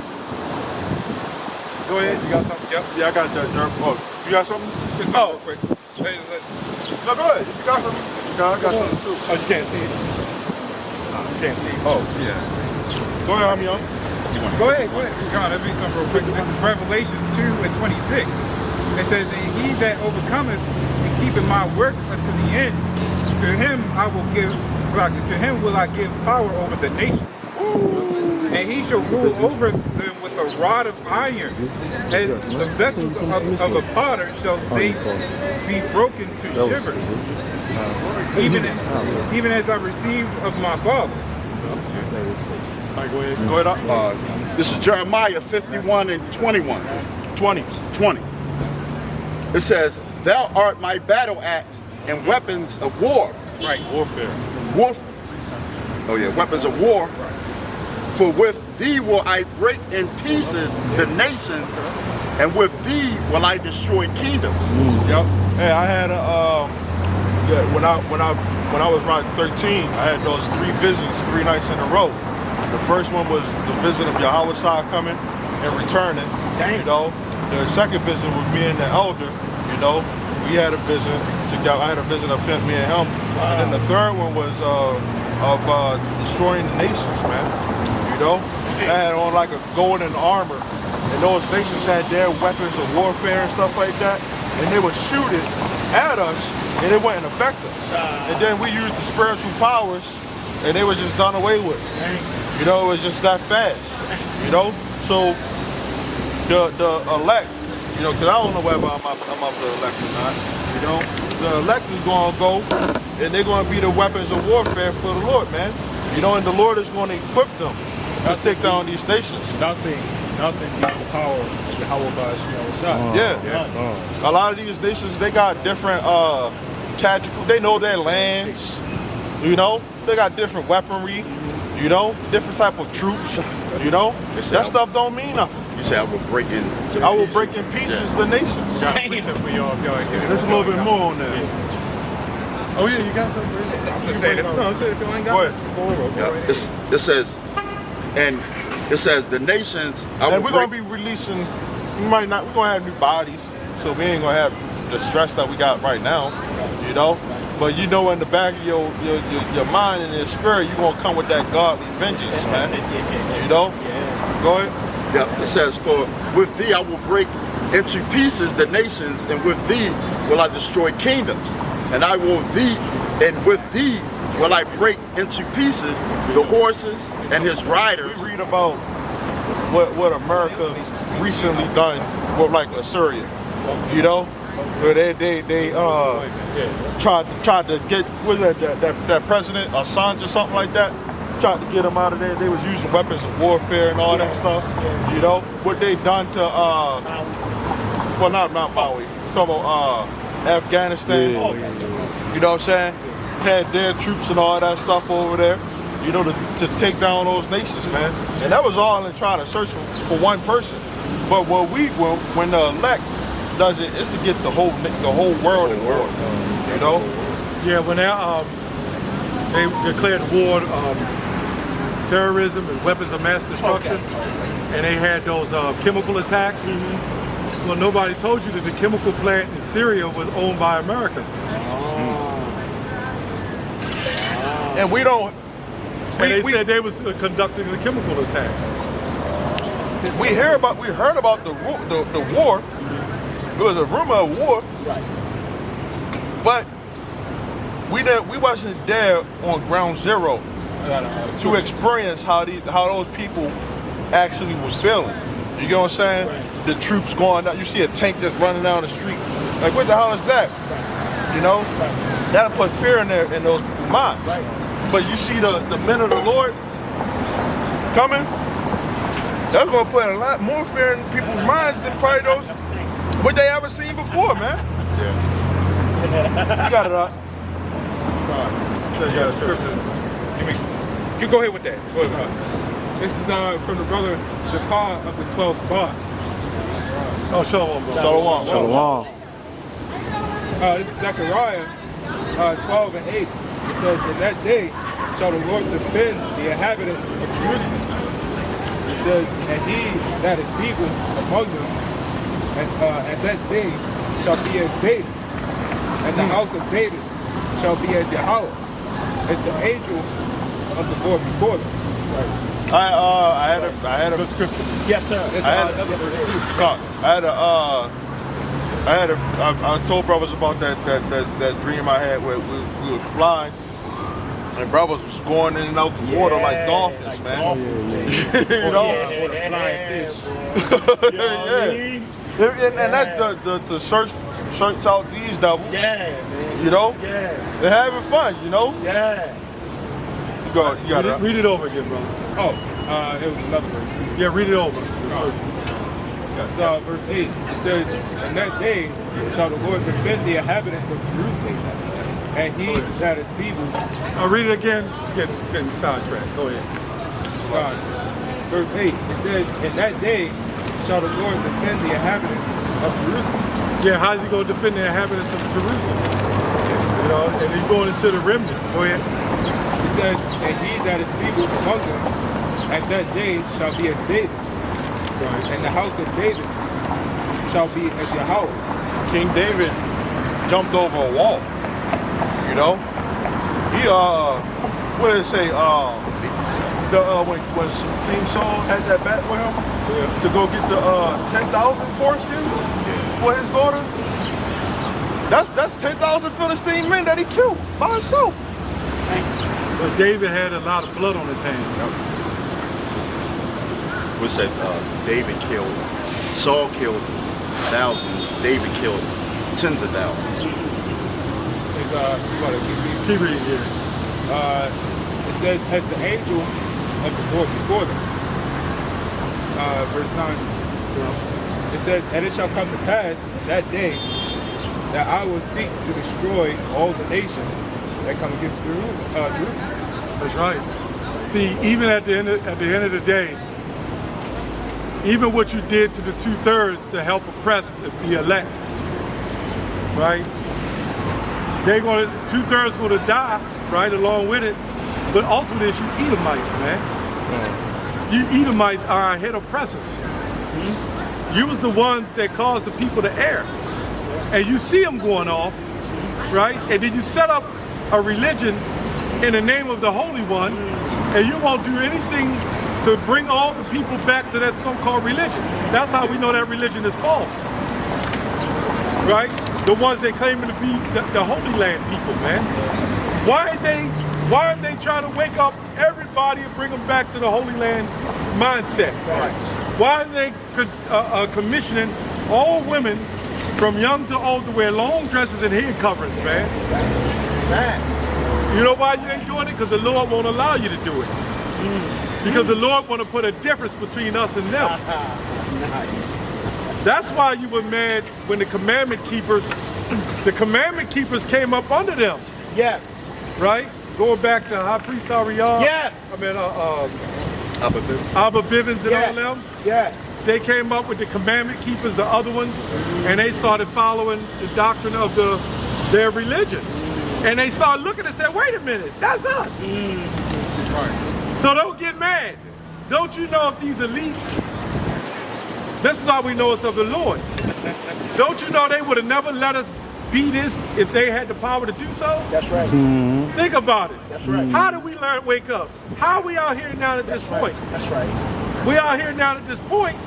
Go ahead. You got something? Yep. Yeah, I got that, Jerk. Oh, you got something? Just real quick. No, go ahead. If you got something, I got something too. Oh, you can't see it. You can't see it. Oh, yeah. Go ahead, I'm young. Go ahead. God, let me something real quick. This is Revelations 2 and 26. It says, and he that overcometh and keepeth my works unto the end, to him will I give power over the nations. And he shall rule over them with a rod of iron. As the vessels of a potter shall they be broken to shivers, even as I received of my Father. All right, go ahead. Go ahead. This is Jeremiah 51 and 21. 20. 20. It says, "Thou art my battle axe and weapons of war." Right. Warfare. Oh yeah, weapons of war. "For with thee will I break in pieces the nations, and with thee will I destroy kingdoms." Yep. Hey, I had when I was around 13, I had those 3 visions 3 nights in a row. The first one was the vision of Yahweh Shah coming and returning. You know, the second vision was me and the elder. You know, we had a vision together. I had a vision of him, me and him. And then the third one was of destroying the nations, man. You know, I had on like a golden armor, and those nations had their weapons of warfare and stuff like that, and they would shoot it at us, and it wouldn't affect us. And then we used the spiritual powers, and they was just done away with. You know, it was just that fast. You know, so the elect, you know, because I don't know whether I'm up for the elect or not. You know, the elect is going to go, and they're going to be the weapons of warfare for the Lord, man. You know, and the Lord is going to equip them to take down these nations. Nothing beats the power of the Yahweh by Shah. Yeah. A lot of these nations, they got different tactical, they know their lands, you know, they got different weaponry, you know, different type of troops, you know. That stuff don't mean nothing. You say I will break in. I will break in pieces the nations. There's a little bit more on there. Oh yeah, you got something? I'm just saying, if you ain't Go got ahead. It says, and it says the nations. And we're gonna be releasing. We're gonna have new bodies, so we ain't gonna have the stress that we got right now, you know. But you know, in the back of your mind and your spirit, you're gonna come with that godly vengeance, man. You know. Go ahead. Yeah. It says, "For with thee I will break into pieces the nations, and with thee will I destroy kingdoms, and I will thee, and with thee will I break into pieces the horses and his riders." We read about what America recently done with like Assyria, you know, where they tried to get that president Assange or something like that, tried to get him out of there. They was using weapons of warfare and all that stuff, you know. What they done to well, not Maui, talking about Afghanistan, you know what I'm saying? Had their troops and all that stuff over there, you know, to take down those nations, man. And that was all in trying to search for one person. But when the elect does it, it's to get the whole world involved, you know. Yeah, when they declared war, terrorism and weapons of mass destruction, and they had those chemical attacks. Well, nobody told you that the chemical plant in Syria was owned by America. And we don't. And they said they was conducting the chemical attacks. We heard about the war. It was a rumor of war, but we wasn't there on ground zero to experience how those people actually were feeling. You get what I'm saying? The troops going down. You see a tank that's running down the street. Like, what the hell is that? You know, that'll put fear in those people's minds. But you see the men of the Lord coming, that's gonna put a lot more fear in people's minds than probably those what they ever seen before, man. You got it up. You got a scripture. You go ahead with that. Go ahead. This is from the brother Shapar of the 12th bar. Oh, shalom, bro. Shalom. Shalom. This is Zechariah 12 and 8. It says, "In that day shall the Lord defend the inhabitants of Jerusalem." It says, "And he that is feeble among them, and at that day shall be as David, and the house of David shall be as Yahweh, as the angel of the Lord before them." I had a good scripture. Yes, sir. I told brothers about that dream I had where we was flying, and brothers was going in and out the water like dolphins, man. You know, flying fish. And that's the search out these devils. You know, they're having fun. You know. You got it. Read it over again, brother. It was another verse too. Yeah, read it over. So verse 8, it says, "In that day shall the Lord defend the inhabitants of Jerusalem, and he that is feeble." I'll read it again. Getting sidetracked. Go ahead. Verse 8, it says, "In that day shall the Lord defend the inhabitants of Jerusalem." Yeah, how's he going to defend the inhabitants of Jerusalem? You know, and he's going into the remnant. Go ahead. It says, "And he that is feeble among them at that day shall be as David, and the house of David shall be as Yahweh." King David jumped over a wall. You know, he what did it say? When King Saul had that bet with him to go get the 10,000 foreskins for his daughter. That's 10,000 Philistine men that he killed by himself. But David had a lot of blood on his hands. We said David killed, Saul killed thousands, David killed tens of thousands. Keep reading here. It says, "As the angel of the Lord before them." Verse 9. It says, "And it shall come to pass that day that I will seek to destroy all the nations that come against Jerusalem." That's right. See, even at the end of the day, even what you did to the 2/3 to help oppress the elect, right? They're going to 2/3 going to die, right, along with it. But ultimately, it's you Edomites, man. You Edomites are our head oppressors. You was the ones that caused the people to err, and you see them going off, right? And then you set up a religion in the name of the Holy One, and you won't do anything to bring all the people back to that so-called religion. That's how we know that religion is false, right? The ones they claiming to be the Holy Land people, man. Why are they trying to wake up everybody and bring them back to the Holy Land mindset? Why are they commissioning all women from young to old to wear long dresses and head coverings, man? You know why you ain't doing it? Because the Lord won't allow you to do it. Because the Lord want to put a difference between us and them. That's why you were mad when the commandment keepers came up under them. Yes. Right? Going back to High Priest Ariel. Yes. I mean, Abba Bivens and all them. Yes. They came up with the commandment keepers, the other ones, and they started following the doctrine of their religion. And they started looking and said, wait a minute, that's us. So don't get mad. Don't you know if these elites, this is how we know it's of the Lord. Don't you know they would have never let us be this if they had the power to do so? That's right. Think about it. That's right. How did we learn wake up? How are we out here now at this point? That's right. We out here now at this point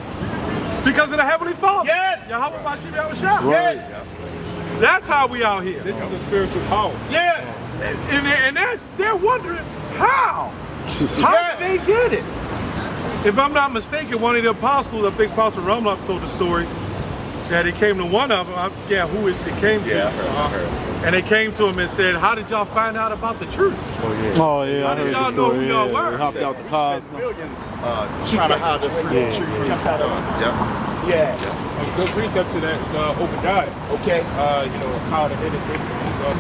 because of the Heavenly Father. Yes. Yahweh Bashir Yahushua. Yes. That's how we out here. This is a spiritual power. Yes. And they're wondering how? How did they get it? If I'm not mistaken, one of the apostles, I think Apostle Rumlock told the story, that it came to one of them, I forget who it came to. Yeah, I heard. And they came to him and said, how did y'all find out about the truth? Oh yeah, How did y'all know who y'all were? They hopped out the car. Millions trying to hide the fruit. Yeah. A good precept to that is Obadiah. Okay. You know, how to edit things.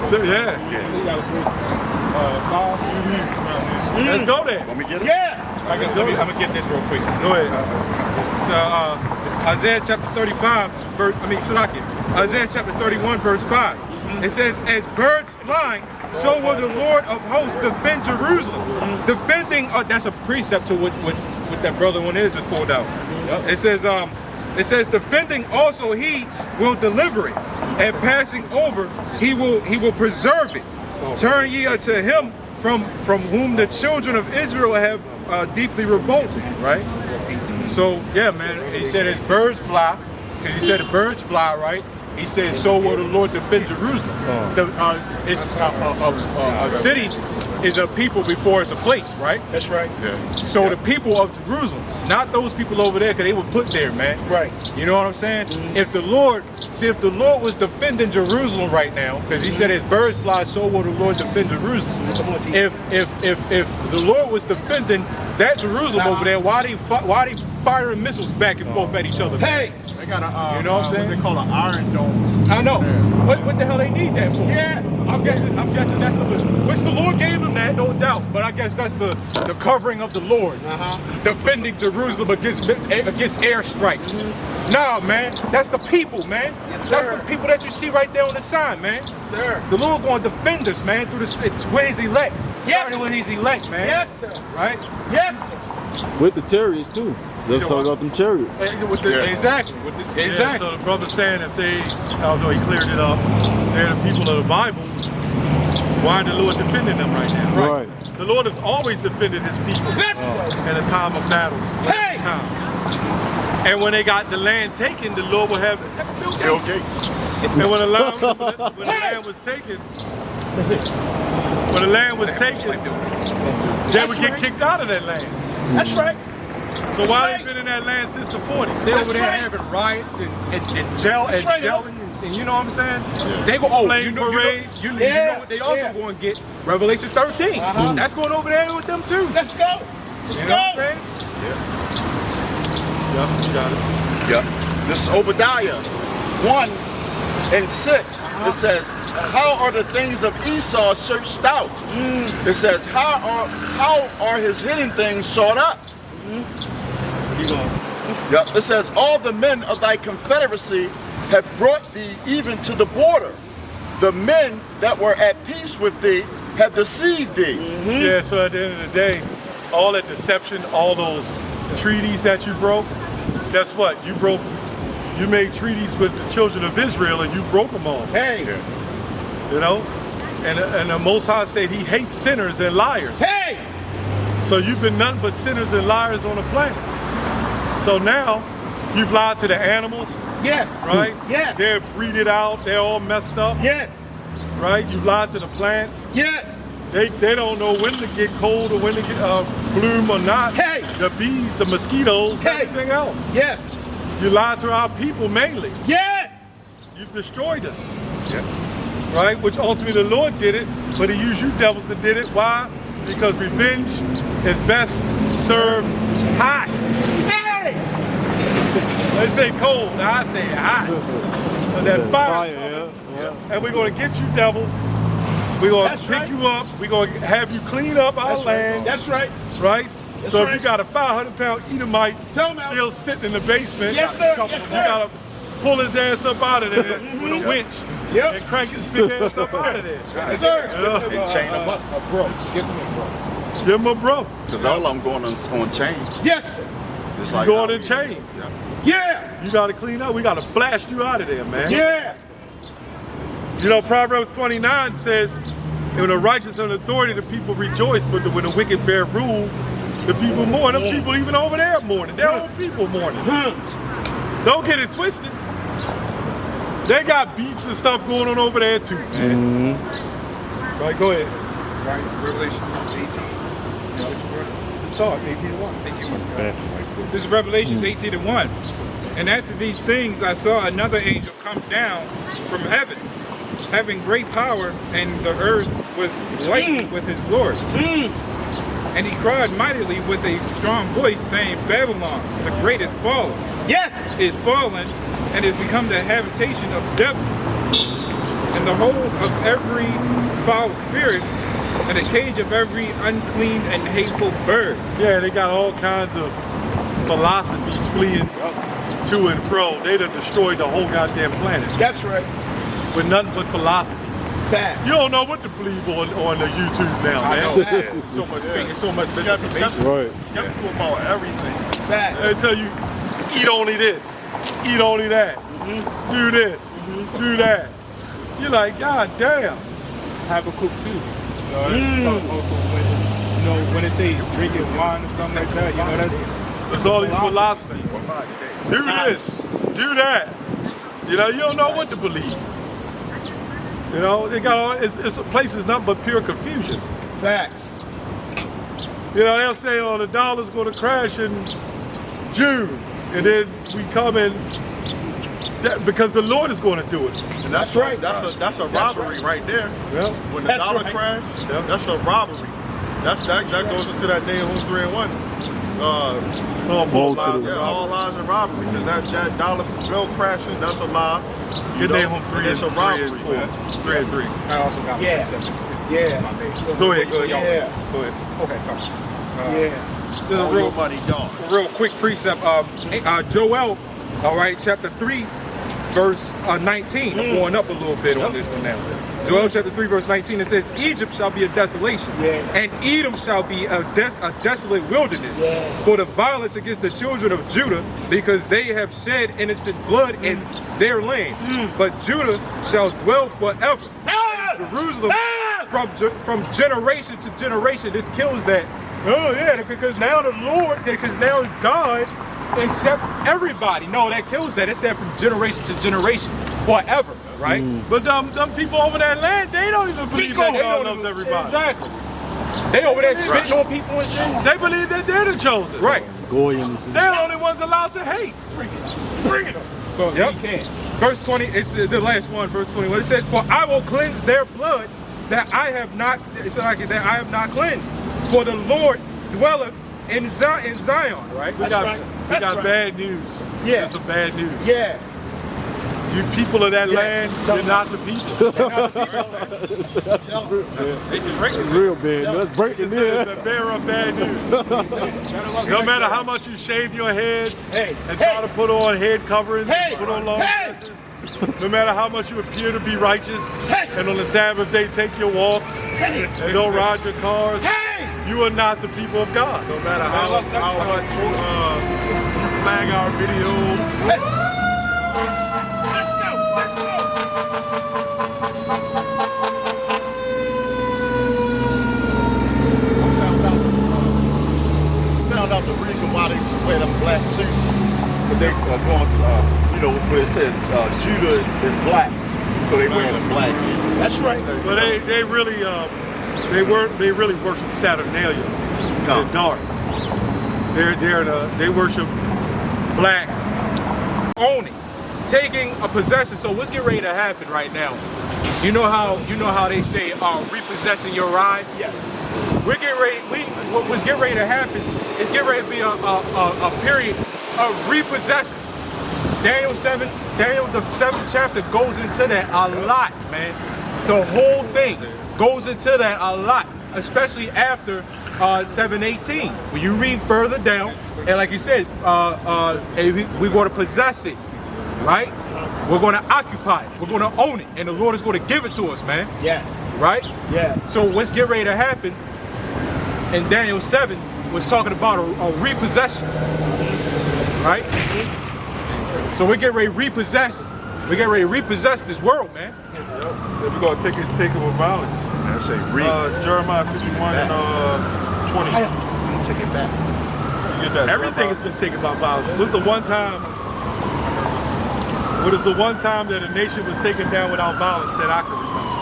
So, yeah. I think that was verse 5. Let's go there. Want me to get it? Yeah. I'm gonna get this real quick. Go ahead. So Isaiah chapter 35, Isaiah chapter 31, verse 5. It says, as birds flying, so will the Lord of hosts defend Jerusalem. Defending, that's a precept to what that brother one is just pulled out. It says, defending also he will deliver it, and passing over he will preserve it. Turn ye unto him from whom the children of Israel have deeply revolted, right? So yeah, man, he said as birds fly, because he said the birds fly, right? He said, so will the Lord defend Jerusalem. It's a city is a people before it's a place, right? That's right. Yeah. So the people of Jerusalem, not those people over there, because they were put there, man. Right. You know what I'm saying? If the Lord was defending Jerusalem right now, because he said as birds fly, so will the Lord defend Jerusalem. If the Lord was defending that Jerusalem over there, why they firing missiles back and forth at each other? Hey! They got a, you know what I'm saying? What they call an Iron Dome. I know. What the hell they need that for? Yeah. I'm guessing that's which the Lord gave them that, no doubt. But I guess that's the covering of the Lord, defending Jerusalem against airstrikes. Nah, man, that's the people, man. Yes, that's sir. the people that you see right there on the sign, man. Yes, sir. The Lord going to defend us, man, through it's where His elect. Yes. Starting with His elect, man. Yes, sir. Right? Yes, sir. With the chariots too. Let's talk about them chariots. Exactly. Yeah, so the brother's saying if they, although he cleared it up, they're the people of the Bible, why the Lord defending them right now? Right. The Lord has always defended His people in a time of battles. Hey! And when they got the land taken, the Lord will have Bill Gates. And when the land was taken, they would get kicked out of that land. That's right. So why they been in that land since the 40s? They over there having riots and gelling and you know what I'm saying? They go, Playing parades. You know what they also going to get? Revelation 13. That's going over there with them too. Let's go. Let's You go. know what I'm saying? Yep, you got it. Yep. This is Obadiah 1:6. It says, how are the things of Esau searched out? It says, how are his hidden things sought up? Yep. It says, all the men of thy confederacy have brought thee even to the border. The men that were at peace with thee have deceived thee. Yeah, so at the end of the day, all that deception, all those treaties that you broke, guess what? You made treaties with the children of Israel and you broke them all. Hey. You know? And the Most High said He hates sinners and liars. Hey. So you've been nothing but sinners and liars on the planet. So now, you've lied to the animals. Yes. Right? Yes. They're breeded out, they're all messed up. Yes. Right? You've lied to the plants. Yes. They don't know when to get cold or when to get bloom or not. Hey. The bees, the mosquitoes, Hey. everything else. Yes. You lied to our people mainly. Yes. You've destroyed us. Right? Which ultimately the Lord did it, but He used you devils that did it. Why? Because revenge is best served hot. Hey. They say cold, I say hot. But that fire, and we're going to get you devils. We're going to pick you up. We're going to have you clean up our land. That's right. Right? That's So right. if you got a 500-pound Edomite still sitting in the basement, Yes, sir. Yes, sir. you got to pull his ass up out of there with a winch and crank his big ass up out of there. Yes, sir. And chain them up. Bro, give him a bro. Give him a bro. Because all of them going on chain. Yes, sir. Just You like going how in we- chains. Yeah. You got to clean up. We got to blast you out of there, man. Yeah. You know, Proverbs 29 says, when the righteous and authority, the people rejoice, but when the wicked bear rule, the people mourn. Them people even over there mourning. Their own people mourning. Don't get it twisted. They got beefs and stuff going on over there too, man. Right, go ahead. Right, Revelation 18. Start 18:1. 18:1. This is Revelations 18:1. And after these things, I saw another angel come down from heaven, having great power, and the earth was lightened with his glory. And he cried mightily with a strong voice, saying, Babylon, the great is fallen. Yes. Is fallen, and is become the habitation of devils, and the hold of every foul spirit, and the cage of every unclean and hateful bird. Yeah, they got all kinds of philosophies fleeing to and fro. They done destroyed the whole goddamn planet That's right. with nothing but philosophies. Facts. You don't know what to believe on the YouTube now, man. Facts. It's so much misinformation. Right. Skeptical about everything. Facts. They tell you, eat only this, eat only that, do this, do that. You're like, God damn. Habakkuk too. Also, when it say drinking wine or something like that, There's all these philosophies. Do this, do that. You know, you don't know what to believe. You know, they got all, it's a place is nothing but pure confusion. Facts. You know, they'll say, oh, the dollar's going to crash in June. And then we come in, because the Lord is going to do it. And that's right. That's a robbery right there. Yeah. When the That's dollar right. crashes, that's a robbery. That goes into that day home 3 and 1. All lies are robbery. That dollar bill crashing, that's a lie. Good day home 3 it's a robbery, man. 3 and 3. I also got Yeah. Go ahead. Yeah. Go ahead. Okay, come on. Yeah. There's a real money gone. real quick precept. Joel, all right, chapter 3, verse 19. I'm going up a little bit on this one now. Joel chapter 3, verse 19, it says, Egypt shall be a desolation, and Edom shall be a desolate wilderness for the violence against the children of Judah, because they have shed innocent blood in their land. But Judah shall dwell forever. Jerusalem from generation to generation. This kills that. Oh yeah, because now the Lord, because now God accept everybody. No, that kills that. It said from generation to generation, forever, right? But them people over that land, they don't even believe that God loves everybody. Exactly. They over there spitting on people and shit. They believe that they're the chosen. Right. They're the only ones allowed to hate. Bring it. Yep. Verse 20, it's the last one, verse 21. It says, for I will cleanse their blood that I have not, it's like that I have not cleansed. For the Lord dwelleth in Zion, right? We got bad news. Yeah. That's some bad news. Yeah. You people of that land, you're not the people. Real bad. That's breaking news. The bearer of bad news. No matter how much you shave your heads and try to put on head coverings, put on long dresses, no matter how much you appear to be righteous, and on the Sabbath day take your walks and don't ride your cars, you are not the people of God. No matter how much you flag our videos. Found out the reason why they wear them black suits. But they are going, where it says Judah is black, so they wear the black suit. That's right. But they really worship Saturnalia. They're dark. They worship black. Owning, taking a possession. So what's getting ready to happen right now? You know how they say repossessing your ride? Yes. We're getting ready. What's getting ready to happen is getting ready to be a period of repossessing. Daniel the 7th chapter goes into that a lot, man. The whole thing goes into that a lot, especially after 7:18. When you read further down, and like you said, we're going to possess it, right? We're going to occupy it. We're going to own it, and the Lord is going to give it to us, man. Yes. Right? Yes. So what's getting ready to happen in Daniel 7 was talking about a repossession, right? So we're getting ready to repossess. We're getting ready to repossess this world, man. We're going to take it with violence. I say Jeremiah 51 and 20. Take it back. You get that? Everything has been taken by violence. What is the one time that a nation was taken down without violence that I can remember?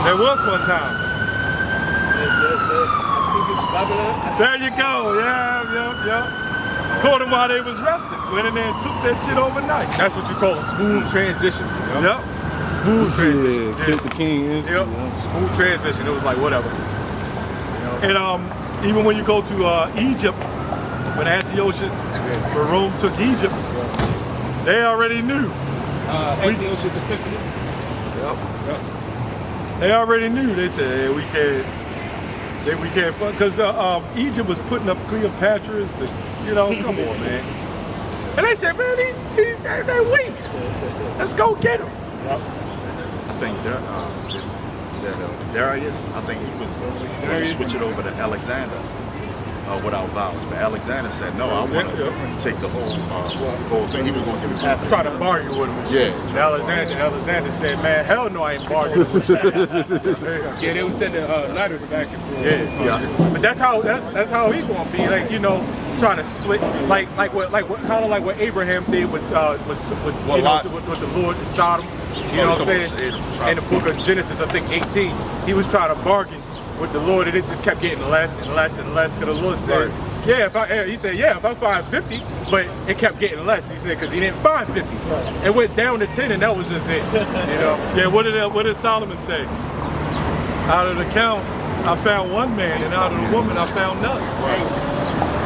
There was one time. There you go. Yeah. Caught them while they was resting. Went in there and took that shit overnight. That's what you call a smooth transition. Yep. Smooth transition. Yeah, the king is. Yep. Smooth transition. It was like whatever. And even when you go to Egypt, when Antiochus, when Rome took Egypt, they already knew. Antiochus Epiphanes. Yep. They already knew. They said, hey, we can't, because Egypt was putting up Cleopatra's. Come on, man. And they said, man, they're weak. Let's go get them. Yep. I think Darius, I think he was going to switch it over to Alexander without violence. But Alexander said, no, I want to take the whole thing. He was going to give us half. Try to bargain with him. Yeah. Alexander said, man, hell no, I ain't bargaining with him. Yeah, they were sending letters back and forth. Yeah. But that's how he gonna be, like, trying to split, like what Abraham did with the Lord in Sodom. You know what I'm saying? In the book of Genesis, I think 18, he was trying to bargain with the Lord, and it just kept getting less and less and less. Because the Lord said, if I find 50, but it kept getting less. He said, because he didn't find 50. It went down to 10, and that was just it. Yeah. What did Solomon say? Out of the count, I found one man, and out of the woman, I found none.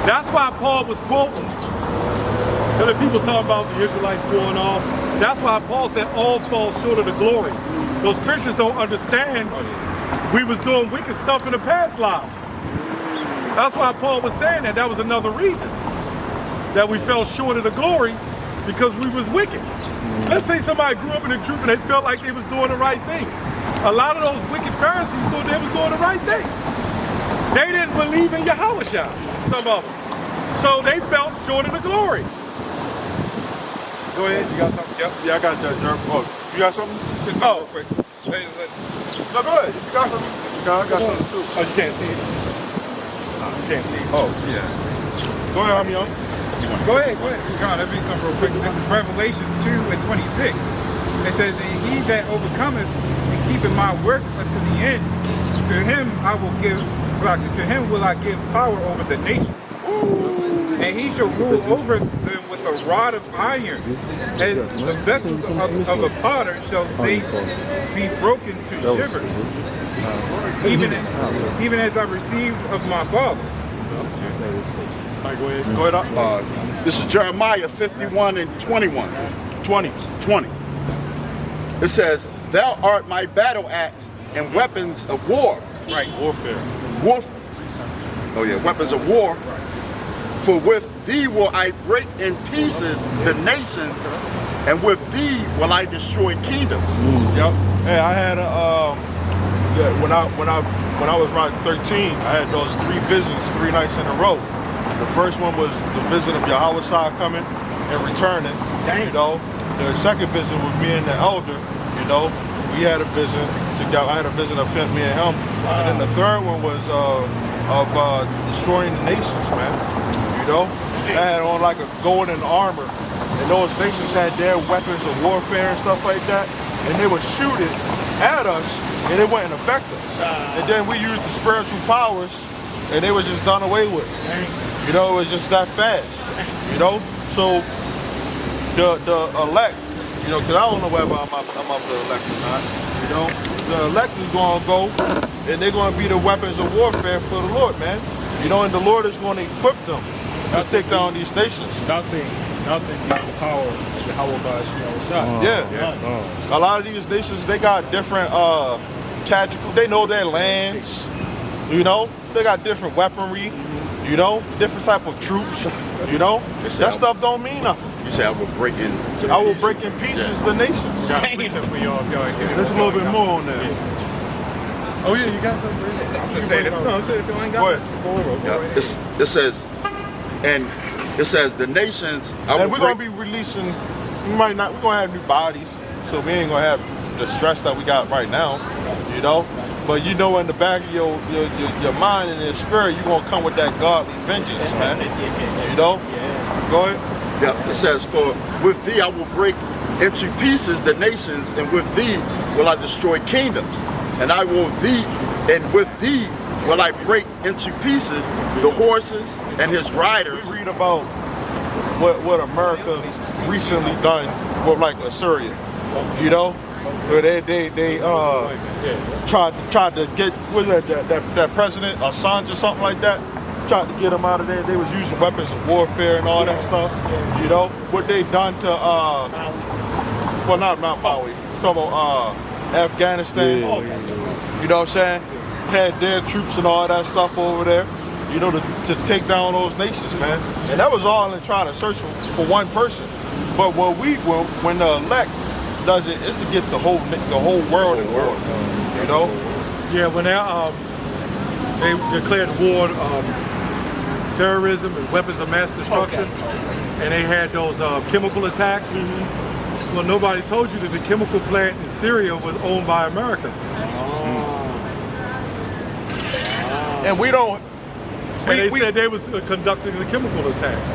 That's why Paul was quoting. And the people talking about the Israelites going off. That's why Paul said all fall short of the glory. Those Christians don't understand we was doing wicked stuff in the past lives. That's why Paul was saying that. That was another reason that we fell short of the glory, because we was wicked. Let's say somebody grew up in the truth and they felt like they was doing the right thing. A lot of those wicked Pharisees thought they was doing the right thing. They didn't believe in Yahweh, some of them. So they fell short of the glory. Go ahead, you got something? Yep. Yeah, I got that, Jerk. Oh, you got something? Just real quick. No, go ahead. If you got something, I got something too. Oh, you can't see it? You can't see it. Oh, yeah. Go ahead, I'm young. Go ahead. Come on, let me something real quick. This is Revelations 2:26. It says, "And he that overcometh and keepeth my works unto the end, to him I will give, to him will I give power over the nations. And he shall rule over them with a rod of iron. As the vessels of a potter shall they be broken to shivers, even as I received of my Father." All right, go ahead. This is Jeremiah 51:21. 20. It says, "Thou art my battle axe and weapons of war." Right, warfare. Weapons of war. "For with thee will I break in pieces the nations, and with thee will I destroy kingdoms." Yep. Hey, I had when I was around 13, I had those 3 visions 3 nights in a row. The first one was the vision of Yahweh coming and returning. You know, the second vision was me and the elder. You know, we had a vision together. I had a vision of him, me and him. And then the third one was of destroying the nations, man. You know, I had on like a golden armor, and those nations had their weapons of warfare and stuff like that, and they would shoot it at us, and it wouldn't affect us. And then we used the spiritual powers, and they was just done away with. You know, it was just that fast. You know, so the elect, you know, because I don't know whether I'm up for the elect or not. You know, the elect is going to go, and they're going to be the weapons of warfare for the Lord, man. You know, and the Lord is going to equip them to take down these nations. Nothing beats the power of Yahweh by his shot. Yeah. A lot of these nations, they got different tactical, they know their lands, you know, they got different weaponry, you know, different type of troops, you know. That stuff don't mean nothing. You say I will break in I will break in pieces the nations. There's a little bit more on there. Oh yeah, you got something? I'm just saying, if you ain't Go got ahead. It says the nations. And we're gonna be releasing. We're gonna have new bodies, so we ain't gonna have the stress that we got right now, you know. But you know, in the back of your mind and your spirit, you're gonna come with that godly vengeance, man. You know. Go ahead. Yeah. It says, "For with thee I will break into pieces the nations, and with thee will I destroy kingdoms, and with thee will I break into pieces the horses and his riders." We read about what America recently done with like Assyria, you know, where they tried to get that president Assange or something like that, tried to get him out of there. They was using weapons of warfare and all that stuff, you know. What they done to well, not Maui, talking about Afghanistan, you know what I'm saying? Had their troops and all that stuff over there, you know, to take down those nations, man. And that was all in trying to search for one person. But when the elect does it, it's to get the whole world in war, you know. Yeah, when they declared war, terrorism and weapons of mass destruction, and they had those chemical attacks. Well, nobody told you that the chemical plant in Syria was owned by America. And we don't. They said they was conducting the chemical attacks.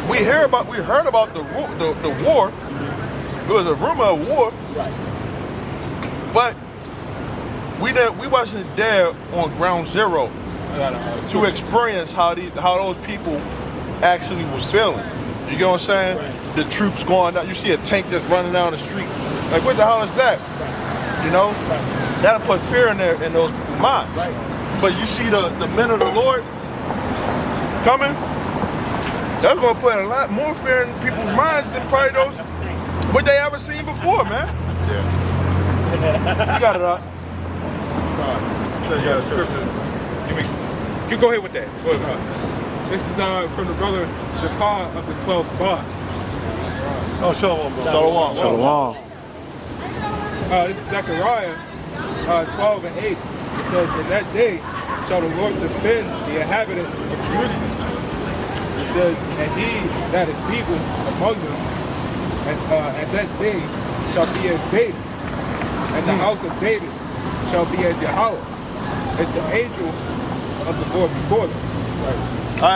We heard about the war. It was a rumor of war, Right. but we wasn't there on ground zero to experience how those people actually were feeling. You get what I'm saying? Right. The troops going down. You see a tank that's running down the street. Like, what the hell is that? You know? That'll put fear in those people's minds. Right. But you see the men of the Lord coming, that's going to put a lot more fear in people's minds than probably those what they ever seen before, man. Yeah. You got it up. You got a scripture. You go ahead with that. Go ahead. This is from the brother Shapar of the 12th bar. Oh, shalom, bro. Shalom. Shalom. This is Zechariah 12 and 8. It says, in that day shall the Lord defend the inhabitants of Jerusalem. It says, and he that is feeble among them, at that day shall be as David, and the house of David shall be as Yahweh. It's the angel of the Lord before them. I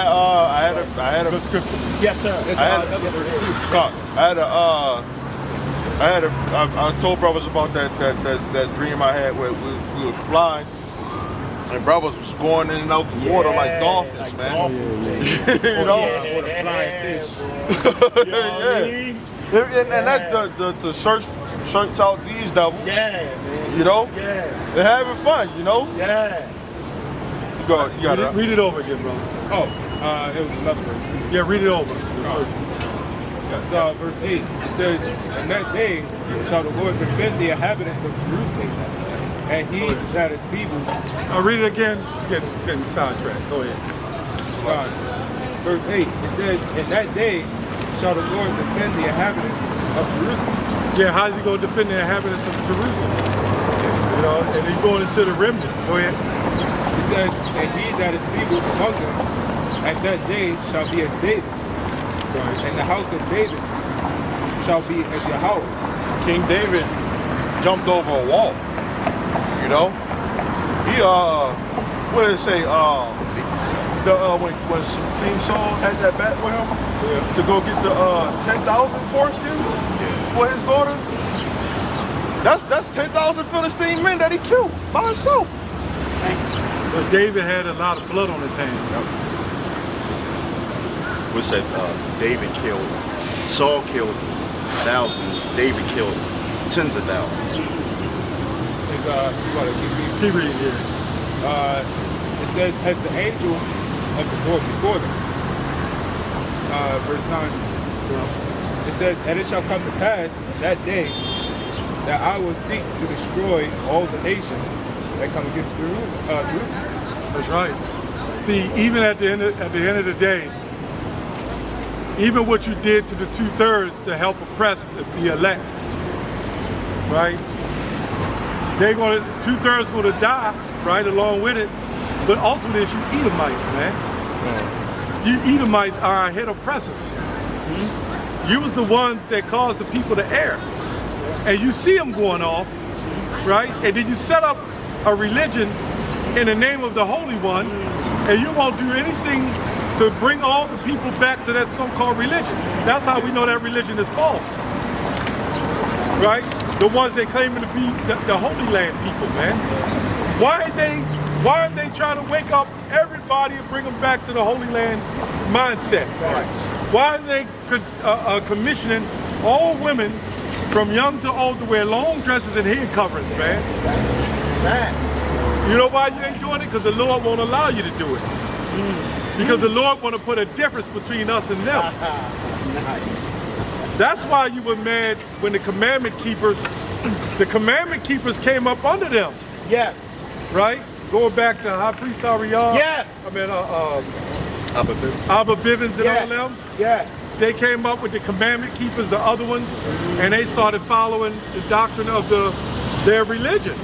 had a good scripture. Yes, sir. I told brothers about that dream I had where we was flying and brothers was going in and out the water like dolphins, like man. dolphins, man. You know? Or the flying fish. And that's the search out these devils. Yeah, man. You know? Yeah. They're having fun, you know? Yeah. You got it. Read it over again, bro. Oh, it was another verse too. Yeah, read it over. So verse 8, it says, in that day shall the Lord defend the inhabitants of Jerusalem, and he that is feeble. Read it again. Getting sidetracked. Go ahead. Verse 8, it says, in that day shall the Lord defend the inhabitants of Jerusalem. Yeah, how's he going to defend the inhabitants of Jerusalem? You know, and he's going into the remnant. Go ahead. It says, and he that is feeble among them, at that day shall be as David, and the house of David shall be as Yahweh. King David jumped over a wall. You know? He what did it say? When King Saul had that bet with him to go get the 10,000 foreskins for his daughter. That's 10,000 Philistine men that he killed by himself. But David had a lot of blood on his hands. What's that? David killed, Saul killed thousands, David killed tens of thousands. Keep reading here. It says, as the angel of the Lord before them. Verse 9. It says, and it shall come to pass in that day that I will seek to destroy all the nations that come against Jerusalem. That's right. See, even at the end of the day, even what you did to the 2/3 to help oppress the elect, right? They're going to 2/3 going to die, right, along with it. But ultimately, it's you Edomites, man. You Edomites are our head oppressors. You was the ones that caused the people to err, and you see them going off, right? And then you set up a religion in the name of the Holy One, and you won't do anything to bring all the people back to that so-called religion. That's how we know that religion is false, right? The ones they claiming to be the Holy Land people, man. Why are they trying to wake up everybody and bring them back to the Holy Land mindset? Why are they commissioning all women from young to old to wear long dresses and head coverings, man? You know why you ain't doing it? Because the Lord won't allow you to do it. Because the Lord want to put a difference between us and them. Nice. That's why you were mad when the commandment keepers came up under them. Yes. Right? Going back to High Priest Ariel. Yes. I mean, Abba Bivens and all them. Yes. They came up with the commandment keepers, the other ones, and they started following the doctrine of their religion.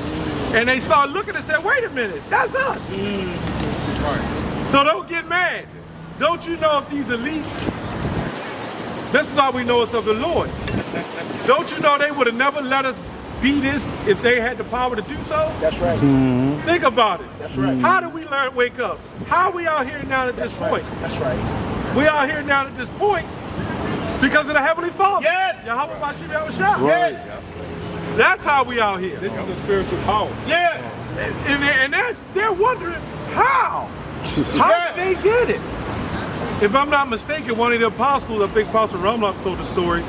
And they started looking and said, wait a minute, that's us. Right. So don't get mad. Don't you know if these elites, this is how we know it's of the Lord. Don't you know they would have never let us be this if they had the power to do so? That's right. Think about it. That's right. How do we learn wake up? How are we out here now at this point? That's right. We out here now at this point because of the Heavenly Father. Yes. Yahweh Bashir Yahushua. Yes. That's how we out here. This is a spiritual power. Yes. And they're wondering how. How did they get it? If I'm not mistaken, one of the apostles, I think Apostle Ramlock told the story,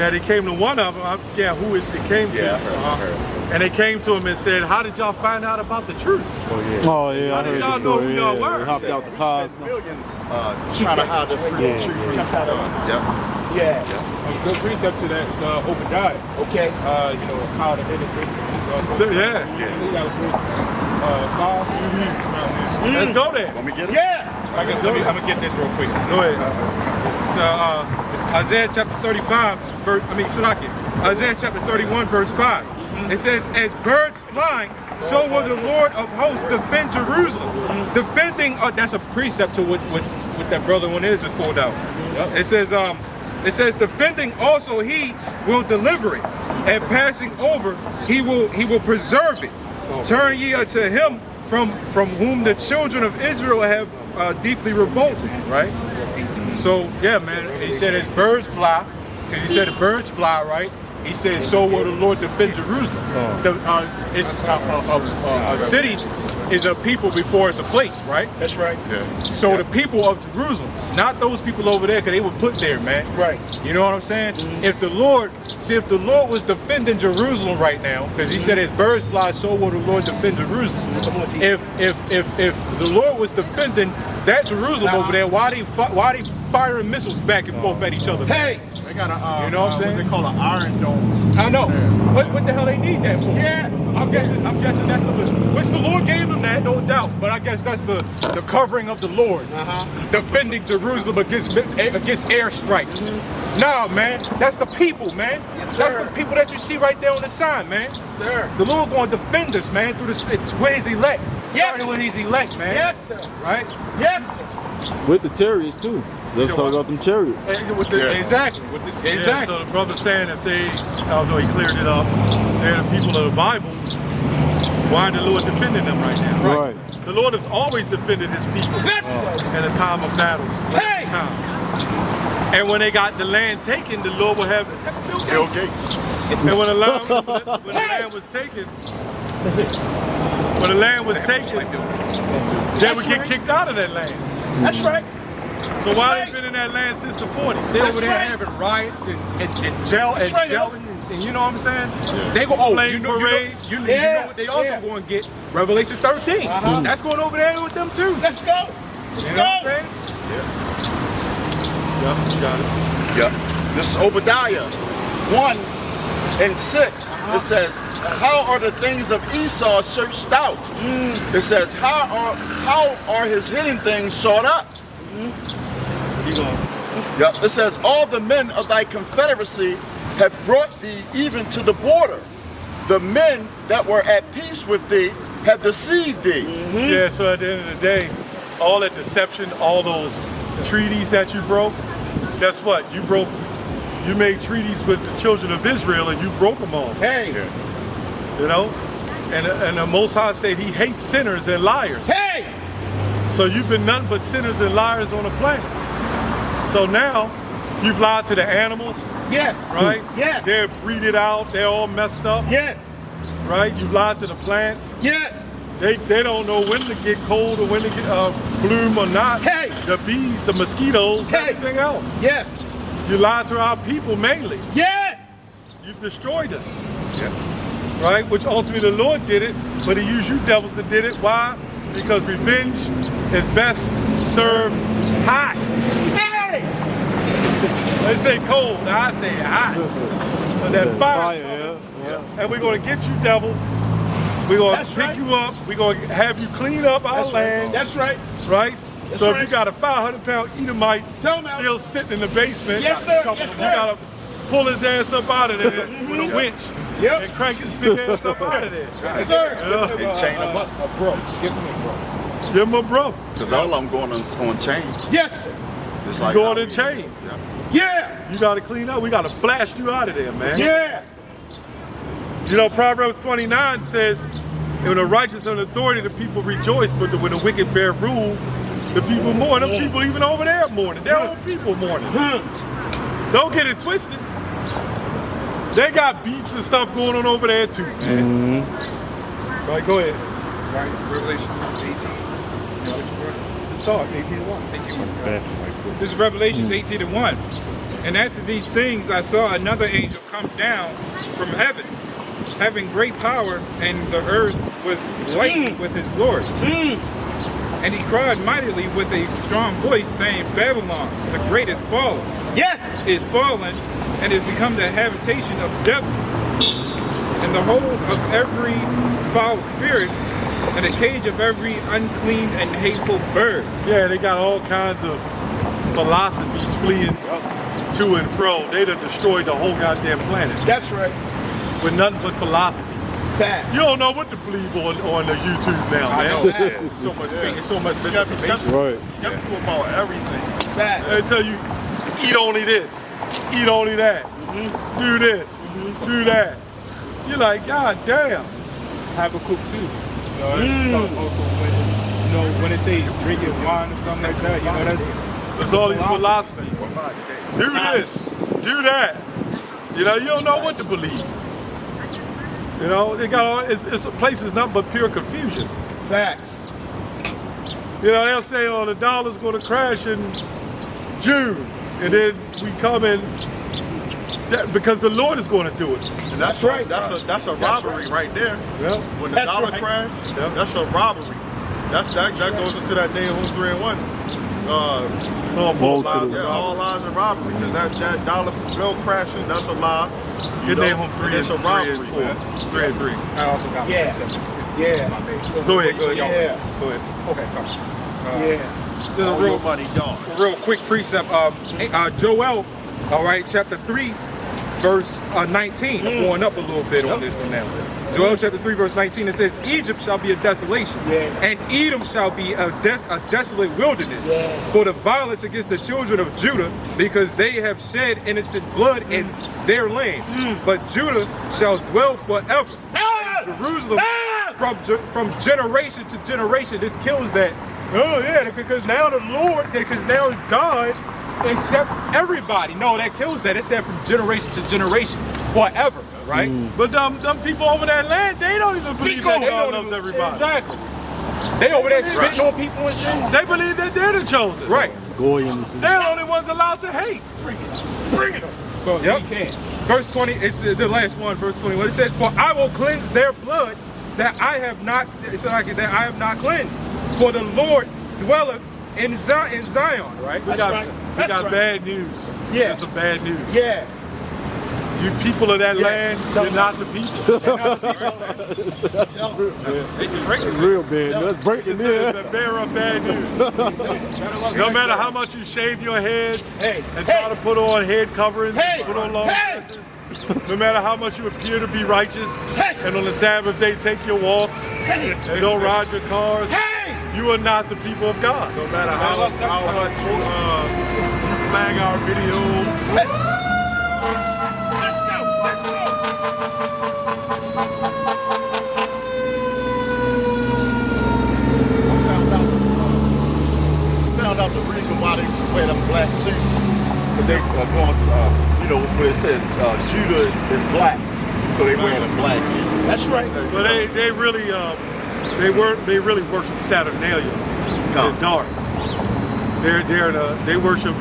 that it came to one of them, I forget who it came to. Yeah, I heard. And they came to him and said, how did y'all find out about the truth? Oh yeah, I heard y'all the know story. who y'all Yeah, were? they hopped out the car. Millions trying to hide the tree from Yeah. A good precept to that is Obadiah. Okay. You know, how to hit it. So, yeah. That was verse 5. Let's go there. Want me to get it? Yeah. I'm gonna get this real quick. Go ahead. So Isaiah chapter 35, Isaiah chapter 31, verse 5. It says, as birds flying, so will the Lord of hosts defend Jerusalem. Defending, that's a precept to what that brother one is just pulled out. It says, defending also he will deliver it, and passing over he will preserve it. Turn ye unto him from whom the children of Israel have deeply revolted, right? So yeah, man, he said as birds fly, because he said the birds fly, right? He said, so will the Lord defend Jerusalem. It's a city is a people before it's a place, right? That's right. Yeah. So the people of Jerusalem, not those people over there, because they were put there, man. Right. You know what I'm saying? If the Lord was defending Jerusalem right now, because he said as birds fly, so will the Lord defend Jerusalem. If the Lord was defending that Jerusalem over there, why they firing missiles back and forth at each other? Hey! They got a, You know what I'm saying? what they call an iron dome. I know. What the hell they need that for? Yeah. I'm guessing that's which the Lord gave them that, no doubt. But I guess that's the covering of the Lord, defending Jerusalem against airstrikes. Nah, man, that's the people, man. Yes, that's sir. the people that you see right there on the sign, man. Yes, sir. The Lord going to defend us, man, through with his elect. Yes. Starting with his elect, man. Yes, sir. Right? Yes, sir. With the chariots too. Let's talk about them chariots. Exactly. Yeah, so the brother's saying if they, although he cleared it up, they're the people of the Bible, why is the Lord defending them right now? Right. The Lord has always defended his people in a time of battles. Hey! And when they got the land taken, the Lord will have Bill Gates. And when the land was taken, they would get kicked out of that land. That's right. So why they been in that land since the 40s? They over there having riots and gelling, and you know what I'm saying? They go, Playing parades. You know what they also going to get? Revelation 13. That's going over there with them too. Let's go. Let's You go. know what I'm saying? Yep, you got it. Yep. This is Obadiah 1 and 6. It says, how are the things of Esau searched out? It says, how are his hidden things sought up? Yep. It says, all the men of thy confederacy have brought thee even to the border. The men that were at peace with thee have deceived thee. Yeah, so at the end of the day, all that deception, all those treaties that you broke, guess what? You made treaties with the children of Israel and you broke them all. Hey. You know? And the Most High said he hates sinners and liars. Hey. So you've been nothing but sinners and liars on the planet. So now you've lied to the animals. Yes. Right? Yes. They're breeded out, they're all messed up. Yes. Right? You've lied to the plants. Yes. They don't know when to get cold or when to get bloom or not. Hey. The bees, the mosquitoes, Hey. everything else. Yes. You lied to our people mainly. Yes. You've destroyed us. Right? Which ultimately the Lord did it, but he used you devils that did it. Why? Because revenge is best served hot. Hey. They say cold, I say hot. But that fire, Yeah. and we're going to get you devils. We're going to That's pick right. you up. We're going to have you clean up our land. That's right. Right? That's So if right. you got a 500-pound Edomite Tell me. still sitting in the basement, Yes, sir. Yes, you sir. got to pull his ass up out of there with a winch Yep. and crank his big ass up out of there. Yes, sir. Yeah. And chain them up. Bro, give me a bro. Give him a bro. Because all of them going on chain. Yes, sir. Just You like going how in we- chains. Yeah. Yeah. You got to clean up. We got to blast you out of there, man. Yeah. You know, Proverbs 29 says, when the righteous are in authority, the people rejoice, but when the wicked bear rule, the people mourn. Them people even over there mourning. Their own people mourning. Don't get it twisted. They got beefs and stuff going on over there too, man. Right, go ahead. Right, Revelation 18. Start, 18:1. 18:1. This is Revelations 18:1. And after these things, I saw another angel come down from heaven, having great power, and the earth was lightened with his glory. And he cried mightily with a strong voice, saying, Babylon, the great is fallen. Yes! Is fallen, and is become the habitation of devils, and the hold of every foul spirit, and the cage of every unclean and hateful bird. Yeah, they got all kinds of philosophies fleeing to and fro. They done destroyed the whole goddamn planet That's right. with nothing but philosophies. Facts. You don't know what to believe on the YouTube now, man. It's so much big. It's so much misinformation. Right. Skeptical about everything. Facts. They tell you, eat only this, eat only that, do this, do that. You're like, God damn. Habakkuk 2. Also when it say drinking wine or something like that, you know, There's all these philosophies. Do this, do that. You know, you don't know what to believe. You know, they got all, it's a place is nothing but pure confusion. Facts. You know, they'll say, oh, the dollar's going to crash in June. And then we come in, because the Lord is going to do it. And that's right. That's a robbery right there. Yeah. When the dollar crashes, that's a robbery. That goes into that Nahum 3:1. All lies are robbery. Because that dollar bill crashing, that's a lie. Get Nahum 3 it's a robbery, man. 3 and 3. I also got Yeah. Go ahead. Yeah. Go ahead. Okay, come. Yeah. There's a real money gone. A real quick precept. Joel, all right, chapter 3, verse 19. I'm going up a little bit on this one now. Joel chapter 3, verse 19, it says, Egypt shall be a desolation, and Edom shall be a desolate wilderness for the violence against the children of Judah, because they have shed innocent blood in their land. But Judah shall dwell forever. And Jerusalem from generation to generation. This kills that. Oh yeah, because now the Lord, because now God accept everybody. No, that kills that. It said from generation to generation, forever, right? But them people over that land, they don't even believe that God loves everybody. Exactly. They over there spitting on people and shit. They believe that they're the chosen. Right. Goyim. They're the only ones allowed to hate. Bring it. Yep. Verse 20, it's the last one, verse 21. It says, for I will cleanse their blood that I have not, cleansed. For the Lord dwelleth in Zion, right? We got bad news. Yeah. There's some bad news. Yeah. You people of that land, you're not the people. Real bad. That's breaking It's news. the bearer of bad news. No matter how much you shave your heads and try to put on head coverings, put on long dresses, no matter how much you appear to be righteous, and on the Sabbath day take your walks and don't ride your cars, you are not the people of God. No matter how much you flag our videos. Found out the reason why they wear them black suits. But they are going, you know, where it says Judah is black, so they wear the black suit. That's right. But they really worship Saturnalia. They're dark. They worship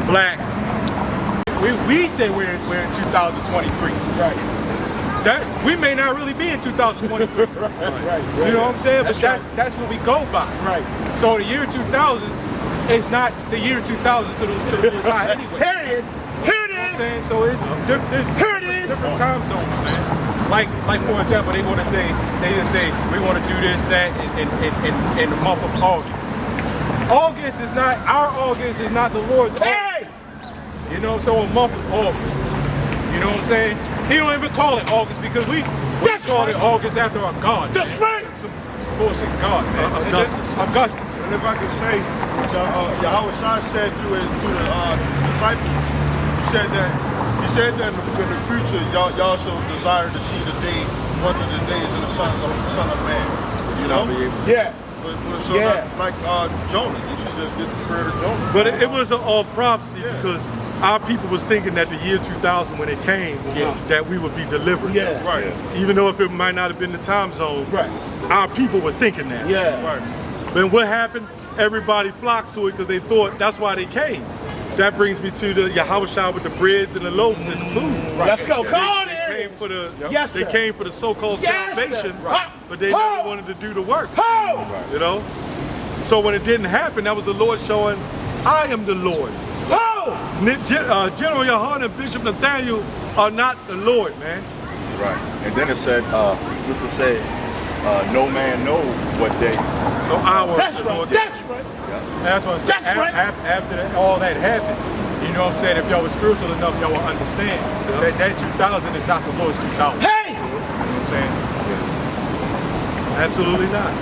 black. We say we're in 2023. Right. That we may not really be in 2023. Right. You know what I'm saying? But that's what we go by. Right. So the year 2000 is not the year 2000 to the Most High anyway. Here it is. Here it is. So it's Here it is. different time zones, man. Like for example, they just say we want to do this, that in the month of August. August is not the Lord's August. You know, so a month of August. You know what I'm saying? He don't even call it August because we call it August after our God. That's right. Some bullshit God, man. Augustus. And if I could say, Yahweh Shai said to the disciples, he said that in the future, y'all shall desire to see the day, one of the days of the Son of Man. You know? Yeah. So like Jonah, you should just get the spirit of Jonah. But it was all prophecy because our people was thinking that the year 2000 when it came, that we would be delivered. Yeah. Right. Even though if it might not have been the time zone, our people were thinking that. Yeah. Right. But what happened? Everybody flocked to it because they thought that's why they came. that brings me to the Yahushua with the breads and the loaves and the food. Let's go. Come on, They came for the, Yes, they sir. came for the so-called Yes, sir. salvation, Right. but they Ho! never wanted to do the work. Ho! You know? So when it didn't happen, that was the Lord showing, I am the Lord. Ho! General Yohanan and Bishop Nathaniel are not the Lord, man. Right. And then it said, Luther said, no man knows what day. No hour. That's the right. Lord That's right. That's what I'm saying. That's right. After all that happened, you know what I'm saying? If y'all was spiritual enough, y'all will understand that 2000 is not the Lord's 2000. Hey! You know what I'm saying? Absolutely not.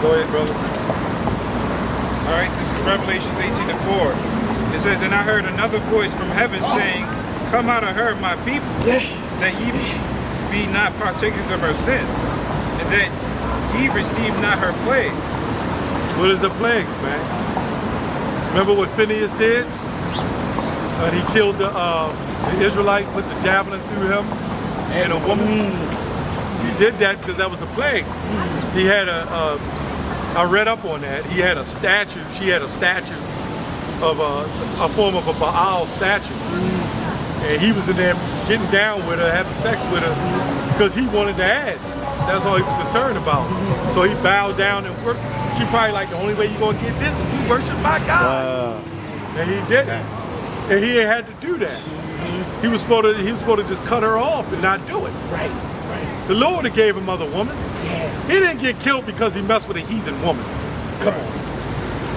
Go ahead, brother. All right, this is Revelations 18:4. It says, and I heard another voice from heaven saying, come out of her, my people, that ye be not partakers of her sins, and that ye receive not her plagues. What is the plagues, man? Remember what Phineas did? When he killed the Israelite, put the javelin through him and a woman? He did that because that was a plague. He had I read up on that. He had a statue, she had a statue of a form of a Baal statue. And he was in there getting down with her, having sex with her, because he wanted to ask. That's all he was concerned about. So he bowed down and worked. She probably like, the only way you're gonna get this is you worship my God. And he did it. And he had to do that. He was supposed to just cut her off and not do it. Right. The Lord have gave him other woman. He didn't get killed because he messed with a heathen woman. Come on.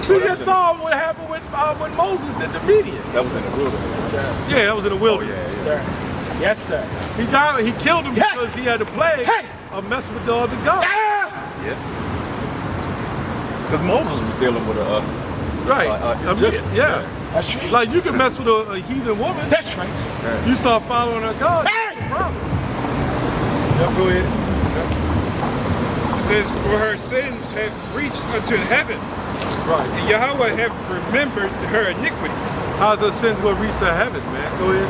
We just saw what happened with when Moses did the Midian. That was in the wilderness. Yes, sir. Yeah, that was in the wilderness. Yes, sir. Yes, sir. He died. He killed him because he had the plague of messing with the other gods. Yeah. Because Moses was dealing with a Right. Egyptian. Yeah. That's right. Like you can mess with a heathen woman. That's right. You start following her God. Hey! Problem. Yeah, go ahead. It says, for her sins have reached unto heaven, Right. and Yahweh have remembered her iniquities. How's her sins gonna reach to heaven, man? Go ahead.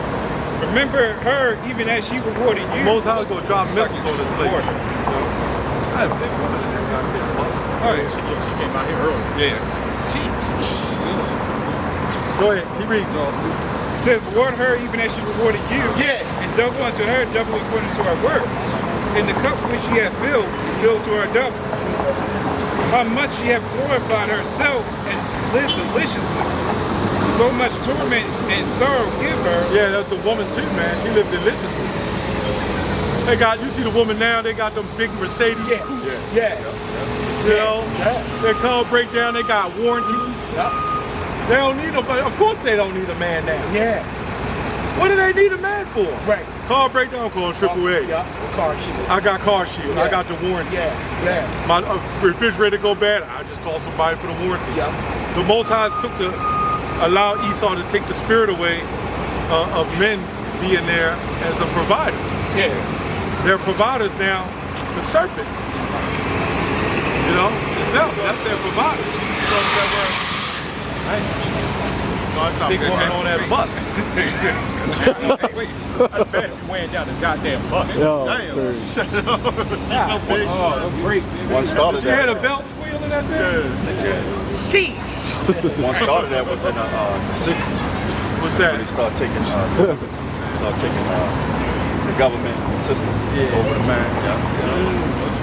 Remember her even as she rewarded you. Most High gonna drop missiles on this place. Lord. I have been one of them goddamn buses. Oh, yeah. She came out here early. Yeah. Go ahead. He reads. It says, reward her even as she rewarded you. Yeah. And double unto her, double according to her work. And the cup which she hath filled, filled to her double. How much she hath glorified herself and lived deliciously. So much torment and sorrow give her. Yeah, that's the woman too, man. She lived deliciously. They got, you see the woman now, they got them big Mercedes. Yeah. You know, their car break down, they got warranties. They don't need nobody. Of course they don't need a man now. Yeah. What do they need a man for? Right. Car breakdown, call AAA. Yeah. Car shield. I got car shield. I got the warranty. Yeah. My refrigerator go bad, I just call somebody for the warranty. Yeah. The Most High allowed Esau to take the spirit away of men being there as a provider. Yeah. Their providers now, the serpent. You know, it's them. That's their provider. So big woman on that bus. That's bad if you're weighing down the goddamn bus. Oh, those brakes. One started She had a that. belt squeal in that thing? One started that was in the 60s. What's When they that? start taking the government system over the man.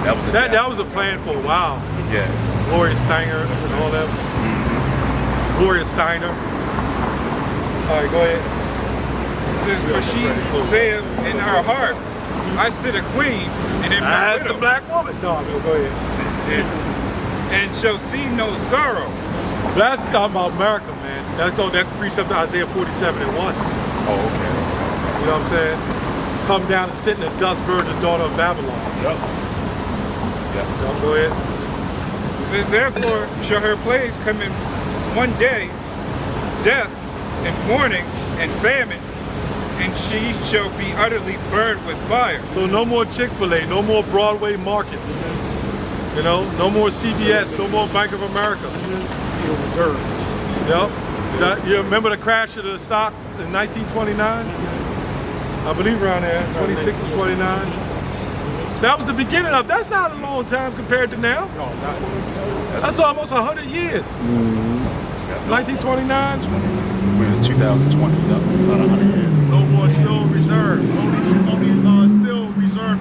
That was That was a plan for a while. Yeah. Gloria Steiner and all that. Gloria Steiner. All right, go ahead. It says, for she saith in her heart, I sit a queen, and am not That's the widow, black woman. No, I mean, go ahead. and shall see no sorrow. That's talking about America, man. That precept to Isaiah 47:1. Oh, okay. You know what I'm saying? Come down and sit in the dust, virgin daughter of Babylon. Yep. So go ahead. It says, therefore shall her plagues come in one day, death and mourning and famine, and she shall be utterly burned with fire. So no more Chick-fil-A, no more Broadway markets. You know, no more CBS, no more Bank of America. Steel reserves. Yep. You remember the crash of the stock in 1929? I believe around there, 26 and 29. That was the beginning of, that's not a long time compared to now. No, not. That's almost 100 years. 1929? We're in 2020, about 100 years. No more still reserve. Only still reserve.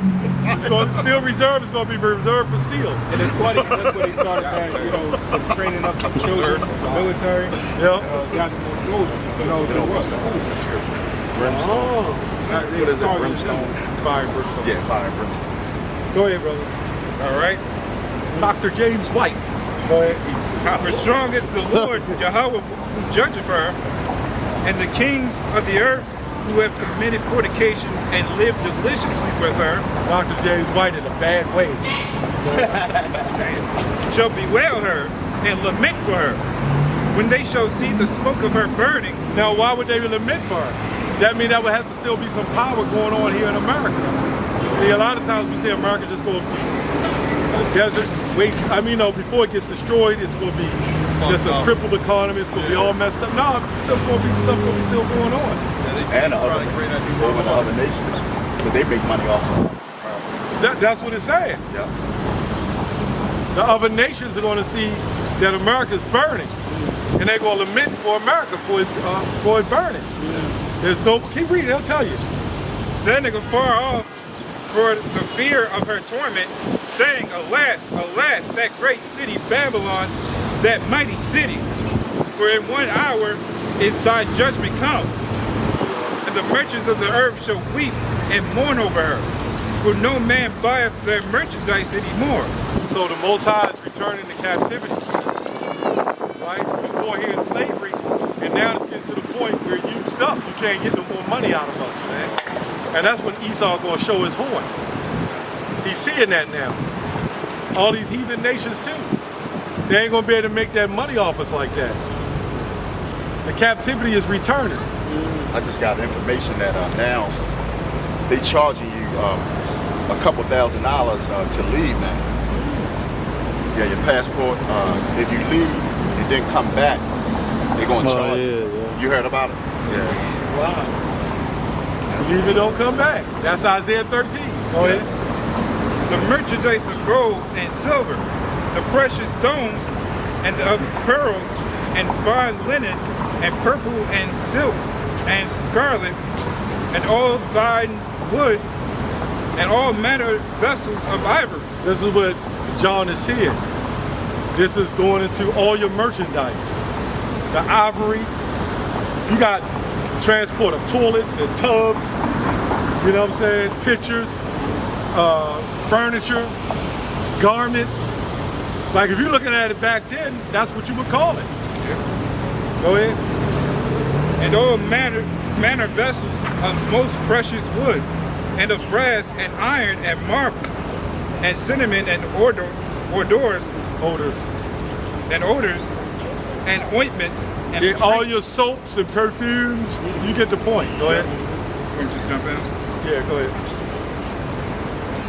Still reserve is going to be reserved for steel. In the 20s, that's when they started the training up the children for the military. Yeah. Got more soldiers. There was Brimstone. What is it? started Brimstone? Fire and brimstone. Yeah, fire and brimstone. Go ahead, brother. All right. Dr. James White. Go ahead. For strong is the Lord Yahweh who judgeth her, and the kings of the earth who have committed fornication and lived deliciously with her Dr. James White in a bad way. shall bewail her and lament for her. When they shall see the smoke of her burning, Now, why would they lament for her? That means that would have to still be some power going on here in America. See, a lot of times we see America just going to be a desert waste. I mean, before it gets destroyed, it's going to be just a crippled economy. It's going to be all messed up. No, still going to be stuff going to be still going on. And over the other nations. But they make money off of it. That's what it's saying. Yeah. The other nations are going to see that America's burning, and they're going to lament for America for it burning. There's no, keep reading, they'll tell you. standing afar off for the fear of her torment, saying, Alas, alas, that great city Babylon, that mighty city, for in 1 hour is thy judgment come. And the merchants of the earth shall weep and mourn over her, for no man buyeth their merchandise anymore. So the Most High is returning to captivity, right? Before here in slavery, and now it's getting to the point where you're used up. You can't get no more money out of us, man. And that's when Esau gonna show his horn. He's seeing that now. All these heathen nations too. They ain't gonna be able to make that money off us like that. The captivity is returning. I just got information that now they charging you a couple $1,000 to leave now. Yeah, your passport. If you leave and then come back, they're gonna charge you. You heard about it? Yeah. Wow. Leave it, don't come back. That's Isaiah 13. Go ahead. The merchandise of gold and silver, the precious stones and of pearls and fine linen and purple and silk and scarlet and all thine wood and all manner of vessels of ivory. This is what John is seeing. This is going into all your merchandise. The ivory. You got transport of toilets and tubs, you know what I'm saying, pictures, furniture, garments. Like if you're looking at it back then, that's what you would call it. Yeah. Go ahead. And all manner vessels of most precious wood, and of brass and iron and marble, and cinnamon and odors, and ointments, and yeah, all your soaps and perfumes. You get the point. Go ahead. Let me just jump in. Yeah, go ahead.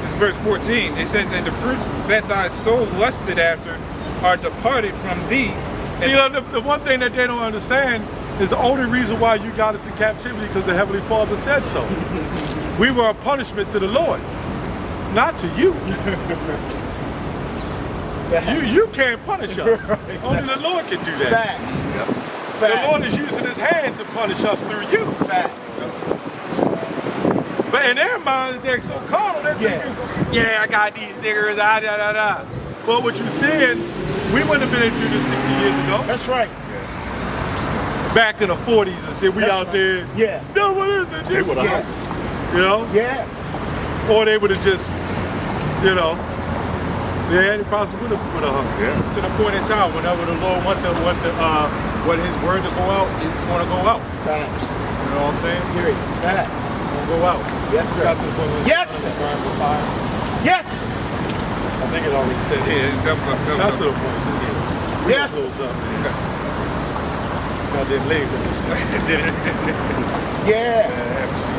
This is verse 14. It says, and the fruits that thy soul lusted after are departed from thee. See, the one thing that they don't understand is the only reason why you got us in captivity because the Heavenly Father said so. We were a punishment to the Lord, not to you. You can't punish us. Only the Lord can do that. Facts. Yep. Facts. The Lord is using his hand to punish us through you. Facts. But in their minds, they're so carnal, they're thinking, yeah, I got these niggers, da. But what you're saying, we wouldn't have been able to do this 60 years ago. That's right. Back in the 40s and said, we That's out right. there. Yeah. No, what is it? They would have. Yeah. You know? Yeah. Or they would have just, you know, yeah, they possibly would have hung. Yeah. To the point in time, whenever the Lord want His word to go out, it's going to go out. Facts. You know what I'm saying? Period. Facts. It's going to go out. Yes, sir. Got to the point where Yes. it's burn for fire. Yes. I think it already said it. Yeah, that was That's up. the point. Yes. Close up. Got that leg with this stuff. Yeah.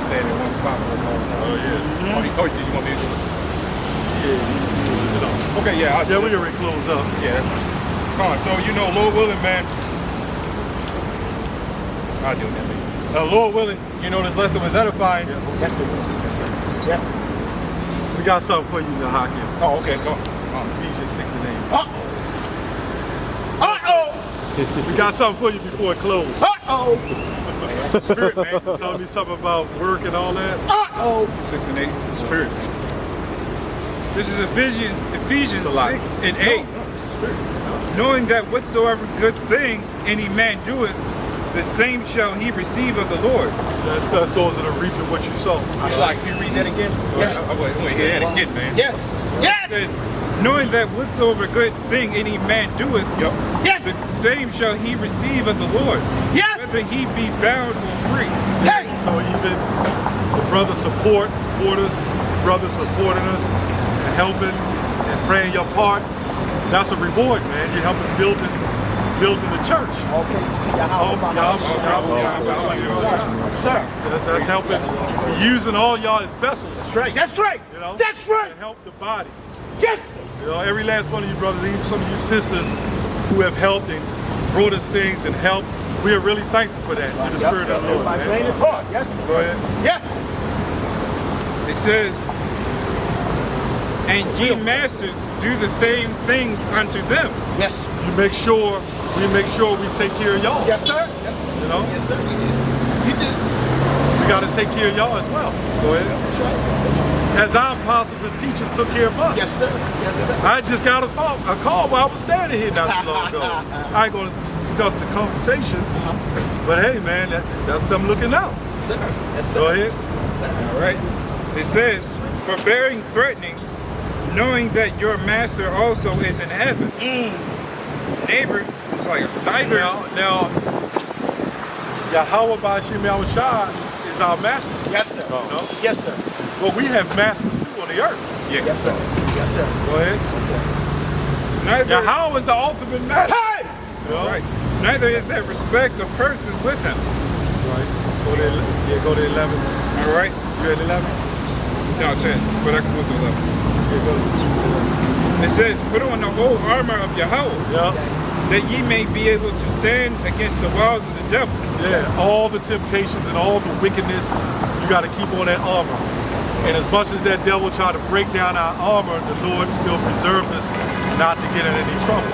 Staying in one spot for a long time. Oh, yeah. Oh, did you want me to do it? Yeah. Okay, yeah. I'll do Yeah, it. we already close up. Yeah. Come on. So, Lord willing, man. I'll do it. Lord willing, this lesson was edifying. Yes, sir. Yes, sir. We got something for you, Nahakim. Oh, okay. Go on. Ephesians 6 and 8. Uh-oh. We got something for you before it closes. Uh-oh. Spirit, man. Tell me something about work and all that. Uh-oh. 6 and 8. Spirit. This is Ephesians 6 and 8. Knowing that whatsoever good thing any man doeth, the same shall he receive of the Lord. That goes to the reaping what you sow. Like, you read that again? Yes. I want to hear that again, man. Yes. Yes. It says, knowing that whatsoever good thing any man doeth, Yes. the same shall he receive of the Lord. Yes. Whether he be bound or free. Hey. So even the brothers supporting us and helping and praying your part, that's a reward, man. You're helping building the church. All praise to Yahweh. Sir. That's helping. We're using all y'all as vessels. That's right. That's right. You know, That's right. to help the body. Yes. You know, every last one of you brothers, even some of you sisters who have helped and brought us things and helped, we are really thankful for that. In the spirit of the Lord. Everybody playing their part. Yes. Go ahead. Yes. It says, and ye masters do the same things unto them. Yes. We make sure we take care of y'all. Yes, sir. You know? Yes, sir. You do. We got to take care of y'all as well. Go ahead. That's right. As our apostles and teachers took care of us. Yes, sir. Yes, sir. I just got a call while I was standing here not too long ago. I ain't going to discuss the conversation, but hey, man, that's them looking out. Yes, sir. Yes, sir. Go ahead. Yes, sir. All right. It says, forbearing threatening, knowing that your master also is in heaven. Neighbor, it's like neither. Now, Yahweh Ba'ashim Yahushua is our master. Yes, sir. No? Yes, sir. But we have masters too on the earth. Yes, sir. Yes, sir. Go ahead. Yes, sir. Neither, Yahweh is the ultimate master. Hey! You know? right. Neither is there respect of persons with him. Right. Go to 11. All right. You at 11? No, 10. But I can go to 11. Yeah, go to It says, put on the whole armor of Yahweh, that ye may be able to stand against the wiles of the devil. Yeah, all the temptations and all the wickedness, you got to keep on that armor. And as much as that devil tried to break down our armor, the Lord still preserved us not to get in any trouble.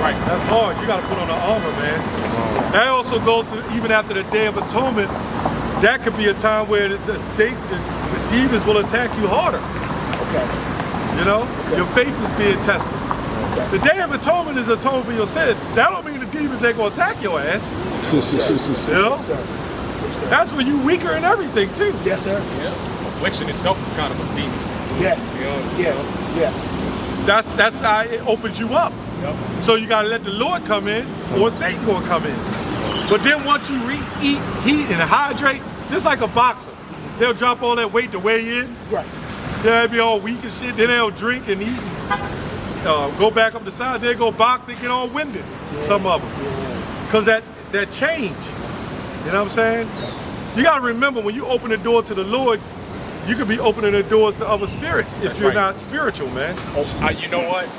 Right. That's hard. You got to put on the armor, man. That also goes to even after the Day of Atonement. That could be a time where the demons will attack you harder. Okay. You know, your faith is being tested. Okay. The Day of Atonement is atonement for your sins. That don't mean the demons ain't gonna attack your ass. You know? Yes, sir. Yes, sir. That's when you weaker in everything too. Yes, sir. Yeah. Affliction itself is kind of a demon. Yes. You know, Yes. Yes. That's how it opens you up. Yep. So you gotta let the Lord come in, or Satan gonna come in. But then once you eat, heat, and hydrate, just like a boxer, they'll drop all that weight to weigh in. Right. They'll be all weak and shit. Then they'll drink and eat. Go back up the side. They go box. They get all winded. Yeah. Some of them, because that change. You know what I'm saying? You gotta remember when you open the door to the Lord, you could be opening the doors to other spirits if you're not spiritual, man. You know what?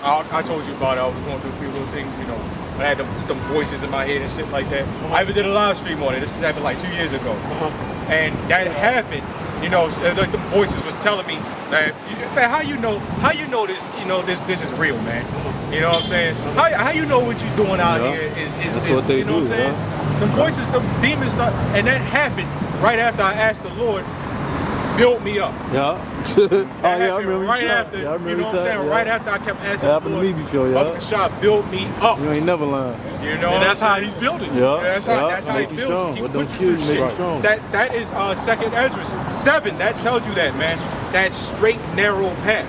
I told you about it. I was going through a few little things, you know. I had them voices in my head and shit like that. I even did a live stream on it. This happened like 2 years ago. And that happened, you know, like the voices was telling me that, man, how you know this, you know, this is real, man. You know what I'm saying? How you know what you're doing out here is what they you know what I'm saying? The voices, the demons start, and that happened right after I asked the Lord, built me up. Yeah. I remember. Right after, you know what I'm saying? Right after I kept asking the happened Lord, to me before, Uncle Shah built me up. You ain't never lying. You know, and that's how he's building. Yeah. That's how he builds you. What don't kill you, make you strong. That is 2nd Ezra 7. That tells you that, man. That straight, narrow path.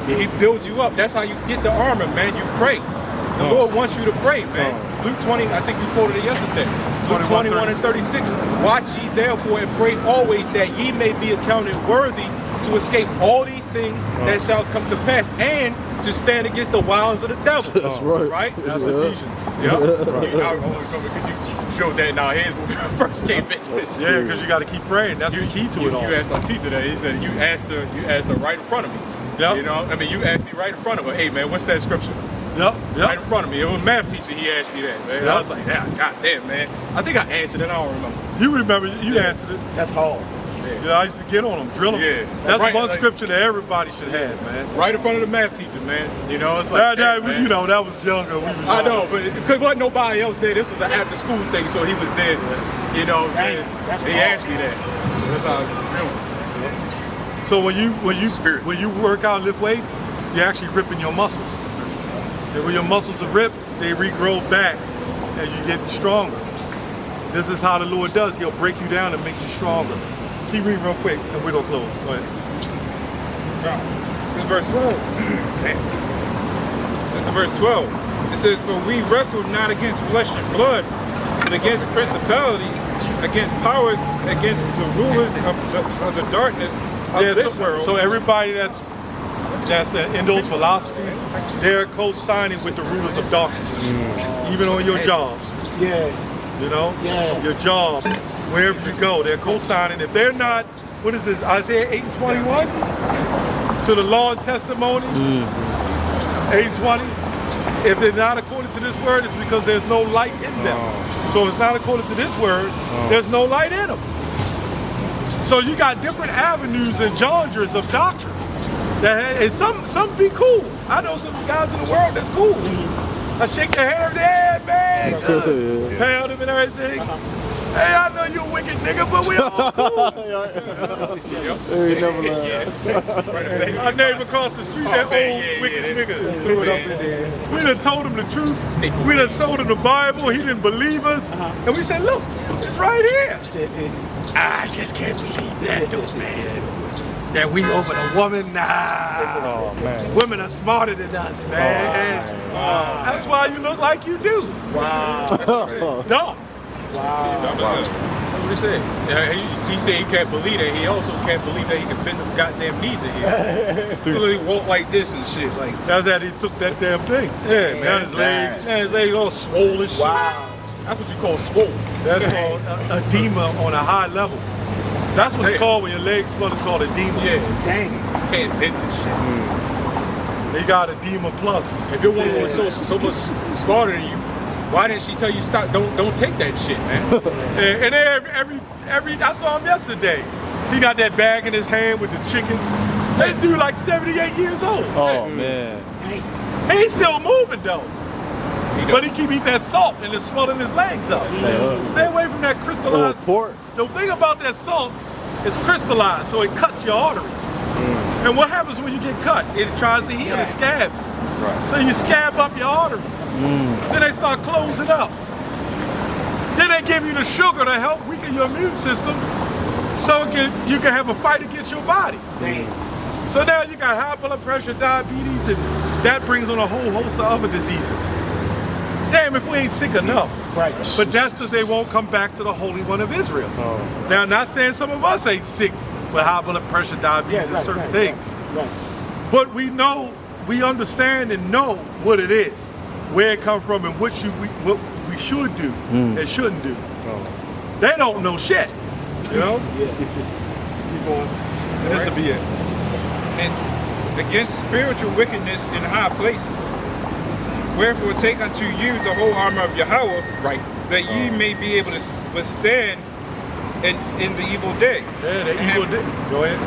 He builds you up. That's how you get the armor, man. You pray. The Lord wants you to pray, man. Luke 20, I think we quoted it yesterday. Luke 21 and 36. Watch ye therefore and pray always that ye may be accounted worthy to escape all these things that shall come to pass and to stand against the wiles of the devil. That's right. Right? That's Ephesians. Yeah. Because you showed that in our heads when we first came in. Yeah, because you got to keep praying. That's the key to it all. You asked my teacher that. He said you asked her right in front of me. Yep. You know, I mean, you asked me right in front of her. Hey, man, what's that scripture? Yep. Right in front of me. It was a math teacher. He asked me that, man. I was like, yeah, goddamn, man. I think I answered it. I don't remember. You remember? You answered it. That's hard. Yeah, I used to get on them, drill them. Yeah. That's Right, one like- scripture that everybody should have, man. Right in front of the math teacher, man. You know, it's like, That, man. you know, that was younger. We was I know, but because wasn't nobody else there. This was an after school thing, so he was there. You know what I'm saying? He asked me that. That's how I feel. So when you work out and lift weights, you're actually ripping your muscles. And when your muscles are ripped, they regrow back and you get stronger. This is how the Lord does. He'll break you down and make you stronger. Keep reading real quick and we're gonna close. Go ahead. This is verse 12. This is verse 12. It says, for we wrestle not against flesh and blood, but against principalities, against powers, against the rulers of the darkness of this world. So everybody that's in those philosophies, they're co-signing with the rulers of darkness, even on your job. Yeah. You know, your job, wherever you go, they're co-signing. If they're not, what is this, Isaiah 8:21? To the law and testimony, 8:20. If they're not according to this word, it's because there's no light in them. So if it's not according to this word, there's no light in them. So you got different avenues and genres of doctrine. And some be cool. I know some guys in the world that's cool. I shake their hand, yeah, man. Pound them and everything. Hey, I know you a wicked nigga, but we all cool. Our neighbor across the street, that old wicked nigga. Threw it up in there. We done told him the truth. We done sold him the Bible. He didn't believe us. And we said, look, it's right here. I just can't believe that, though, man. That we over the woman, nah. Women are smarter than us, man. That's why you look like you do. Wow. Dumb. That's what he said. He said he can't believe that. He also can't believe that he can bend them goddamn knees in here. He literally walk like this and shit. Like that's how he took that damn thing. Yeah, man. His legs all swollen shit. Wow. That's what you call swole. That's called edema on a high level. That's what it's called when your legs swell. It's called edema. Yeah. Dang. Can't bend this shit. They got edema plus. If your woman was so much smarter than you, why didn't she tell you stop? Don't take that shit, man. And every I saw him yesterday. He got that bag in his hand with the chicken. That dude like 78 years old. Oh man. He's still moving though. But he keep eating that salt and it's swelling his legs up. Stay away from that crystallized pork. The thing about that salt is crystallized, so it cuts your arteries. And what happens when you get cut? It tries to heal, it scabs. Right. So you scab up your arteries. Then they start closing up. Then they give you the sugar to help weaken your immune system so you can have a fight against your body. So now you got high blood pressure, diabetes, and that brings on a whole host of other diseases. Damn, if we ain't sick enough. Right. But that's because they won't come back to the Holy One of Israel. Now, I'm not saying some of us ain't sick with high blood pressure, diabetes, and certain things. Right. But we know, we understand and know what it is, where it come from, and what we should do and shouldn't do. They don't know shit, you know? Keep going. And this will be it. And against spiritual wickedness in high places. Wherefore take unto you the whole armor of Yahweh, that ye may be able to withstand in the evil day. Yeah, the evil day. Go ahead.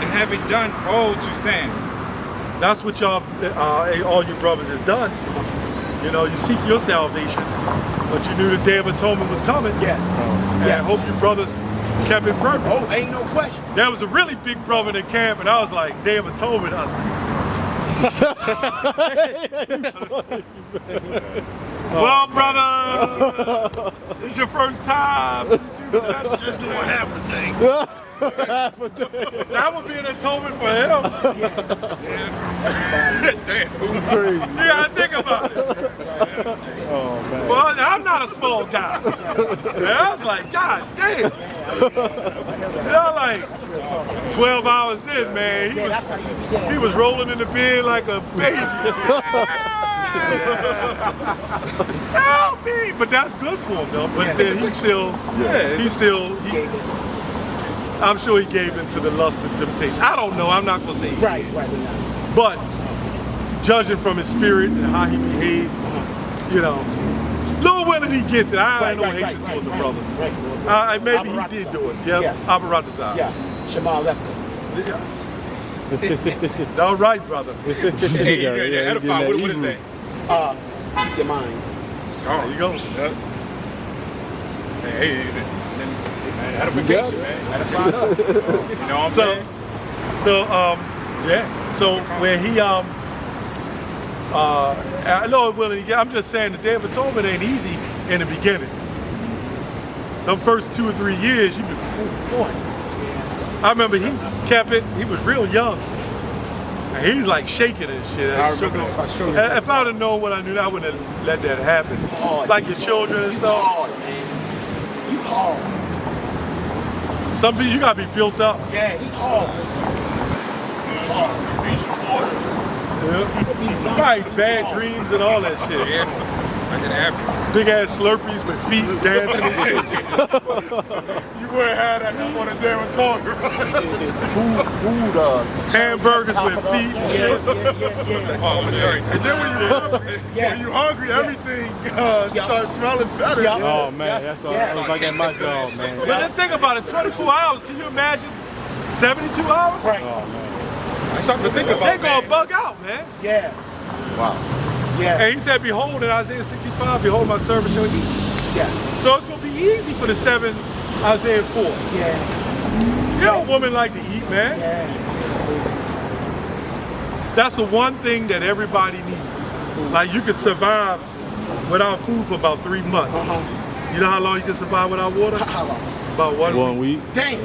And having done all to stand. That's what y'all, all you brothers has done. You know, you seek your salvation, but you knew the Day of Atonement was coming. Yeah. And I hope you brothers kept it perfect. Oh, ain't no question. There was a really big brother in camp, and I was like, Day of Atonement. I was like, well, brother, it's your first time. That's just what happened, thing. That would be an atonement for him. Damn. Crazy. You gotta think about it. Oh man. Well, I'm not a small guy. And I was like, God damn. You know, like 12 hours in, man, he was rolling in the bed like a baby. Help me! But that's good for him though. But then he still, I'm sure he gave in to the lust and temptation. I don't know, I'm not gonna say. Right. But judging from his spirit and how he behaves, you know, Lord willing, he gets it. I ain't no Right, hatred towards the right, brother. right. Maybe he did do it. Yeah, Abaratazar. Yeah, Shema Lefka. All right, brother. Hey, yeah, edify. What is that? Keep your mind. There you go. Hey, edification, man. Edify us. You know what I'm saying? So when he Lord willing, I'm just saying the Day of Atonement ain't easy in the beginning. The first 2 or 3 years, you be, oh boy. I remember he kept it. He was real young. And he's like shaking and shit. I remember that. If I would have known what I knew, I wouldn't have let that happen. Like your children and stuff. Hard, man. You hard. Some people, you gotta be built up. Yeah, he hard. Yeah. Right, bad dreams and all that shit. Yeah, I can happen. Big ass Slurpees with feet dancing and shit. You wouldn't have that on the Day of Atonement. Hamburgers with feet and shit. And then when you're hungry, everything starts smelling better. Oh man, that's all. I was like at my job, man. But let's think about it. 24 hours. Can you imagine? 72 hours? Right. Oh man. That's something to think about. They're gonna bug out, man. Yeah. Wow. Yeah. And he said, behold, in Isaiah 65, behold, my servant shall eat. Yes. So it's going to be easy for the 7, Isaiah 4. Yeah. You know, a woman like to eat, man. Yeah. That's the one thing that everybody needs. Like, you can survive without food for about 3 months. You know how long you can survive without water? How long? About 1 week. week. Dang.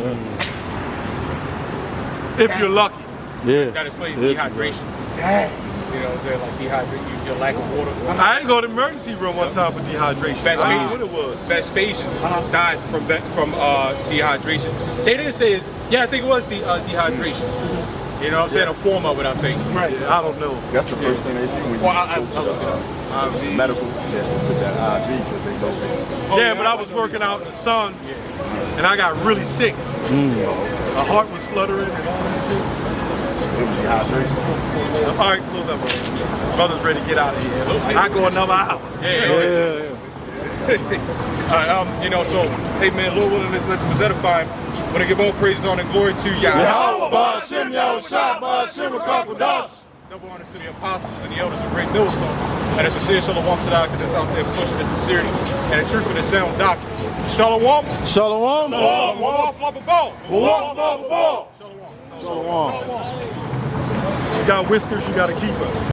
If you're lucky. Yeah. That explains dehydration. Dang. You know what I'm saying? Like dehydration, your lack of water. I had to go to the emergency room one time for dehydration. I don't know what it was. Vespasian died from dehydration. They didn't say it. Yeah, I think it was the dehydration. You know what I'm saying? A form of it, I think. Right. Yeah, I don't know. That's the first thing they do when you Well, go I'll to look it up. medical with that IV, because they know Yeah, but I was working out in the sun, and I got really sick. My heart was fluttering and all that shit. it was dehydration. All right, close up, bro. Brother's ready to get out of here. I go another hour. Yeah. You know, so, hey man, Lord willing, let's edify him. Want to give all praises, honor, and glory to Yahweh. Double honor to the apostles and the elders of Great Millstone. And a sincere shalom to the that's out there pushing the sincerity and the truth of the sound doctrine. Shalom. Shalom. You got whiskers, you got to keep them.